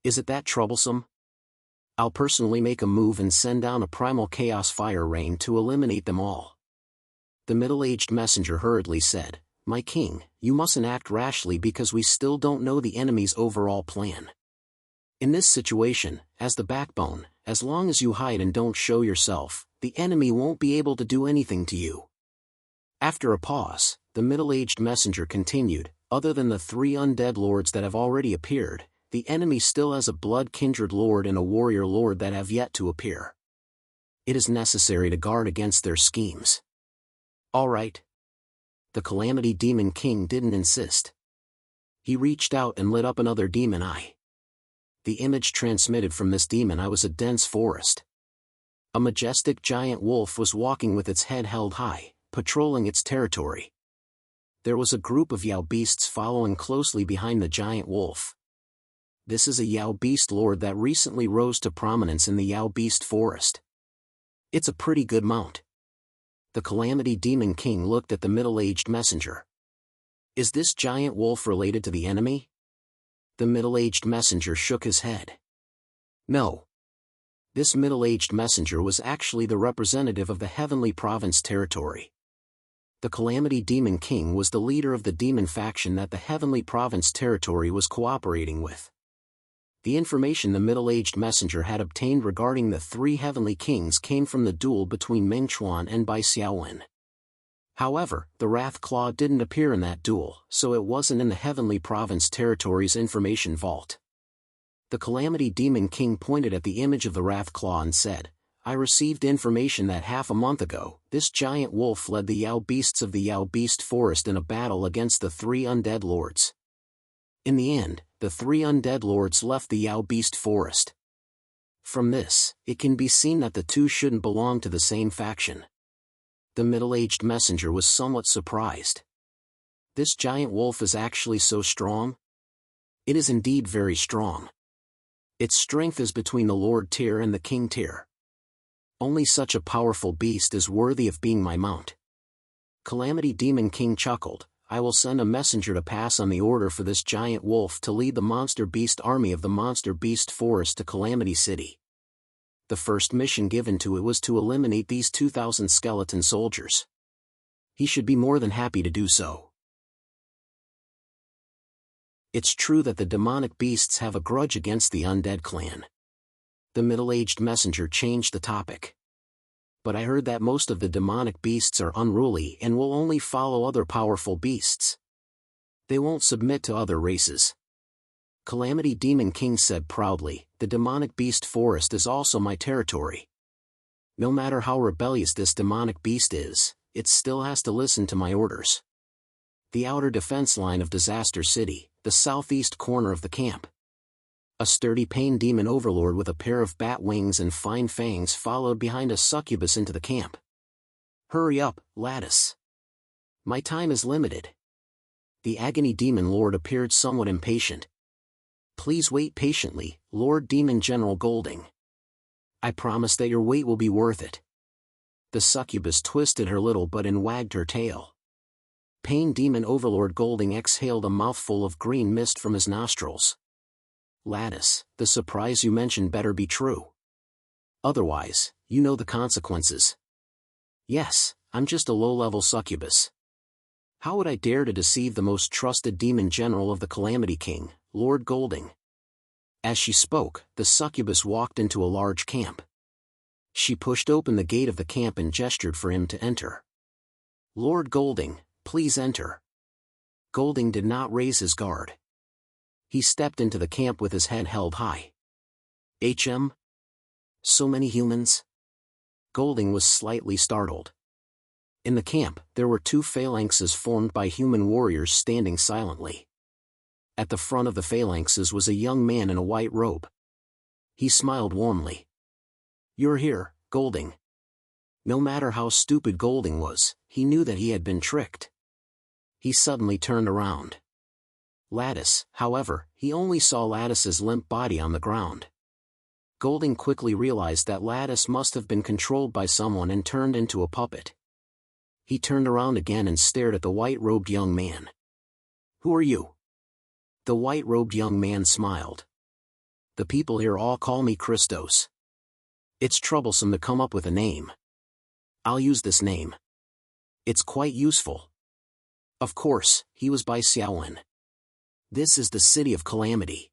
Is it that troublesome? I'll personally make a move and send down a primal chaos fire rain to eliminate them all." The middle-aged messenger hurriedly said, "My king, you mustn't act rashly because we still don't know the enemy's overall plan. In this situation, as the backbone, as long as you hide and don't show yourself, the enemy won't be able to do anything to you." After a pause, the middle-aged messenger continued, "Other than the 3 undead lords that have already appeared, the enemy still has a blood-kindred lord and a warrior lord that have yet to appear. It is necessary to guard against their schemes." "All right." The Calamity Demon King didn't insist. He reached out and lit up another demon eye. The image transmitted from this demon eye was a dense forest. A majestic giant wolf was walking with its head held high, patrolling its territory. There was a group of Yao beasts following closely behind the giant wolf. This is a Yao beast lord that recently rose to prominence in the Yao beast forest. It's a pretty good mount. The Calamity Demon King looked at the middle-aged messenger. "Is this giant wolf related to the enemy?" The middle-aged messenger shook his head. "No." This middle-aged messenger was actually the representative of the Heavenly Province territory. The Calamity Demon King was the leader of the demon faction that the Heavenly Province territory was cooperating with. The information the middle-aged messenger had obtained regarding the 3 heavenly kings came from the duel between Ming Chuan and Bai Xiaowen. However, the Wrath Claw didn't appear in that duel, so it wasn't in the Heavenly Province territory's information vault. The Calamity Demon King pointed at the image of the Wrath Claw and said, "I received information that half a month ago, this giant wolf led the Yao beasts of the Yao beast forest in a battle against the 3 undead lords. In the end, the 3 undead lords left the Yao beast forest. From this, it can be seen that the 2 shouldn't belong to the same faction." The middle-aged messenger was somewhat surprised. "This giant wolf is actually so strong?" "It is indeed very strong. Its strength is between the Lord tier and the King tier. Only such a powerful beast is worthy of being my mount." Calamity Demon King chuckled, "I will send a messenger to pass on the order for this giant wolf to lead the monster beast army of the monster beast forest to Calamity City. The first mission given to it was to eliminate these 2,000 skeleton soldiers. He should be more than happy to do so." It's true that the demonic beasts have a grudge against the undead clan. The middle-aged messenger changed the topic. "But I heard that most of the demonic beasts are unruly and will only follow other powerful beasts. They won't submit to other races." Calamity Demon King said proudly, "The demonic beast forest is also my territory. No matter how rebellious this demonic beast is, it still has to listen to my orders. The outer defense line of Disaster City, the southeast corner of the camp." A sturdy pain demon overlord with a pair of bat wings and fine fangs followed behind a succubus into the camp. "Hurry up, Lattice. My time is limited." The agony demon lord appeared somewhat impatient. "Please wait patiently, Lord Demon General Golding. I promise that your wait will be worth it." The succubus twisted her little butt and wagged her tail. Pain demon overlord Golding exhaled a mouthful of green mist from his nostrils. "Lattice, the surprise you mentioned better be true. Otherwise, you know the consequences." "Yes, I'm just a low-level succubus. How would I dare to deceive the most trusted demon general of the Calamity King, Lord Golding?" As she spoke, the succubus walked into a large camp. She pushed open the gate of the camp and gestured for him to enter. "Lord Golding, please enter." Golding did not raise his guard. He stepped into the camp with his head held high. So many humans?" Golding was slightly startled. In the camp, there were two phalanxes formed by human warriors standing silently. At the front of the phalanxes was a young man in a white robe. He smiled warmly. "You're here, Golding." No matter how stupid Golding was, he knew that he had been tricked. He suddenly turned around. Lattice, however, he only saw Lattice's limp body on the ground. Golding quickly realized that Lattice must have been controlled by someone and turned into a puppet. He turned around again and stared at the white-robed young man. "Who are you?" The white-robed young man smiled. "The people here all call me Christos. It's troublesome to come up with a name. I'll use this name. It's quite useful." Of course, he was by Xiaowen. "This is the city of calamity.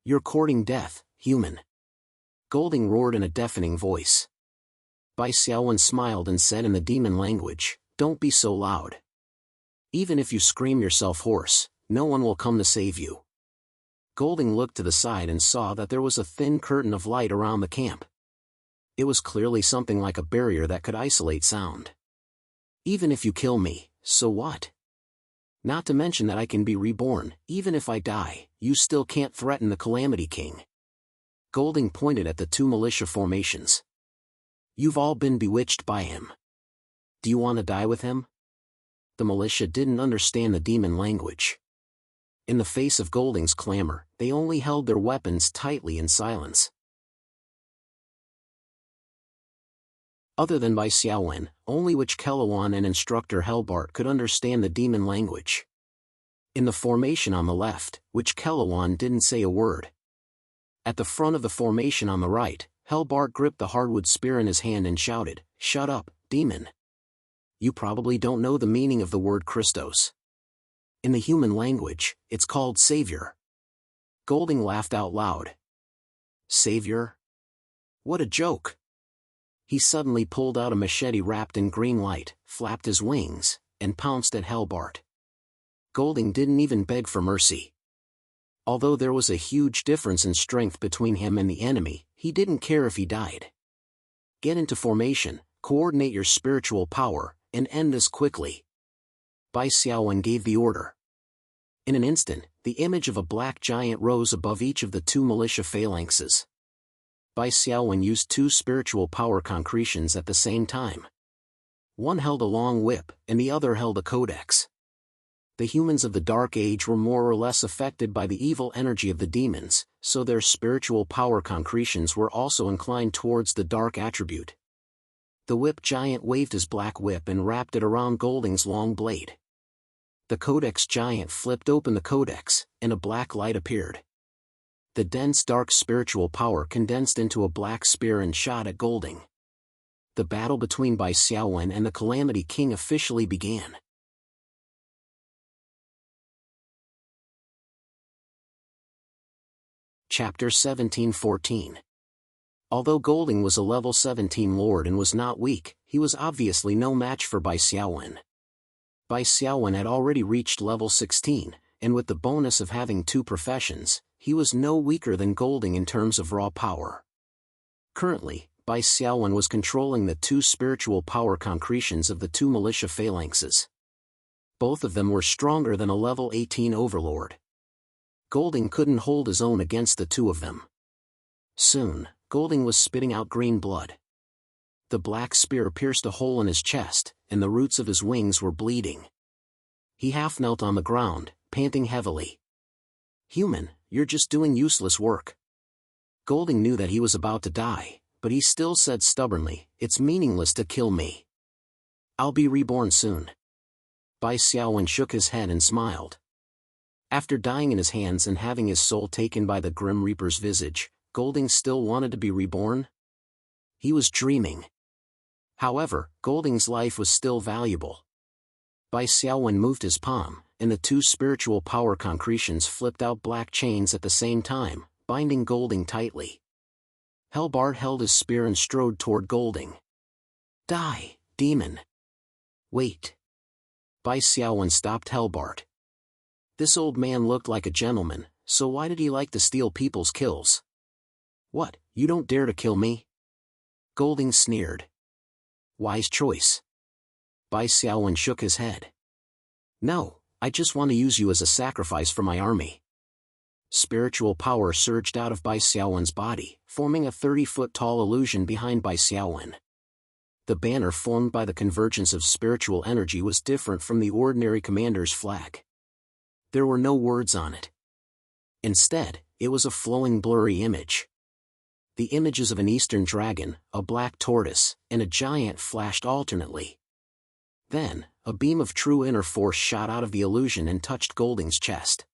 You're courting death, human." Golding roared in a deafening voice. Bai Xiaowen smiled and said in the demon language, "Don't be so loud. Even if you scream yourself hoarse, no one will come to save you." Golding looked to the side and saw that there was a thin curtain of light around the camp. It was clearly something like a barrier that could isolate sound. "Even if you kill me, so what? Not to mention that I can be reborn, even if I die, you still can't threaten the Calamity King." Golding pointed at the two militia formations. "You've all been bewitched by him. Do you want to die with him?" The militia didn't understand the demon language. In the face of Golding's clamor, they only held their weapons tightly in silence. Other than Bai Xiaowen, only Witch Kelluan and instructor Helbart could understand the demon language. In the formation on the left, Witch Kelluan didn't say a word. At the front of the formation on the right, Helbart gripped the hardwood spear in his hand and shouted, "Shut up, demon. You probably don't know the meaning of the word Christos. In the human language, it's called savior." Golding laughed out loud. "Savior? What a joke." He suddenly pulled out a machete wrapped in green light, flapped his wings, and pounced at Helbart. Golding didn't even beg for mercy. Although there was a huge difference in strength between him and the enemy, he didn't care if he died. "Get into formation, coordinate your spiritual power, and end this quickly." Bai Xiaowen gave the order. In an instant, the image of a black giant rose above each of the two militia phalanxes. Bai Xiaowen used two spiritual power concretions at the same time. One held a long whip, and the other held a codex. The humans of the Dark Age were more or less affected by the evil energy of the demons, so their spiritual power concretions were also inclined towards the dark attribute. The whip giant waved his black whip and wrapped it around Golding's long blade. The codex giant flipped open the codex, and a black light appeared. The dense dark spiritual power condensed into a black spear and shot at Golding. The battle between Bai Xiaowen and the Calamity King officially began. Chapter 1714. Although Golding was a level 17 lord and was not weak, he was obviously no match for Bai Xiaowen. Bai Xiaowen had already reached level 16, and with the bonus of having two professions, he was no weaker than Golding in terms of raw power. Currently, Bai Xiaowen was controlling the two spiritual power concretions of the two militia phalanxes. Both of them were stronger than a level 18 overlord. Golding couldn't hold his own against the two of them. Soon, Golding was spitting out green blood. The black spear pierced a hole in his chest, and the roots of his wings were bleeding. He half knelt on the ground, panting heavily. "Human, you're just doing useless work." Golding knew that he was about to die, but he still said stubbornly, "It's meaningless to kill me. I'll be reborn soon." Bai Xiaowen shook his head and smiled. After dying in his hands and having his soul taken by the Grim Reaper's visage, Golding still wanted to be reborn? He was dreaming. However, Golding's life was still valuable. Bai Xiaowen moved his palm, and the two spiritual power concretions flipped out black chains at the same time, binding Golding tightly. Helbart held his spear and strode toward Golding. "Die, demon." "Wait." Bai Xiaowen stopped Helbart. This old man looked like a gentleman, so why did he like to steal people's kills? "What, you don't dare to kill me?" Golding sneered. "Wise choice. Bai Xiaowen shook his head. No, I just want to use you as a sacrifice for my army. Spiritual power surged out of Bai Xiaowen's body, forming a 30-foot-tall illusion behind Bai Xiaowen. The banner formed by the convergence of spiritual energy was different from the ordinary commander's flag. There were no words on it. Instead, it was a flowing blurry image. The images of an eastern dragon, a black tortoise, and a giant flashed alternately. Then, a beam of true inner force shot out of the illusion and touched Golding's chest.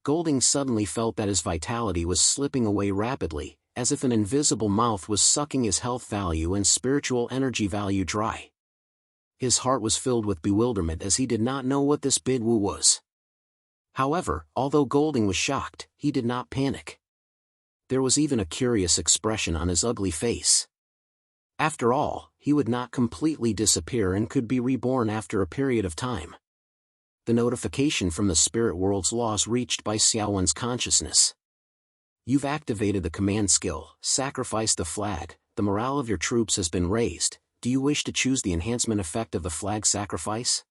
Golding suddenly felt that his vitality was slipping away rapidly, as if an invisible mouth was sucking his health value and spiritual energy value dry. His heart was filled with bewilderment as he did not know what this bidwu was. However, although Golding was shocked, he did not panic. There was even a curious expression on his ugly face. After all, he would not completely disappear and could be reborn after a period of time. The notification from the spirit world's laws reached Bai Xiaowen's consciousness. You've activated the command skill, sacrifice the flag, the morale of your troops has been raised. Do you wish to choose the enhancement effect of the flag sacrifice?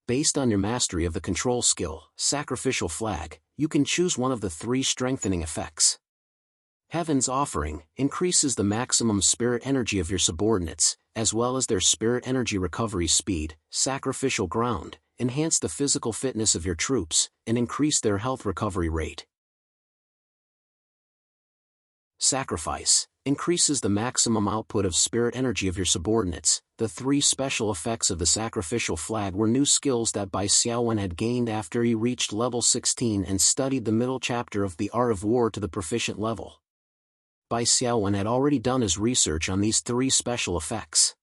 Based on your mastery of the control skill, sacrificial flag, you can choose one of the 3 strengthening effects. Heaven's offering increases the maximum spirit energy of your subordinates, as well as their spirit energy recovery speed. Sacrificial ground, enhance the physical fitness of your troops, and increase their health recovery rate. Sacrifice increases the maximum output of spirit energy of your subordinates. The 3 special effects of the sacrificial flag were new skills that Bai Xiaowen had gained after he reached level 16 and studied the middle chapter of the Art of War to the proficient level. Bai Xiaowen had already done his research on these 3 special effects.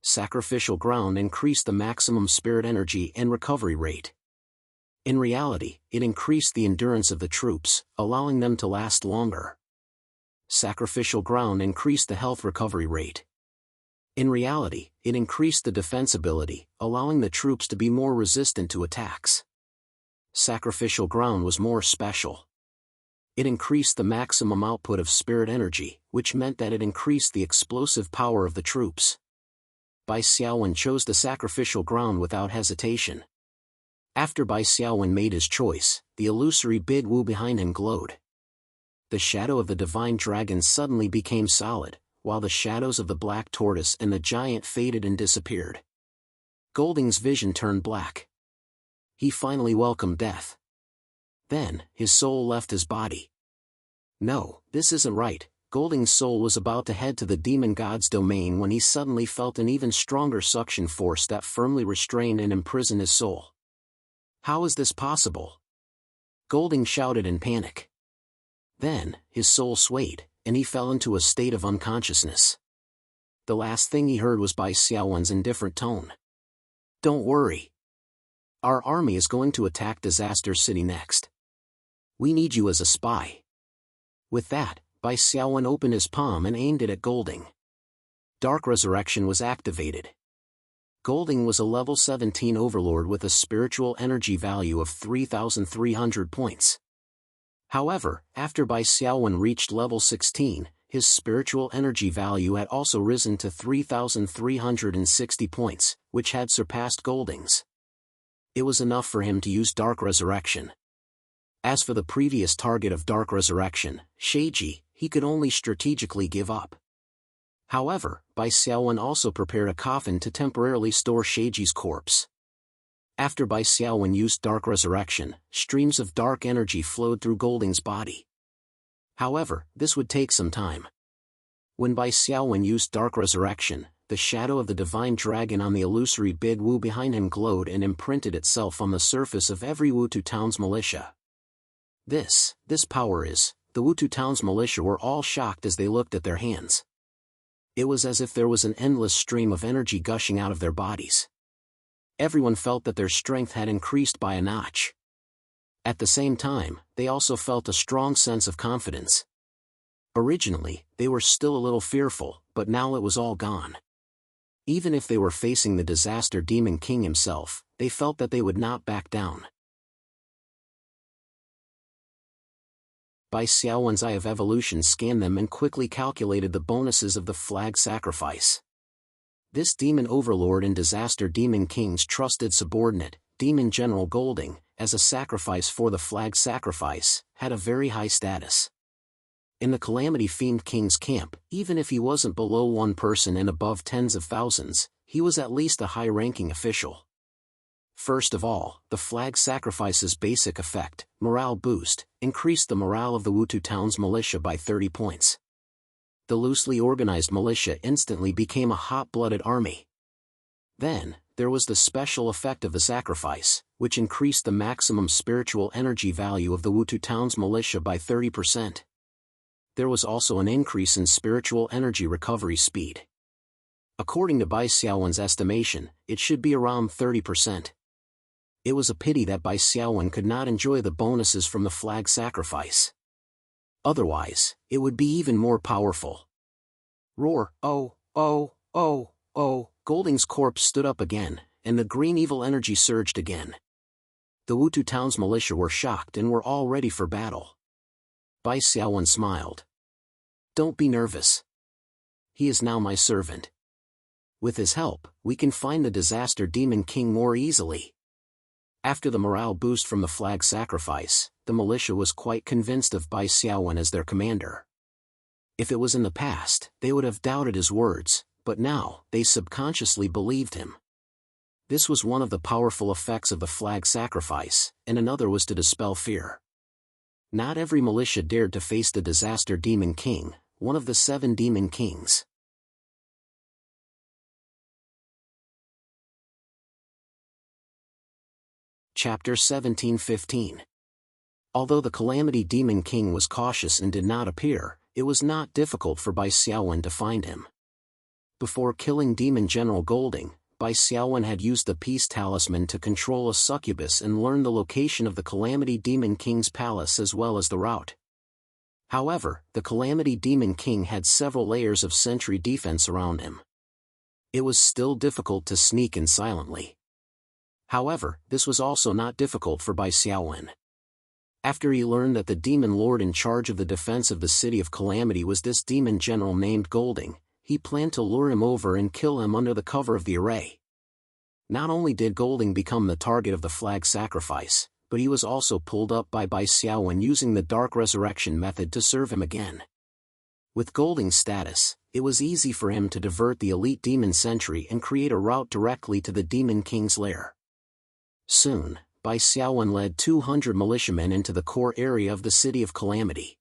Sacrificial ground increased the maximum spirit energy and recovery rate. In reality, it increased the endurance of the troops, allowing them to last longer. Sacrificial ground increased the health recovery rate. In reality, it increased the defense ability, allowing the troops to be more resistant to attacks. Sacrificial ground was more special. It increased the maximum output of spirit energy, which meant that it increased the explosive power of the troops. Bai Xiaowen chose the sacrificial ground without hesitation. After Bai Xiaowen made his choice, the illusory bidwu behind him glowed. The shadow of the divine dragon suddenly became solid, while the shadows of the black tortoise and the giant faded and disappeared. Golding's vision turned black. He finally welcomed death. Then, his soul left his body. No, this isn't right. Golding's soul was about to head to the demon god's domain when he suddenly felt an even stronger suction force that firmly restrained and imprisoned his soul. How is this possible? Golding shouted in panic. Then, his soul swayed, and he fell into a state of unconsciousness. The last thing he heard was Bai Xiaowen's indifferent tone. Don't worry. Our army is going to attack Disaster City next. We need you as a spy. With that, Bai Xiaowen opened his palm and aimed it at Golding. Dark Resurrection was activated. Golding was a level 17 overlord with a spiritual energy value of 3,300 points. However, after Bai Xiaowen reached level 16, his spiritual energy value had also risen to 3,360 points, which had surpassed Golding's. It was enough for him to use Dark Resurrection. As for the previous target of Dark Resurrection, Sheiji, he could only strategically give up. However, Bai Xiaowen also prepared a coffin to temporarily store Sheiji's corpse. After Bai Xiaowen used Dark Resurrection, streams of dark energy flowed through Golding's body. However, this would take some time. When Bai Xiaowen used Dark Resurrection, the shadow of the divine dragon on the illusory bidwu behind him glowed and imprinted itself on the surface of every Wutu town's militia. This power is, the Wutu town's militia were all shocked as they looked at their hands. It was as if there was an endless stream of energy gushing out of their bodies. Everyone felt that their strength had increased by a notch. At the same time, they also felt a strong sense of confidence. Originally, they were still a little fearful, but now it was all gone. Even if they were facing the disaster demon king himself, they felt that they would not back down. Bai Xiaowen's Eye of Evolution scanned them and quickly calculated the bonuses of the flag sacrifice. This demon overlord and disaster demon king's trusted subordinate, Demon General Golding, as a sacrifice for the flag sacrifice, had a very high status. In the Calamity Fiend King's camp, even if he wasn't below one person and above tens of thousands, he was at least a high-ranking official. First of all, the flag sacrifice's basic effect, morale boost, increased the morale of the Wutu town's militia by 30 points. The loosely organized militia instantly became a hot-blooded army. Then, there was the special effect of the sacrifice, which increased the maximum spiritual energy value of the Wutu town's militia by 30%. There was also an increase in spiritual energy recovery speed. According to Bai Xiaowen's estimation, it should be around 30%. It was a pity that Bai Xiaowen could not enjoy the bonuses from the flag sacrifice. Otherwise, it would be even more powerful. Roar, oh, oh, oh, oh, Golding's corpse stood up again, and the green evil energy surged again. The Wutu town's militia were shocked and were all ready for battle. Bai Xiaowen smiled. Don't be nervous. He is now my servant. With his help, we can find the disaster demon king more easily. After the morale boost from the flag sacrifice, the militia was quite convinced of Bai Xiaowen as their commander. If it was in the past, they would have doubted his words, but now, they subconsciously believed him. This was one of the powerful effects of the flag sacrifice, and another was to dispel fear. Not every militia dared to face the disaster demon king, one of the 7 demon kings. Chapter 17-15. Although the Calamity Demon King was cautious and did not appear, it was not difficult for Bai Xiaowen to find him. Before killing Demon General Golding, Bai Xiaowen had used the Peace Talisman to control a succubus and learn the location of the Calamity Demon King's palace as well as the route. However, the Calamity Demon King had several layers of sentry defense around him. It was still difficult to sneak in silently. However, this was also not difficult for Bai Xiaowen. After he learned that the demon lord in charge of the defense of the City of Calamity was this demon general named Golding, he planned to lure him over and kill him under the cover of the array. Not only did Golding become the target of the flag sacrifice, but he was also pulled up by Bai Xiaowen using the Dark Resurrection method to serve him again. With Golding's status, it was easy for him to divert the elite demon sentry and create a route directly to the Demon King's lair. Soon, Bai Xiaowen led 200 militiamen into the core area of the City of Calamity.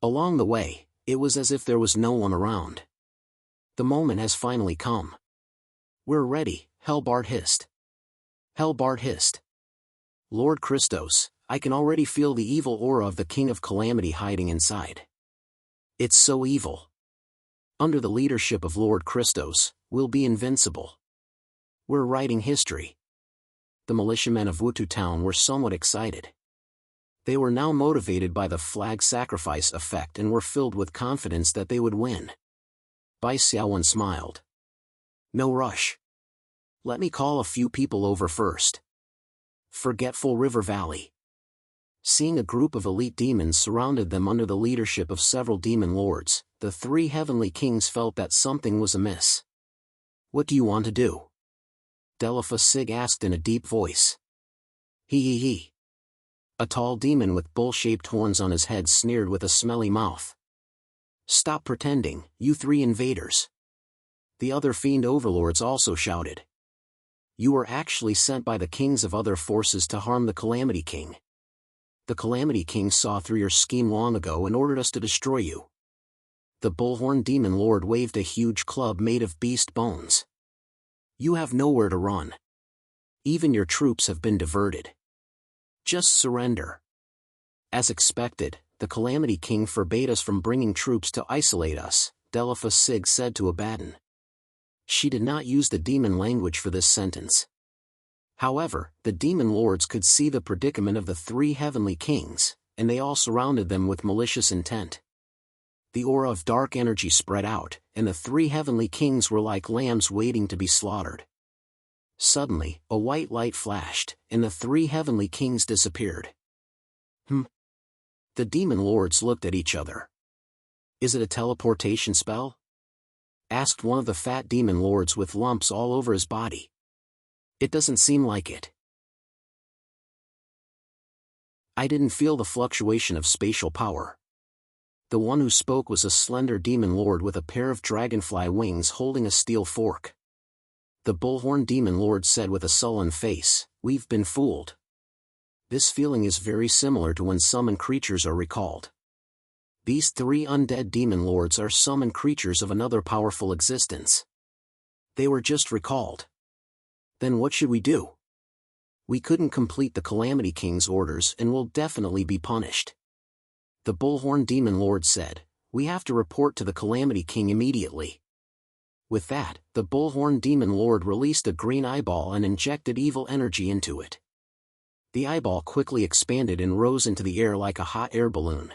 Along the way, it was as if there was no one around. The moment has finally come. We're ready, Hellbart hissed. Hellbart hissed. Lord Christos, I can already feel the evil aura of the King of Calamity hiding inside. It's so evil. Under the leadership of Lord Christos, we'll be invincible. We're writing history. The militiamen of Wutu town were somewhat excited. They were now motivated by the flag sacrifice effect and were filled with confidence that they would win. Bai Xiaowen smiled. No rush. Let me call a few people over first. Forgetful River Valley. Seeing a group of elite demons surrounded them under the leadership of several demon lords, the 3 heavenly kings felt that something was amiss. What do you want to do? Delifa Sig asked in a deep voice. He. A tall demon with bull-shaped horns on his head sneered with a smelly mouth. Stop pretending, you 3 invaders. The other fiend overlords also shouted. You were actually sent by the kings of other forces to harm the Calamity King. The Calamity King saw through your scheme long ago and ordered us to destroy you. The bullhorn demon lord waved a huge club made of beast bones. You have nowhere to run. Even your troops have been diverted. Just surrender. As expected, the Calamity King forbade us from bringing troops to isolate us, Delifa Sig said to Abaddon. She did not use the demon language for this sentence. However, the demon lords could see the predicament of the 3 heavenly kings, and they all surrounded them with malicious intent. The aura of dark energy spread out, and the 3 heavenly kings were like lambs waiting to be slaughtered. Suddenly, a white light flashed, and the 3 heavenly kings disappeared. The demon lords looked at each other. Is it a teleportation spell? asked one of the fat demon lords with lumps all over his body. It doesn't seem like it. I didn't feel the fluctuation of spatial power. The one who spoke was a slender demon lord with a pair of dragonfly wings holding a steel fork. The bullhorn demon lord said with a sullen face, "We've been fooled." This feeling is very similar to when summoned creatures are recalled. These three undead demon lords are summoned creatures of another powerful existence. They were just recalled. Then what should we do? We couldn't complete the Calamity King's orders and will definitely be punished. The bullhorn demon lord said, "We have to report to the Calamity King immediately." With that, the bullhorn demon lord released a green eyeball and injected evil energy into it. The eyeball quickly expanded and rose into the air like a hot air balloon.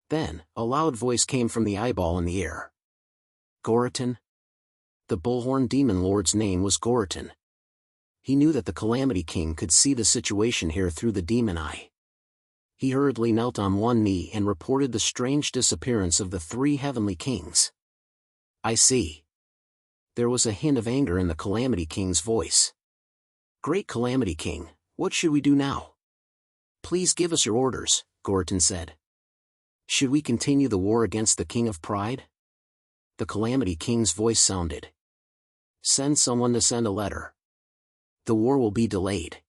Then, a loud voice came from the eyeball in the air. "Goriton?" The bullhorn demon lord's name was Goriton. He knew that the Calamity King could see the situation here through the demon eye. He hurriedly knelt on one knee and reported the strange disappearance of the three heavenly kings. "I see." There was a hint of anger in the Calamity King's voice. "Great Calamity King, what should we do now?" "Please give us your orders," Goriton said. "Should we continue the war against the King of Pride?" The Calamity King's voice sounded. "Send someone to send a letter. The war will be delayed.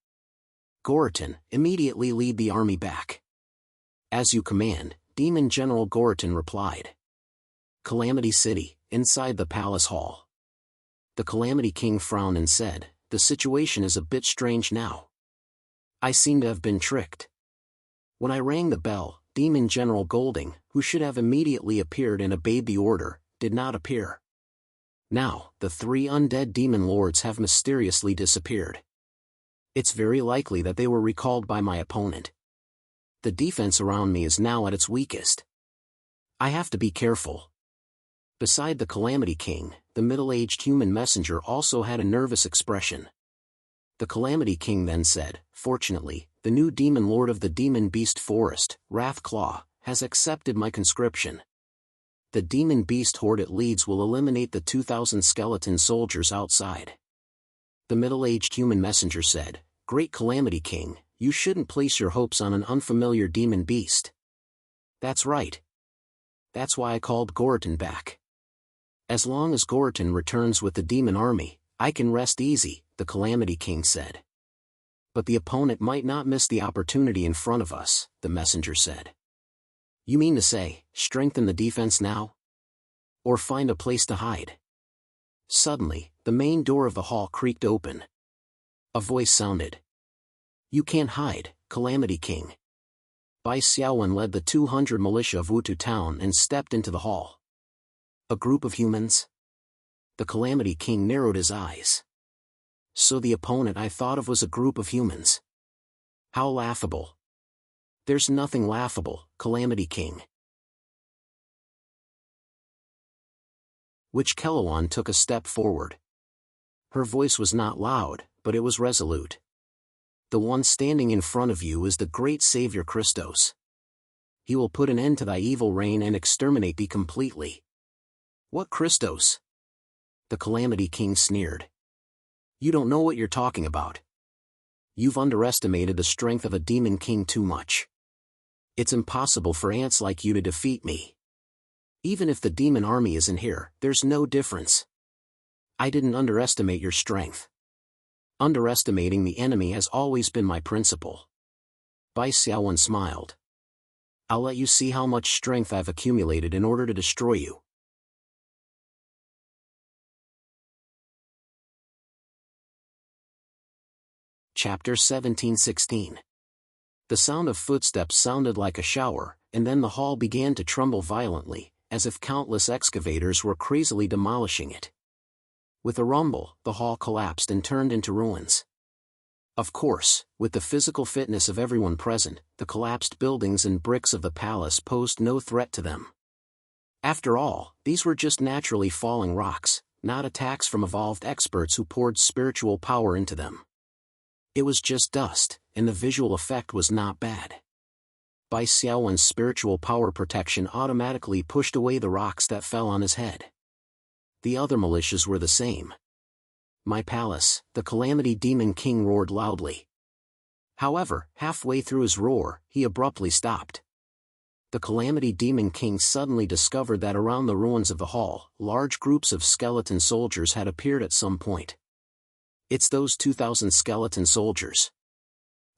Goriton, immediately lead the army back." "As you command," Demon General Goriton replied. Calamity City, inside the palace hall. The Calamity King frowned and said, "The situation is a bit strange now. I seem to have been tricked. When I rang the bell, Demon General Golding, who should have immediately appeared and obeyed the order, did not appear. Now, the three undead demon lords have mysteriously disappeared. It's very likely that they were recalled by my opponent. The defense around me is now at its weakest. I have to be careful." Beside the Calamity King, the middle-aged human messenger also had a nervous expression. The Calamity King then said, "Fortunately, the new demon lord of the demon beast forest, Wrathclaw, has accepted my conscription. The demon beast horde it leads will eliminate the 2,000 skeleton soldiers outside." The middle-aged human messenger said, "Great Calamity King, you shouldn't place your hopes on an unfamiliar demon beast." "That's right. That's why I called Goriton back. As long as Goriton returns with the demon army, I can rest easy," the Calamity King said. "But the opponent might not miss the opportunity in front of us," the messenger said. "You mean to say, strengthen the defense now? Or find a place to hide?" Suddenly, the main door of the hall creaked open. A voice sounded. "You can't hide, Calamity King." Bai Xiaowen led the 200 militia of Wutu town and stepped into the hall. "A group of humans?" The Calamity King narrowed his eyes. "So the opponent I thought of was a group of humans. How laughable." "There's nothing laughable, Calamity King." Witch Kellowan took a step forward. Her voice was not loud, but it was resolute. "The one standing in front of you is the great Savior Christos. He will put an end to thy evil reign and exterminate thee completely." "What Christos?" The Calamity King sneered. "You don't know what you're talking about. You've underestimated the strength of a demon king too much. It's impossible for ants like you to defeat me. Even if the demon army isn't here, there's no difference. I didn't underestimate your strength. Underestimating the enemy has always been my principle." Bai Xiaowen smiled. "I'll let you see how much strength I've accumulated in order to destroy you." Chapter 17:16. The sound of footsteps sounded like a shower, and then the hall began to tremble violently, as if countless excavators were crazily demolishing it. With a rumble, the hall collapsed and turned into ruins. Of course, with the physical fitness of everyone present, the collapsed buildings and bricks of the palace posed no threat to them. After all, these were just naturally falling rocks, not attacks from evolved experts who poured spiritual power into them. It was just dust, and the visual effect was not bad. Bai Xiaowen's spiritual power protection automatically pushed away the rocks that fell on his head. the other militias were the same. "My palace," the Calamity Demon King roared loudly. However, halfway through his roar, he abruptly stopped. The Calamity Demon King suddenly discovered that around the ruins of the hall, large groups of skeleton soldiers had appeared at some point. "It's those 2,000 skeleton soldiers.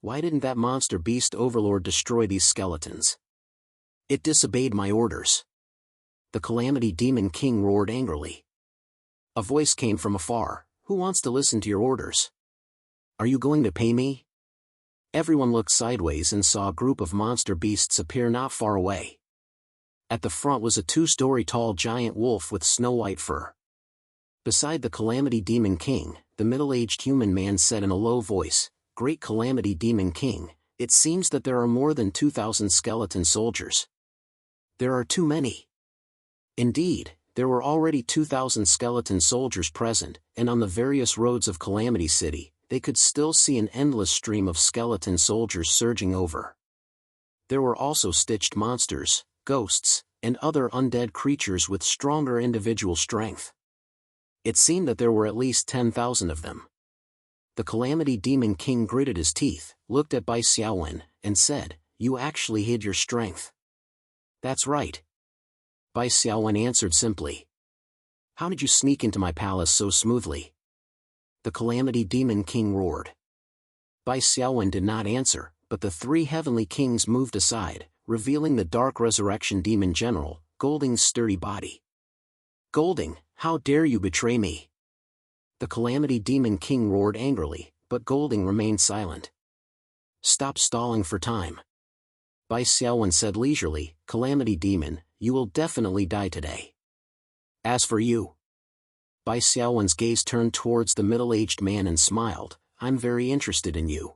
Why didn't that monster beast overlord destroy these skeletons? It disobeyed my orders." The Calamity Demon King roared angrily. A voice came from afar. "Who wants to listen to your orders? Are you going to pay me?" Everyone looked sideways and saw a group of monster beasts appear not far away. At the front was a 2-story tall giant wolf with snow-white fur. Beside the Calamity Demon King, the middle-aged human man said in a low voice, "Great Calamity Demon King, it seems that there are more than 2,000 skeleton soldiers. There are too many." Indeed, there were already 2,000 skeleton soldiers present, and on the various roads of Calamity City, they could still see an endless stream of skeleton soldiers surging over. There were also stitched monsters, ghosts, and other undead creatures with stronger individual strength. It seemed that there were at least 10,000 of them. The Calamity Demon King gritted his teeth, looked at Bai Xiaowen, and said, "You actually hid your strength." "That's right." Bai Xiaowen answered simply. "How did you sneak into my palace so smoothly?" The Calamity Demon King roared. Bai Xiaowen did not answer, but the 3 heavenly kings moved aside, revealing the Dark Resurrection Demon General, Golding's sturdy body. "Golding, how dare you betray me?" The Calamity Demon King roared angrily, but Golding remained silent. "Stop stalling for time." Bai Xiaowen said leisurely, "Calamity Demon, you will definitely die today. As for you..." Bai Xiaowen's gaze turned towards the middle-aged man and smiled, "I'm very interested in you.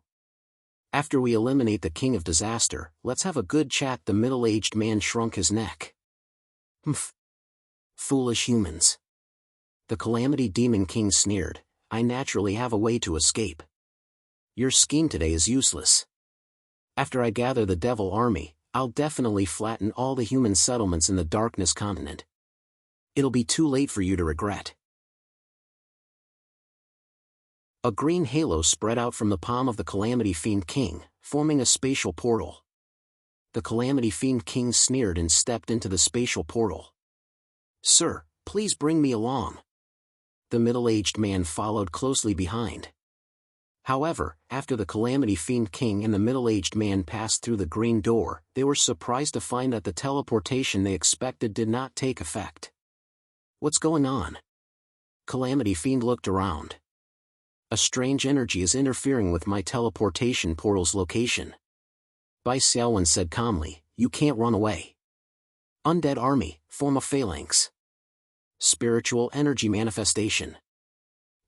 After we eliminate the King of Disaster, let's have a good chat." The middle-aged man shrunk his neck. "Humph. Foolish humans." The Calamity Demon King sneered, "I naturally have a way to escape. Your scheme today is useless. After I gather the Devil Army, I'll definitely flatten all the human settlements in the Darkness Continent. It'll be too late for you to regret." A green halo spread out from the palm of the Calamity Fiend King, forming a spatial portal. The Calamity Fiend King sneered and stepped into the spatial portal. "Sir, please bring me along." The middle-aged man followed closely behind. However, after the Calamity Fiend King and the middle-aged man passed through the green door, they were surprised to find that the teleportation they expected did not take effect. "What's going on?" Calamity Fiend looked around. "A strange energy is interfering with my teleportation portal's location." Bai Xiaowen said calmly, "You can't run away. Undead army, form a phalanx. Spiritual energy manifestation."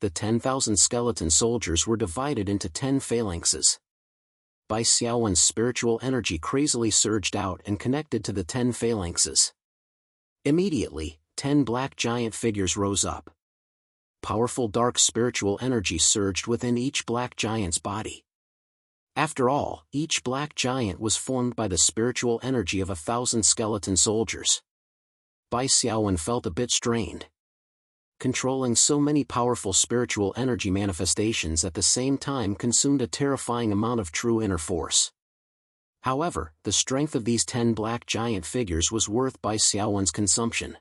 The 10,000 skeleton soldiers were divided into 10 phalanxes. Bai Xiaowen's spiritual energy crazily surged out and connected to the 10 phalanxes. Immediately, 10 black giant figures rose up. Powerful dark spiritual energy surged within each black giant's body. After all, each black giant was formed by the spiritual energy of 1,000 skeleton soldiers. Bai Xiaowen felt a bit strained. Controlling so many powerful spiritual energy manifestations at the same time consumed a terrifying amount of true inner force. However, the strength of these 10 black giant figures was worth Bai Xiaowen's consumption.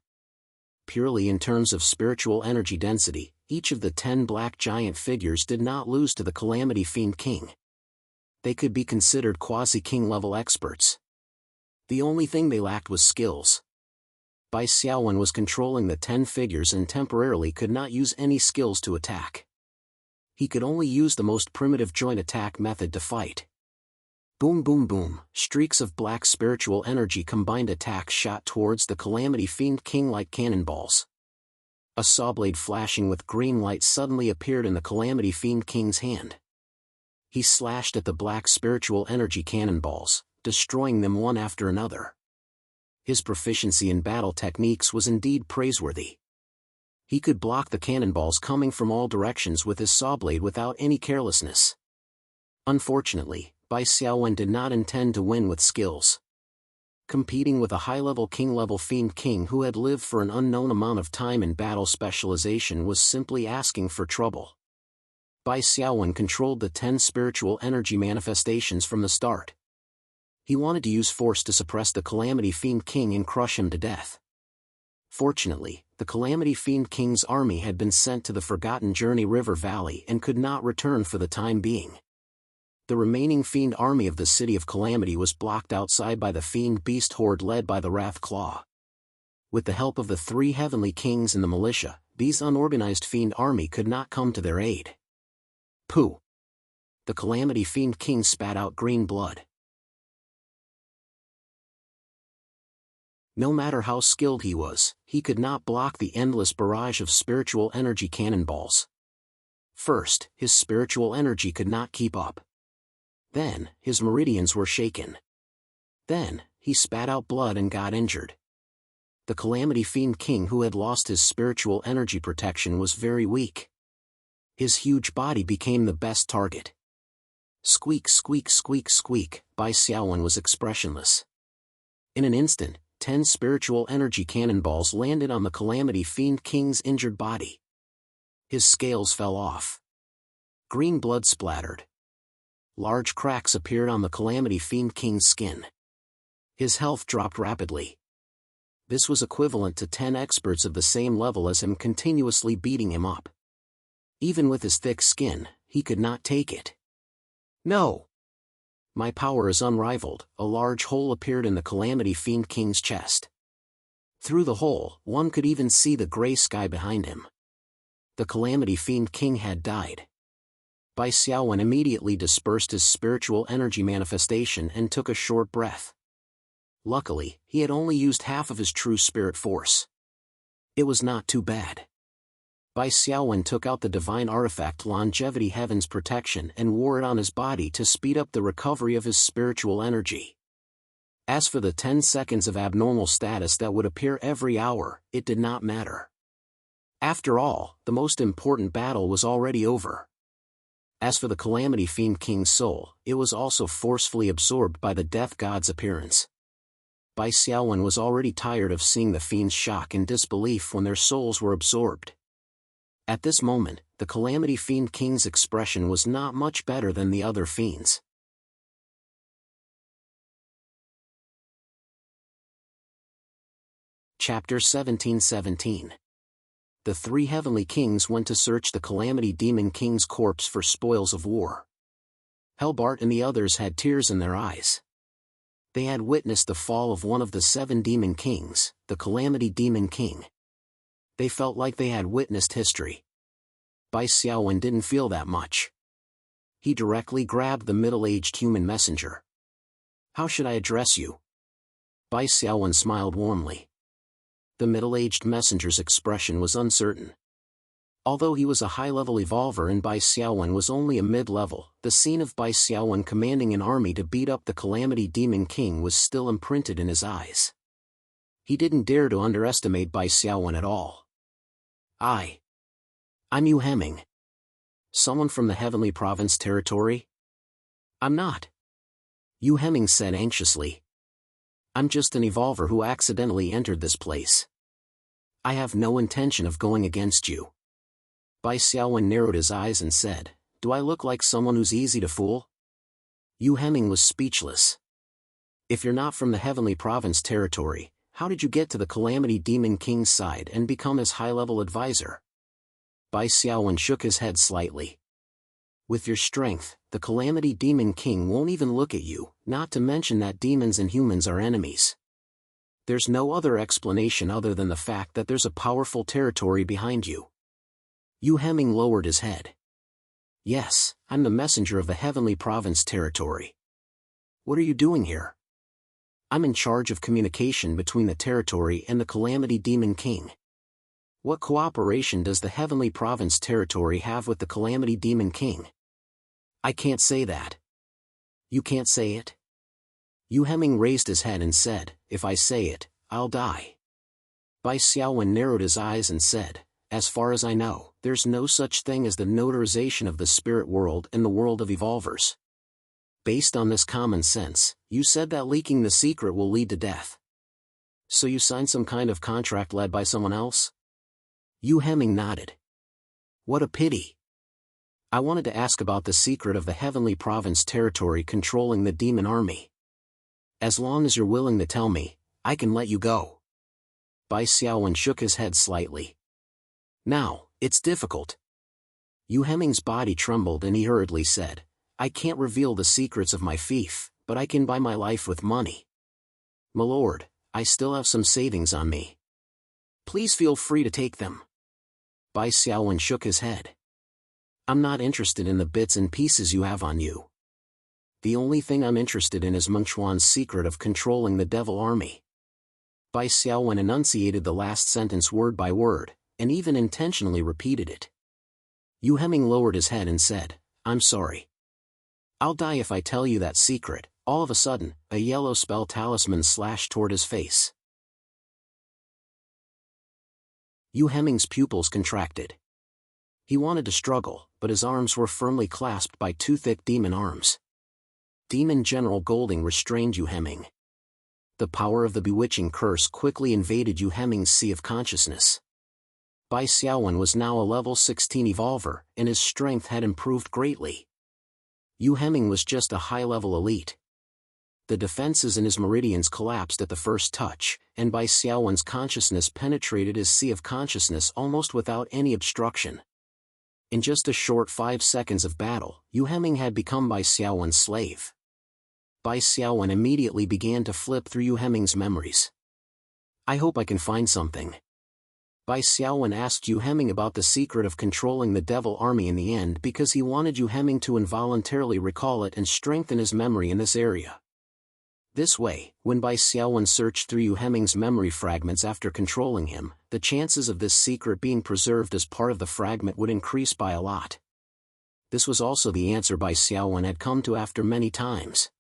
Purely in terms of spiritual energy density, each of the 10 black giant figures did not lose to the Calamity Fiend King. They could be considered quasi-king level experts. The only thing they lacked was skills. Bai Xiaowen was controlling the 10 figures and temporarily could not use any skills to attack. He could only use the most primitive joint attack method to fight. Boom boom boom, streaks of black spiritual energy combined attacks shot towards the Calamity Fiend King like cannonballs. A sawblade flashing with green light suddenly appeared in the Calamity Fiend King's hand. He slashed at the black spiritual energy cannonballs, destroying them one after another. His proficiency in battle techniques was indeed praiseworthy. He could block the cannonballs coming from all directions with his sawblade without any carelessness. Unfortunately, Bai Xiaowen did not intend to win with skills. Competing with a high-level king-level fiend king who had lived for an unknown amount of time in battle specialization was simply asking for trouble. Bai Xiaowen controlled the 10 spiritual energy manifestations from the start. He wanted to use force to suppress the Calamity Fiend King and crush him to death. Fortunately, the Calamity Fiend King's army had been sent to the Forgotten Journey River Valley and could not return for the time being. The remaining fiend army of the City of Calamity was blocked outside by the fiend beast horde led by the Wrath Claw. With the help of the 3 heavenly kings and the militia, these unorganized fiend army could not come to their aid. Pooh! The Calamity Fiend King spat out green blood. No matter how skilled he was, he could not block the endless barrage of spiritual energy cannonballs. First, his spiritual energy could not keep up. Then, his meridians were shaken. Then, he spat out blood and got injured. The Calamity Fiend King who had lost his spiritual energy protection was very weak. His huge body became the best target. Squeak squeak squeak squeak, Bai Xiaowen was expressionless. In an instant, 10 spiritual energy cannonballs landed on the Calamity Fiend King's injured body. His scales fell off. Green blood splattered. Large cracks appeared on the Calamity Fiend King's skin. His health dropped rapidly. This was equivalent to 10 experts of the same level as him continuously beating him up. Even with his thick skin, he could not take it. No! My power is unrivaled. A large hole appeared in the Calamity Fiend King's chest. Through the hole, one could even see the gray sky behind him. The Calamity Fiend King had died. Bai Xiaowen immediately dispersed his spiritual energy manifestation and took a short breath. Luckily, he had only used half of his true spirit force. It was not too bad. Bai Xiaowen took out the divine artifact Longevity Heaven's protection and wore it on his body to speed up the recovery of his spiritual energy. As for the 10 seconds of abnormal status that would appear every hour, it did not matter. After all, the most important battle was already over. As for the Calamity Fiend King's soul, it was also forcefully absorbed by the Death God's appearance. Bai Xiaowen was already tired of seeing the fiend's shock and disbelief when their souls were absorbed. At this moment, the Calamity Fiend King's expression was not much better than the other fiends. Chapter 1717. The 3 heavenly kings went to search the Calamity Demon King's corpse for spoils of war. Helbart and the others had tears in their eyes. They had witnessed the fall of one of the 7 demon kings, the Calamity Demon King. They felt like they had witnessed history. Bai Xiaowen didn't feel that much. He directly grabbed the middle-aged human messenger. "How should I address you?" Bai Xiaowen smiled warmly. The middle-aged messenger's expression was uncertain. Although he was a high-level evolver and Bai Xiaowen was only a mid-level, the scene of Bai Xiaowen commanding an army to beat up the Calamity Demon King was still imprinted in his eyes. He didn't dare to underestimate Bai Xiaowen at all. I'm Yu Hemming. Someone from the Heavenly Province territory? I'm not. Yu Hemming said anxiously. I'm just an evolver who accidentally entered this place. I have no intention of going against you. Bai Xiaowen narrowed his eyes and said, "Do I look like someone who's easy to fool?" Yu Hemming was speechless. "If you're not from the Heavenly Province territory, how did you get to the Calamity Demon King's side and become his high-level advisor?" Bai Xiaowen shook his head slightly. "With your strength, the Calamity Demon King won't even look at you, not to mention that demons and humans are enemies. There's no other explanation other than the fact that there's a powerful territory behind you." Yu Hemming lowered his head. "Yes, I'm the messenger of the Heavenly Province territory. What are you doing here?" "I'm in charge of communication between the territory and the Calamity Demon King." "What cooperation does the Heavenly Province territory have with the Calamity Demon King?" "I can't say that." "You can't say it?" Yu Hemming raised his head and said, "If I say it, I'll die." Bai Xiaowen narrowed his eyes and said, "As far as I know, there's no such thing as the notarization of the spirit world and the world of evolvers. Based on this common sense, you said that leaking the secret will lead to death. So you signed some kind of contract led by someone else? Yu Heming nodded. What a pity. I wanted to ask about the secret of the Heavenly Province territory controlling the demon army. As long as you're willing to tell me, I can let you go. Bai Xiaowen shook his head slightly. Now, it's difficult. Yu Heming's body trembled and he hurriedly said, I can't reveal the secrets of my fief, but I can buy my life with money. My lord, I still have some savings on me. Please feel free to take them. Bai Xiaowen shook his head. I'm not interested in the bits and pieces you have on you. The only thing I'm interested in is Mengchuan's secret of controlling the devil army. Bai Xiaowen enunciated the last sentence word by word, and even intentionally repeated it. Yu Heming lowered his head and said, I'm sorry. I'll die if I tell you that secret. All of a sudden, a yellow spell talisman slashed toward his face. Yu Heming's pupils contracted. He wanted to struggle, but his arms were firmly clasped by two thick demon arms. Demon General Golding restrained Yu Heming. The power of the bewitching curse quickly invaded Yu Heming's sea of consciousness. Bai Xiaowen was now a level 16 evolver, and his strength had improved greatly. Yu Heming was just a high-level elite. The defenses in his meridians collapsed at the first touch, and Bai Xiaowen's consciousness penetrated his sea of consciousness almost without any obstruction. In just a short 5 seconds of battle, Yu Heming had become Bai Xiaowen's slave. Bai Xiaowen immediately began to flip through Yu Heming's memories. I hope I can find something. Bai Xiaowen asked Yu Heming about the secret of controlling the devil army in the end because he wanted Yu Heming to involuntarily recall it and strengthen his memory in this area. This way, when Bai Xiaowen searched through Yu Heming's memory fragments after controlling him, the chances of this secret being preserved as part of the fragment would increase by a lot. This was also the answer Bai Xiaowen had come to after many times.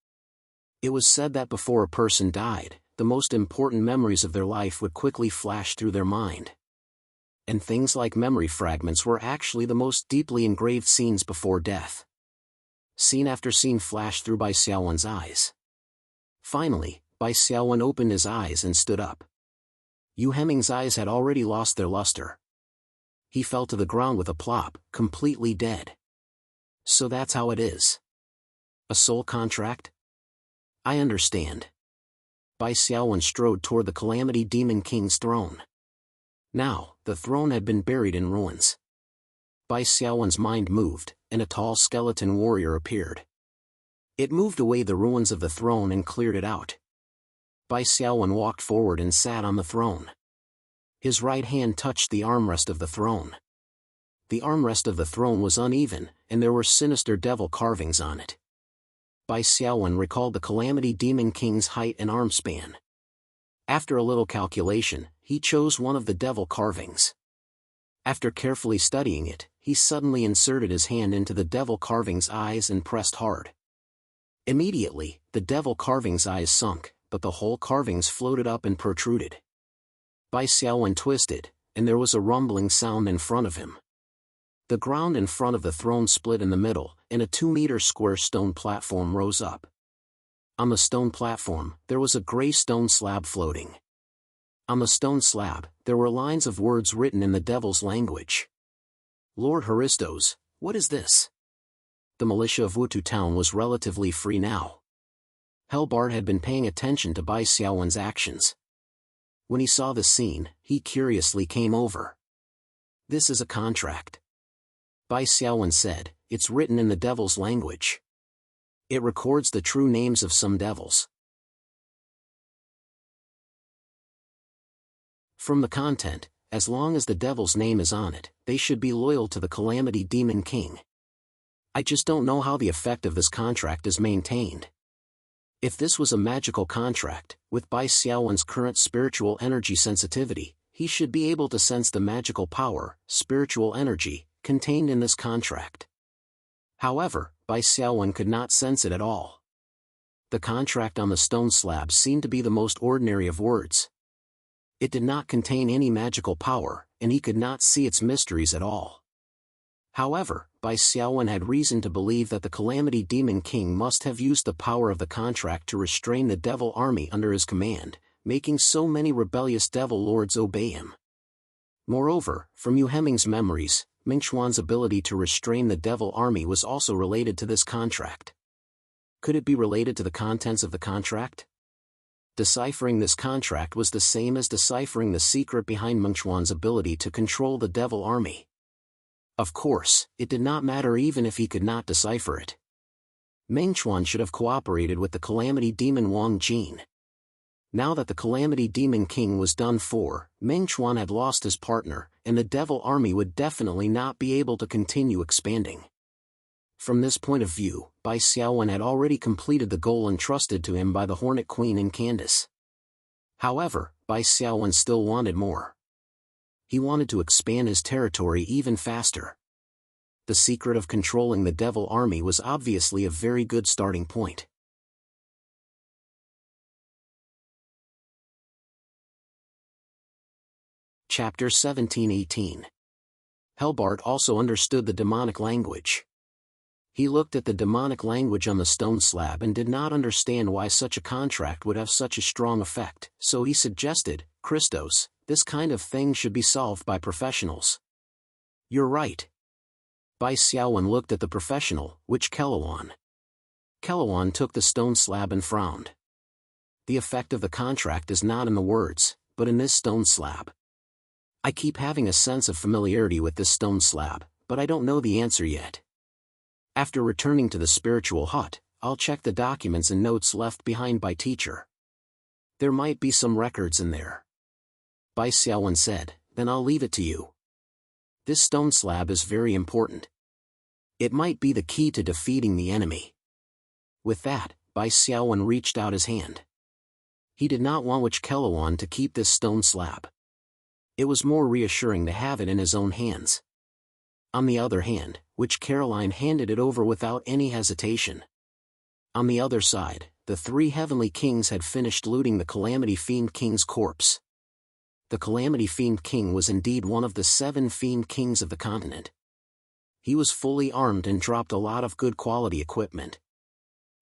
It was said that before a person died, the most important memories of their life would quickly flash through their mind. And things like memory fragments were actually the most deeply engraved scenes before death. Scene after scene flashed through Bai Xiaowen's eyes. Finally, Bai Xiaowen opened his eyes and stood up. Yu Heming's eyes had already lost their luster. He fell to the ground with a plop, completely dead. So that's how it is. A soul contract? I understand. Bai Xiaowen strode toward the Calamity Demon King's throne. Now, the throne had been buried in ruins. Bai Xiaowen's mind moved, and a tall skeleton warrior appeared. It moved away the ruins of the throne and cleared it out. Bai Xiaowen walked forward and sat on the throne. His right hand touched the armrest of the throne. The armrest of the throne was uneven, and there were sinister devil carvings on it. Bai Xiaowen recalled the Calamity Demon King's height and arm span. After a little calculation, he chose one of the devil carvings. After carefully studying it, he suddenly inserted his hand into the devil carving's eyes and pressed hard. Immediately, the devil carving's eyes sunk, but the whole carvings floated up and protruded. Bai Xiaowen twisted, and there was a rumbling sound in front of him. The ground in front of the throne split in the middle, and a 2-meter square stone platform rose up. On the stone platform, there was a gray stone slab floating. On the stone slab, there were lines of words written in the devil's language. Lord Haristos, what is this? The militia of Wutu town was relatively free now. Helbart had been paying attention to Bai Xiaowen's actions. When he saw the scene, he curiously came over. This is a contract. Bai Xiaowen said, it's written in the devil's language. It records the true names of some devils. From the content, as long as the devil's name is on it, they should be loyal to the Calamity Demon King. I just don't know how the effect of this contract is maintained. If this was a magical contract, with Bai Xiaowen's current spiritual energy sensitivity, he should be able to sense the magical power, spiritual energy, contained in this contract. However, Bai Xiaowen could not sense it at all. The contract on the stone slab seemed to be the most ordinary of words. It did not contain any magical power, and he could not see its mysteries at all. However, Bai Xiaowen had reason to believe that the Calamity Demon King must have used the power of the contract to restrain the devil army under his command, making so many rebellious devil lords obey him. Moreover, from Yu Heming's memories, Mingxuan's ability to restrain the devil army was also related to this contract. Could it be related to the contents of the contract? Deciphering this contract was the same as deciphering the secret behind Mingxuan's ability to control the devil army. Of course, it did not matter even if he could not decipher it. Mingxuan should have cooperated with the Calamity Demon Wang Jin. Now that the Calamity Demon King was done for, Mingxuan had lost his partner, and the devil army would definitely not be able to continue expanding. From this point of view, Bai Xiaowen had already completed the goal entrusted to him by the Hornet Queen and Candace. However, Bai Xiaowen still wanted more. He wanted to expand his territory even faster. The secret of controlling the devil army was obviously a very good starting point. Chapter 17-18. Helbart also understood the demonic language. He looked at the demonic language on the stone slab and did not understand why such a contract would have such a strong effect, so he suggested, "Christos, this kind of thing should be solved by professionals." "You're right." Bai Xiaowen looked at the professional, which Kelluan. Kelluan took the stone slab and frowned. "The effect of the contract is not in the words, but in this stone slab. I keep having a sense of familiarity with this stone slab, but I don't know the answer yet. After returning to the spiritual hut, I'll check the documents and notes left behind by teacher. There might be some records in there." Bai Xiaowen said, "Then I'll leave it to you. This stone slab is very important. It might be the key to defeating the enemy." With that, Bai Xiaowen reached out his hand. He did not want Witch Kelluan to keep this stone slab. It was more reassuring to have it in his own hands. On the other hand, Witch Caroline handed it over without any hesitation. On the other side, the three heavenly kings had finished looting the Calamity Fiend King's corpse. The Calamity Fiend King was indeed one of the 7 Fiend Kings of the continent. He was fully armed and dropped a lot of good quality equipment.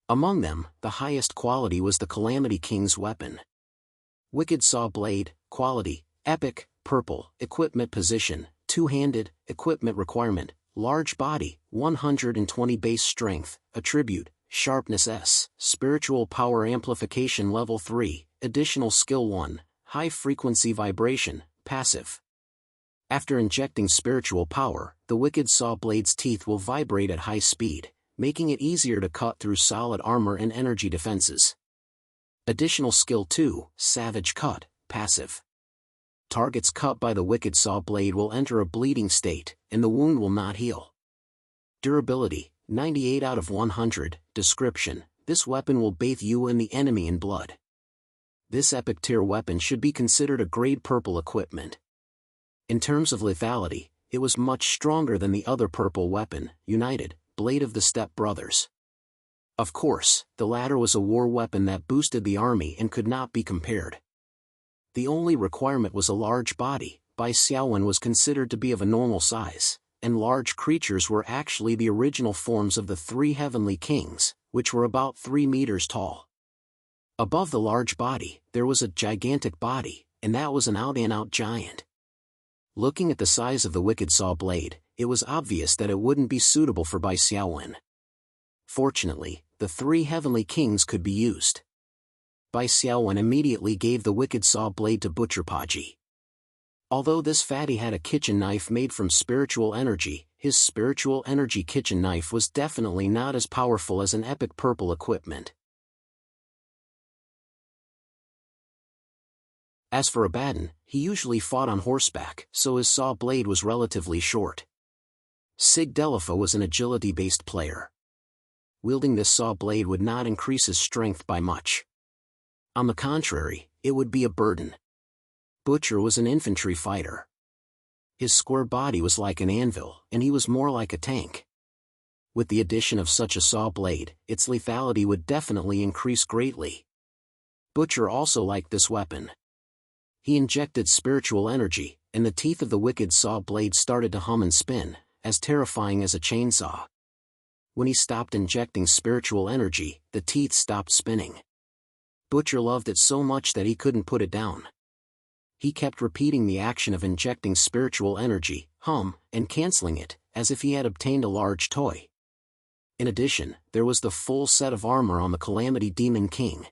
Among them, the highest quality was the Calamity King's weapon. Wicked Saw Blade, quality, epic, purple, equipment position, two-handed, equipment requirement, large body, 120 base strength, attribute, sharpness S, spiritual power amplification level 3, additional skill 1, high frequency vibration, passive. After injecting spiritual power, the Wicked Saw Blade's teeth will vibrate at high speed, making it easier to cut through solid armor and energy defenses. Additional skill 2, savage cut, passive. Targets cut by the Wicked Saw Blade will enter a bleeding state, and the wound will not heal. Durability, 98 out of 100, description, this weapon will bathe you and the enemy in blood. This epic tier weapon should be considered a grade purple equipment. In terms of lethality, it was much stronger than the other purple weapon, United, Blade of the Step Brothers. Of course, the latter was a war weapon that boosted the army and could not be compared. The only requirement was a large body. Bai Xiaowen was considered to be of a normal size, and large creatures were actually the original forms of the 3 heavenly kings, which were about 3 meters tall. Above the large body, there was a gigantic body, and that was an out-and-out giant. Looking at the size of the Wicked Saw Blade, it was obvious that it wouldn't be suitable for Bai Xiaowen. Fortunately, the 3 heavenly kings could be used. Bai Xiaowen immediately gave the Wicked Saw Blade to Butcher Paji. Although this fatty had a kitchen knife made from spiritual energy, his spiritual energy kitchen knife was definitely not as powerful as an epic purple equipment. As for Abaddon, he usually fought on horseback, so his saw blade was relatively short. Sig Delifa was an agility-based player. Wielding this saw blade would not increase his strength by much. On the contrary, it would be a burden. Butcher was an infantry fighter. His square body was like an anvil, and he was more like a tank. With the addition of such a saw blade, its lethality would definitely increase greatly. Butcher also liked this weapon. He injected spiritual energy, and the teeth of the Wicked Saw Blade started to hum and spin, as terrifying as a chainsaw. When he stopped injecting spiritual energy, the teeth stopped spinning. Butcher loved it so much that he couldn't put it down. He kept repeating the action of injecting spiritual energy, and canceling it, as if he had obtained a large toy. In addition, there was the full set of armor on the Calamity Demon King.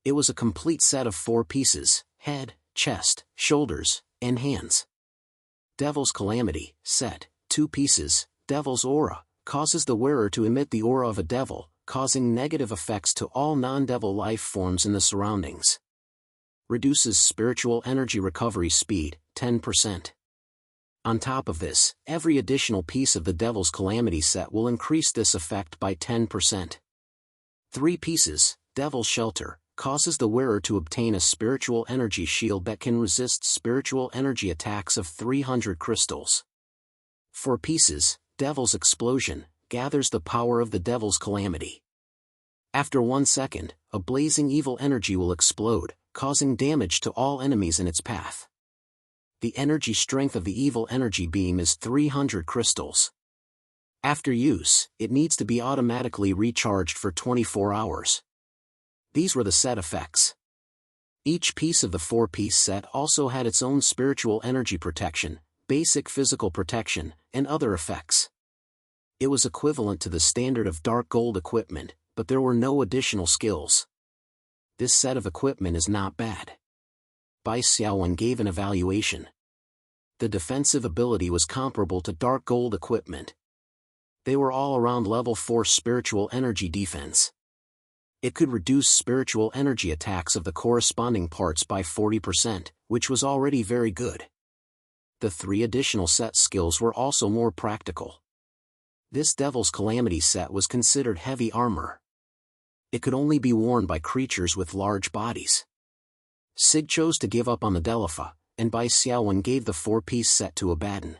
It was a complete set of 4 pieces: head, chest, shoulders, and hands. Devil's Calamity, set, 2 pieces. Devil's Aura, causes the wearer to emit the aura of a devil, causing negative effects to all non-devil life forms in the surroundings. Reduces spiritual energy recovery speed, 10%. On top of this, every additional piece of the Devil's Calamity set will increase this effect by 10%. 3 pieces, Devil's Shelter, causes the wearer to obtain a spiritual energy shield that can resist spiritual energy attacks of 300 crystals. 4 pieces, Devil's Explosion, gathers the power of the Devil's Calamity. After 1 second, a blazing evil energy will explode, causing damage to all enemies in its path. The energy strength of the evil energy beam is 300 crystals. After use, it needs to be automatically recharged for 24 hours. These were the set effects. Each piece of the 4-piece set also had its own spiritual energy protection, basic physical protection, and other effects. It was equivalent to the standard of dark gold equipment, but there were no additional skills. This set of equipment is not bad. Bai Xiaowen gave an evaluation. The defensive ability was comparable to dark gold equipment. They were all around level 4 spiritual energy defense. It could reduce spiritual energy attacks of the corresponding parts by 40%, which was already very good. The 3 additional set skills were also more practical. This Devil's Calamity set was considered heavy armor. It could only be worn by creatures with large bodies. Sig chose to give up on the Delifa, and Bai Xiaowen gave the 4-piece set to Abaddon.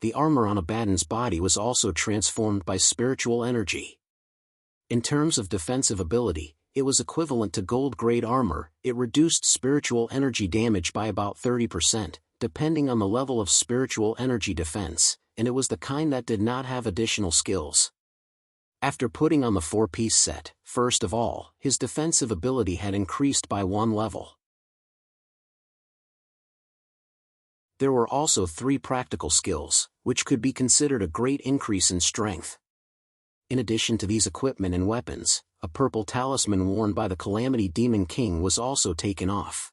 The armor on Abaddon's body was also transformed by spiritual energy. In terms of defensive ability, it was equivalent to gold-grade armor. It reduced spiritual energy damage by about 30%, depending on the level of spiritual energy defense, and it was the kind that did not have additional skills. After putting on the 4-piece set, first of all, his defensive ability had increased by 1 level. There were also 3 practical skills, which could be considered a great increase in strength. In addition to these equipment and weapons, a purple talisman worn by the Calamity Demon King was also taken off.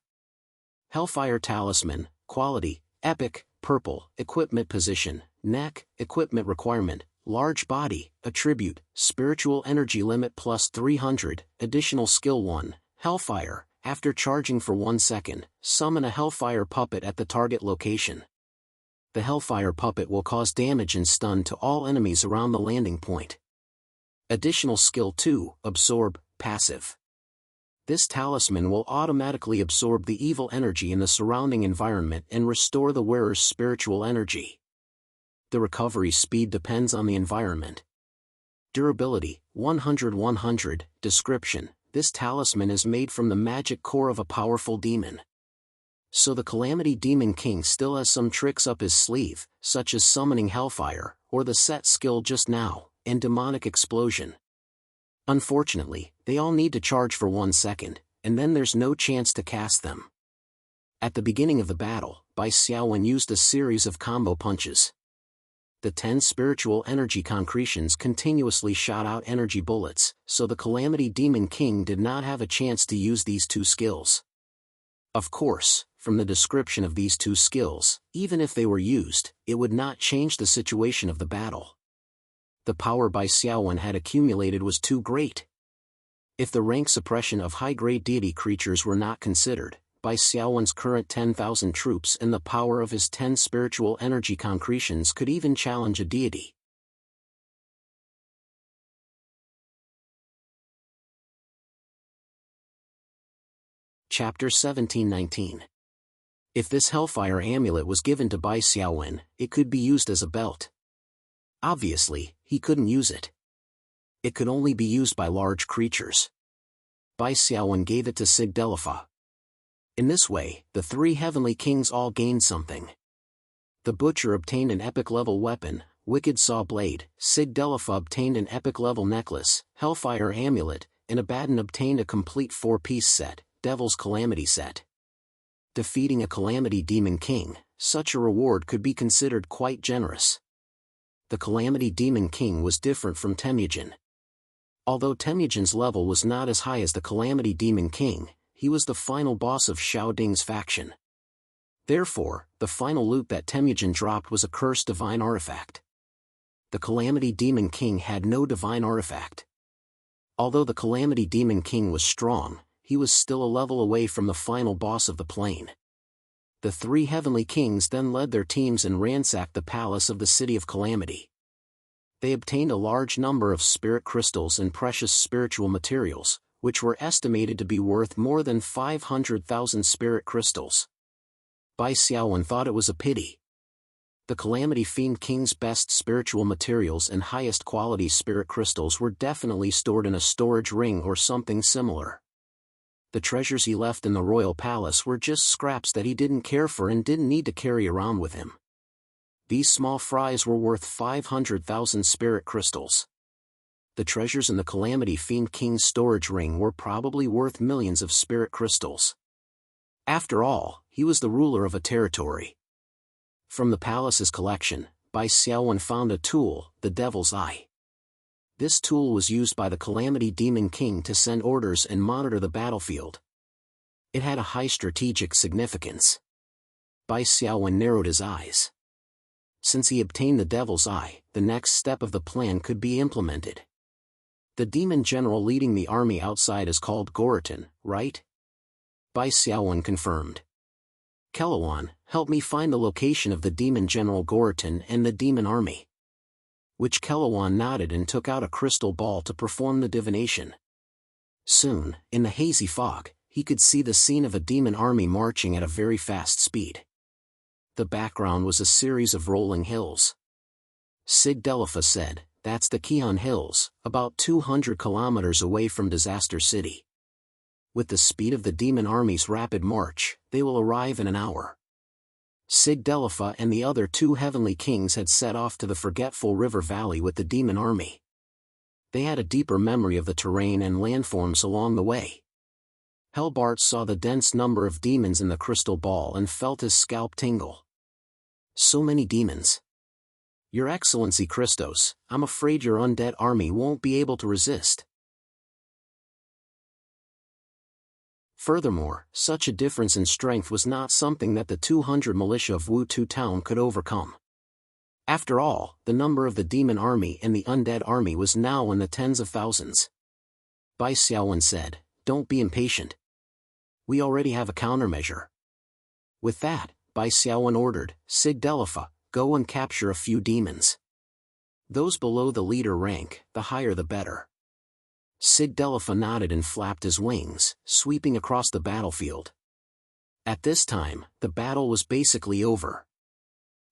Hellfire Talisman, quality, epic, purple, equipment position, neck, equipment requirement, large body, attribute, spiritual energy limit plus 300, additional skill 1, Hellfire, after charging for 1 second, summon a Hellfire puppet at the target location. The Hellfire puppet will cause damage and stun to all enemies around the landing point. Additional skill 2, Absorb, passive. This talisman will automatically absorb the evil energy in the surrounding environment and restore the wearer's spiritual energy. The recovery speed depends on the environment. Durability, 100-100, description, this talisman is made from the magic core of a powerful demon. So the Calamity Demon King still has some tricks up his sleeve, such as summoning Hellfire, or the set skill just now, and Demonic Explosion. Unfortunately, they all need to charge for 1 second, and then there's no chance to cast them. At the beginning of the battle, Bai Xiaowen used a series of combo punches. The 10 spiritual energy concretions continuously shot out energy bullets, so the Calamity Demon King did not have a chance to use these 2 skills. Of course, from the description of these 2 skills, even if they were used, it would not change the situation of the battle. The power Bai Xiaowen had accumulated was too great. If the rank suppression of high-grade deity creatures were not considered, Bai Xiaowen's current 10,000 troops and the power of his 10 spiritual energy concretions could even challenge a deity. Chapter 17-19. If this Hellfire amulet was given to Bai Xiaowen, it could be used as a belt. Obviously, he couldn't use it. It could only be used by large creatures. Bai Xiaowen gave it to Sig Delifa. In this way, the 3 heavenly kings all gained something. The Butcher obtained an epic-level weapon, Wicked Saw Blade, Sigdelifa obtained an epic-level necklace, Hellfire Amulet, and Abaddon obtained a complete 4-piece set, Devil's Calamity set. Defeating a Calamity Demon King, such a reward could be considered quite generous. The Calamity Demon King was different from Temujin. Although Temujin's level was not as high as the Calamity Demon King, he was the final boss of Xiao Ding's faction. Therefore, the final loot that Temujin dropped was a cursed divine artifact. The Calamity Demon King had no divine artifact. Although the Calamity Demon King was strong, he was still a level away from the final boss of the plane. The 3 Heavenly Kings then led their teams and ransacked the palace of the City of Calamity. They obtained a large number of spirit crystals and precious spiritual materials, which were estimated to be worth more than 500,000 spirit crystals. Bai Xiaowen thought it was a pity. The Calamity Fiend King's best spiritual materials and highest quality spirit crystals were definitely stored in a storage ring or something similar. The treasures he left in the royal palace were just scraps that he didn't care for and didn't need to carry around with him. These small fries were worth 500,000 spirit crystals. The treasures in the Calamity Fiend King's storage ring were probably worth millions of spirit crystals. After all, he was the ruler of a territory. From the palace's collection, Bai Xiaowen found a tool, the Devil's Eye. This tool was used by the Calamity Demon King to send orders and monitor the battlefield. It had a high strategic significance. Bai Xiaowen narrowed his eyes. Since he obtained the Devil's Eye, the next step of the plan could be implemented. The demon general leading the army outside is called Goritan, right? Bai Xiaowen confirmed. Kelluan, help me find the location of the demon general Goritan and the demon army. Which Kelluan nodded and took out a crystal ball to perform the divination. Soon, in the hazy fog, he could see the scene of a demon army marching at a very fast speed. The background was a series of rolling hills. Sigdelifa said, "That's the Qian Hills, about 200 kilometers away from Disaster City. With the speed of the demon army's rapid march, they will arrive in an hour." Sigdelifa and the other 2 Heavenly Kings had set off to the Forgetful River Valley with the demon army. They had a deeper memory of the terrain and landforms along the way. Helbart saw the dense number of demons in the crystal ball and felt his scalp tingle. So many demons. Your Excellency Christos, I'm afraid your undead army won't be able to resist. Furthermore, such a difference in strength was not something that the 200 militia of Wutu Town could overcome. After all, the number of the demon army and the undead army was now in the tens of thousands. Bai Xiaowen said, "Don't be impatient. We already have a countermeasure." With that, Bai Xiaowen ordered, "Sigdelifa, go and capture a few demons. Those below the leader rank, the higher the better." Sigdelifa nodded and flapped his wings, sweeping across the battlefield. At this time, the battle was basically over.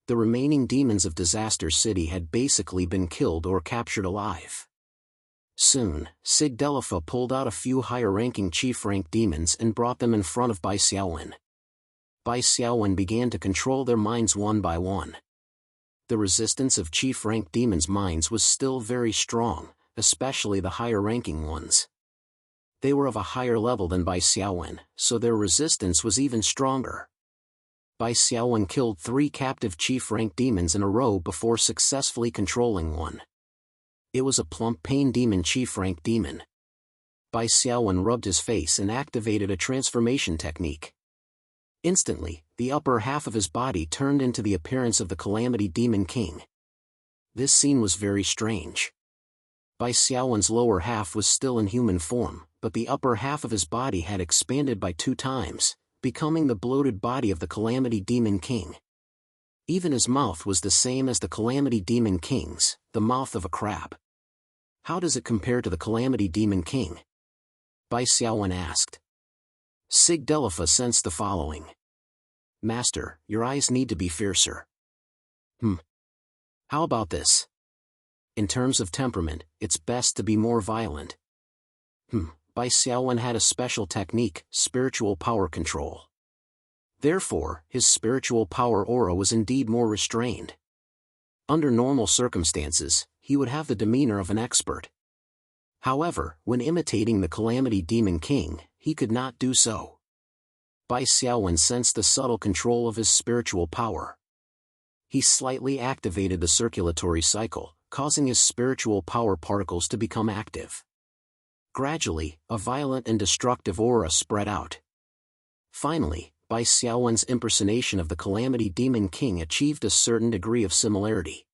The remaining demons of Disaster City had basically been killed or captured alive. Soon, Sigdelifa pulled out a few higher-ranking chief-rank demons and brought them in front of Bai Xiaowen. Bai Xiaowen began to control their minds one by one. The resistance of chief-rank demons' minds was still very strong, especially the higher-ranking ones. They were of a higher level than Bai Xiaowen, so their resistance was even stronger. Bai Xiaowen killed 3 captive chief-rank demons in a row before successfully controlling one. It was a plump pain demon chief-rank demon. Bai Xiaowen rubbed his face and activated a transformation technique. Instantly, the upper half of his body turned into the appearance of the Calamity Demon King. This scene was very strange. Bai Xiaowen's lower half was still in human form, but the upper half of his body had expanded by 2 times, becoming the bloated body of the Calamity Demon King. Even his mouth was the same as the Calamity Demon King's, the mouth of a crab. How does it compare to the Calamity Demon King? Bai Xiaowen asked. Sigdelifa sensed the following. "Master, your eyes need to be fiercer." How about this? In terms of temperament, it's best to be more violent. Bai Xiaowen had a special technique, spiritual power control. Therefore, his spiritual power aura was indeed more restrained. Under normal circumstances, he would have the demeanor of an expert. However, when imitating the Calamity Demon King, he could not do so. Bai Xiaowen sensed the subtle control of his spiritual power. He slightly activated the circulatory cycle, causing his spiritual power particles to become active. Gradually, a violent and destructive aura spread out. Finally, Bai Xiaowen's impersonation of the Calamity Demon King achieved a certain degree of similarity.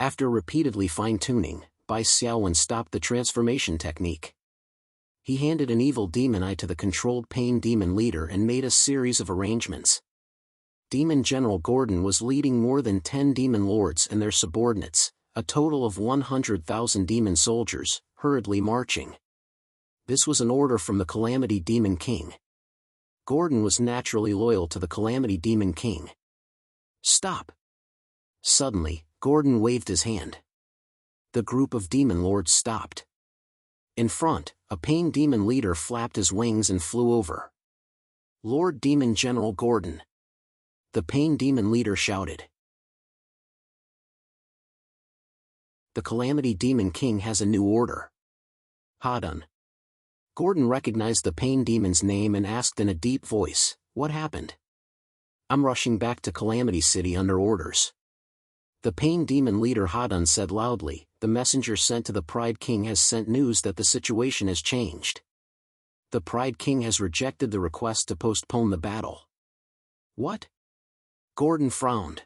After repeatedly fine-tuning, Bai Xiaowen stopped the transformation technique. He handed an evil demon eye to the controlled pain demon leader and made a series of arrangements. Demon General Gordon was leading more than 10 demon lords and their subordinates, a total of 100,000 demon soldiers, hurriedly marching. This was an order from the Calamity Demon King. Gordon was naturally loyal to the Calamity Demon King. Stop! Suddenly, Gordon waved his hand. The group of demon lords stopped. In front, a pain demon leader flapped his wings and flew over. Lord Demon General Gordon! The pain demon leader shouted. The Calamity Demon King has a new order. Hadun. Gordon recognized the pain demon's name and asked in a deep voice, "What happened?" "I'm rushing back to Calamity City under orders." The pain demon leader Hadun said loudly, "The messenger sent to the Pride King has sent news that the situation has changed. The Pride King has rejected the request to postpone the battle." "What?" Gordon frowned.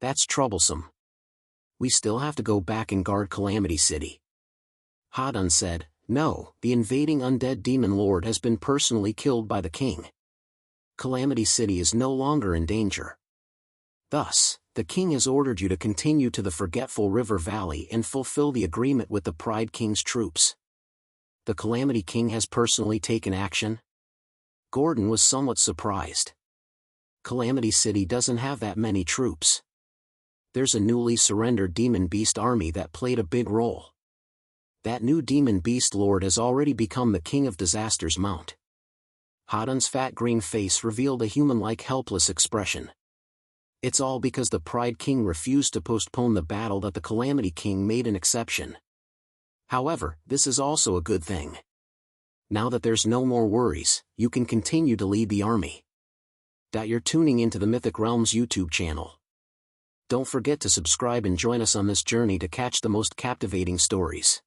"That's troublesome. We still have to go back and guard Calamity City." Hadun said, "No, the invading undead demon lord has been personally killed by the king. Calamity City is no longer in danger. Thus, the king has ordered you to continue to the Forgetful River Valley and fulfill the agreement with the Pride King's troops." "The Calamity King has personally taken action?" Gordon was somewhat surprised. Calamity City doesn't have that many troops. There's a newly surrendered demon beast army that played a big role. That new demon beast lord has already become the king of Disaster's Mount. Hadun's fat green face revealed a human-like helpless expression. "It's all because the Pride King refused to postpone the battle that the Calamity King made an exception. However, this is also a good thing. Now that there's no more worries, you can continue to lead the army." You're tuning into the Mythic Realms YouTube channel. Don't forget to subscribe and join us on this journey to catch the most captivating stories.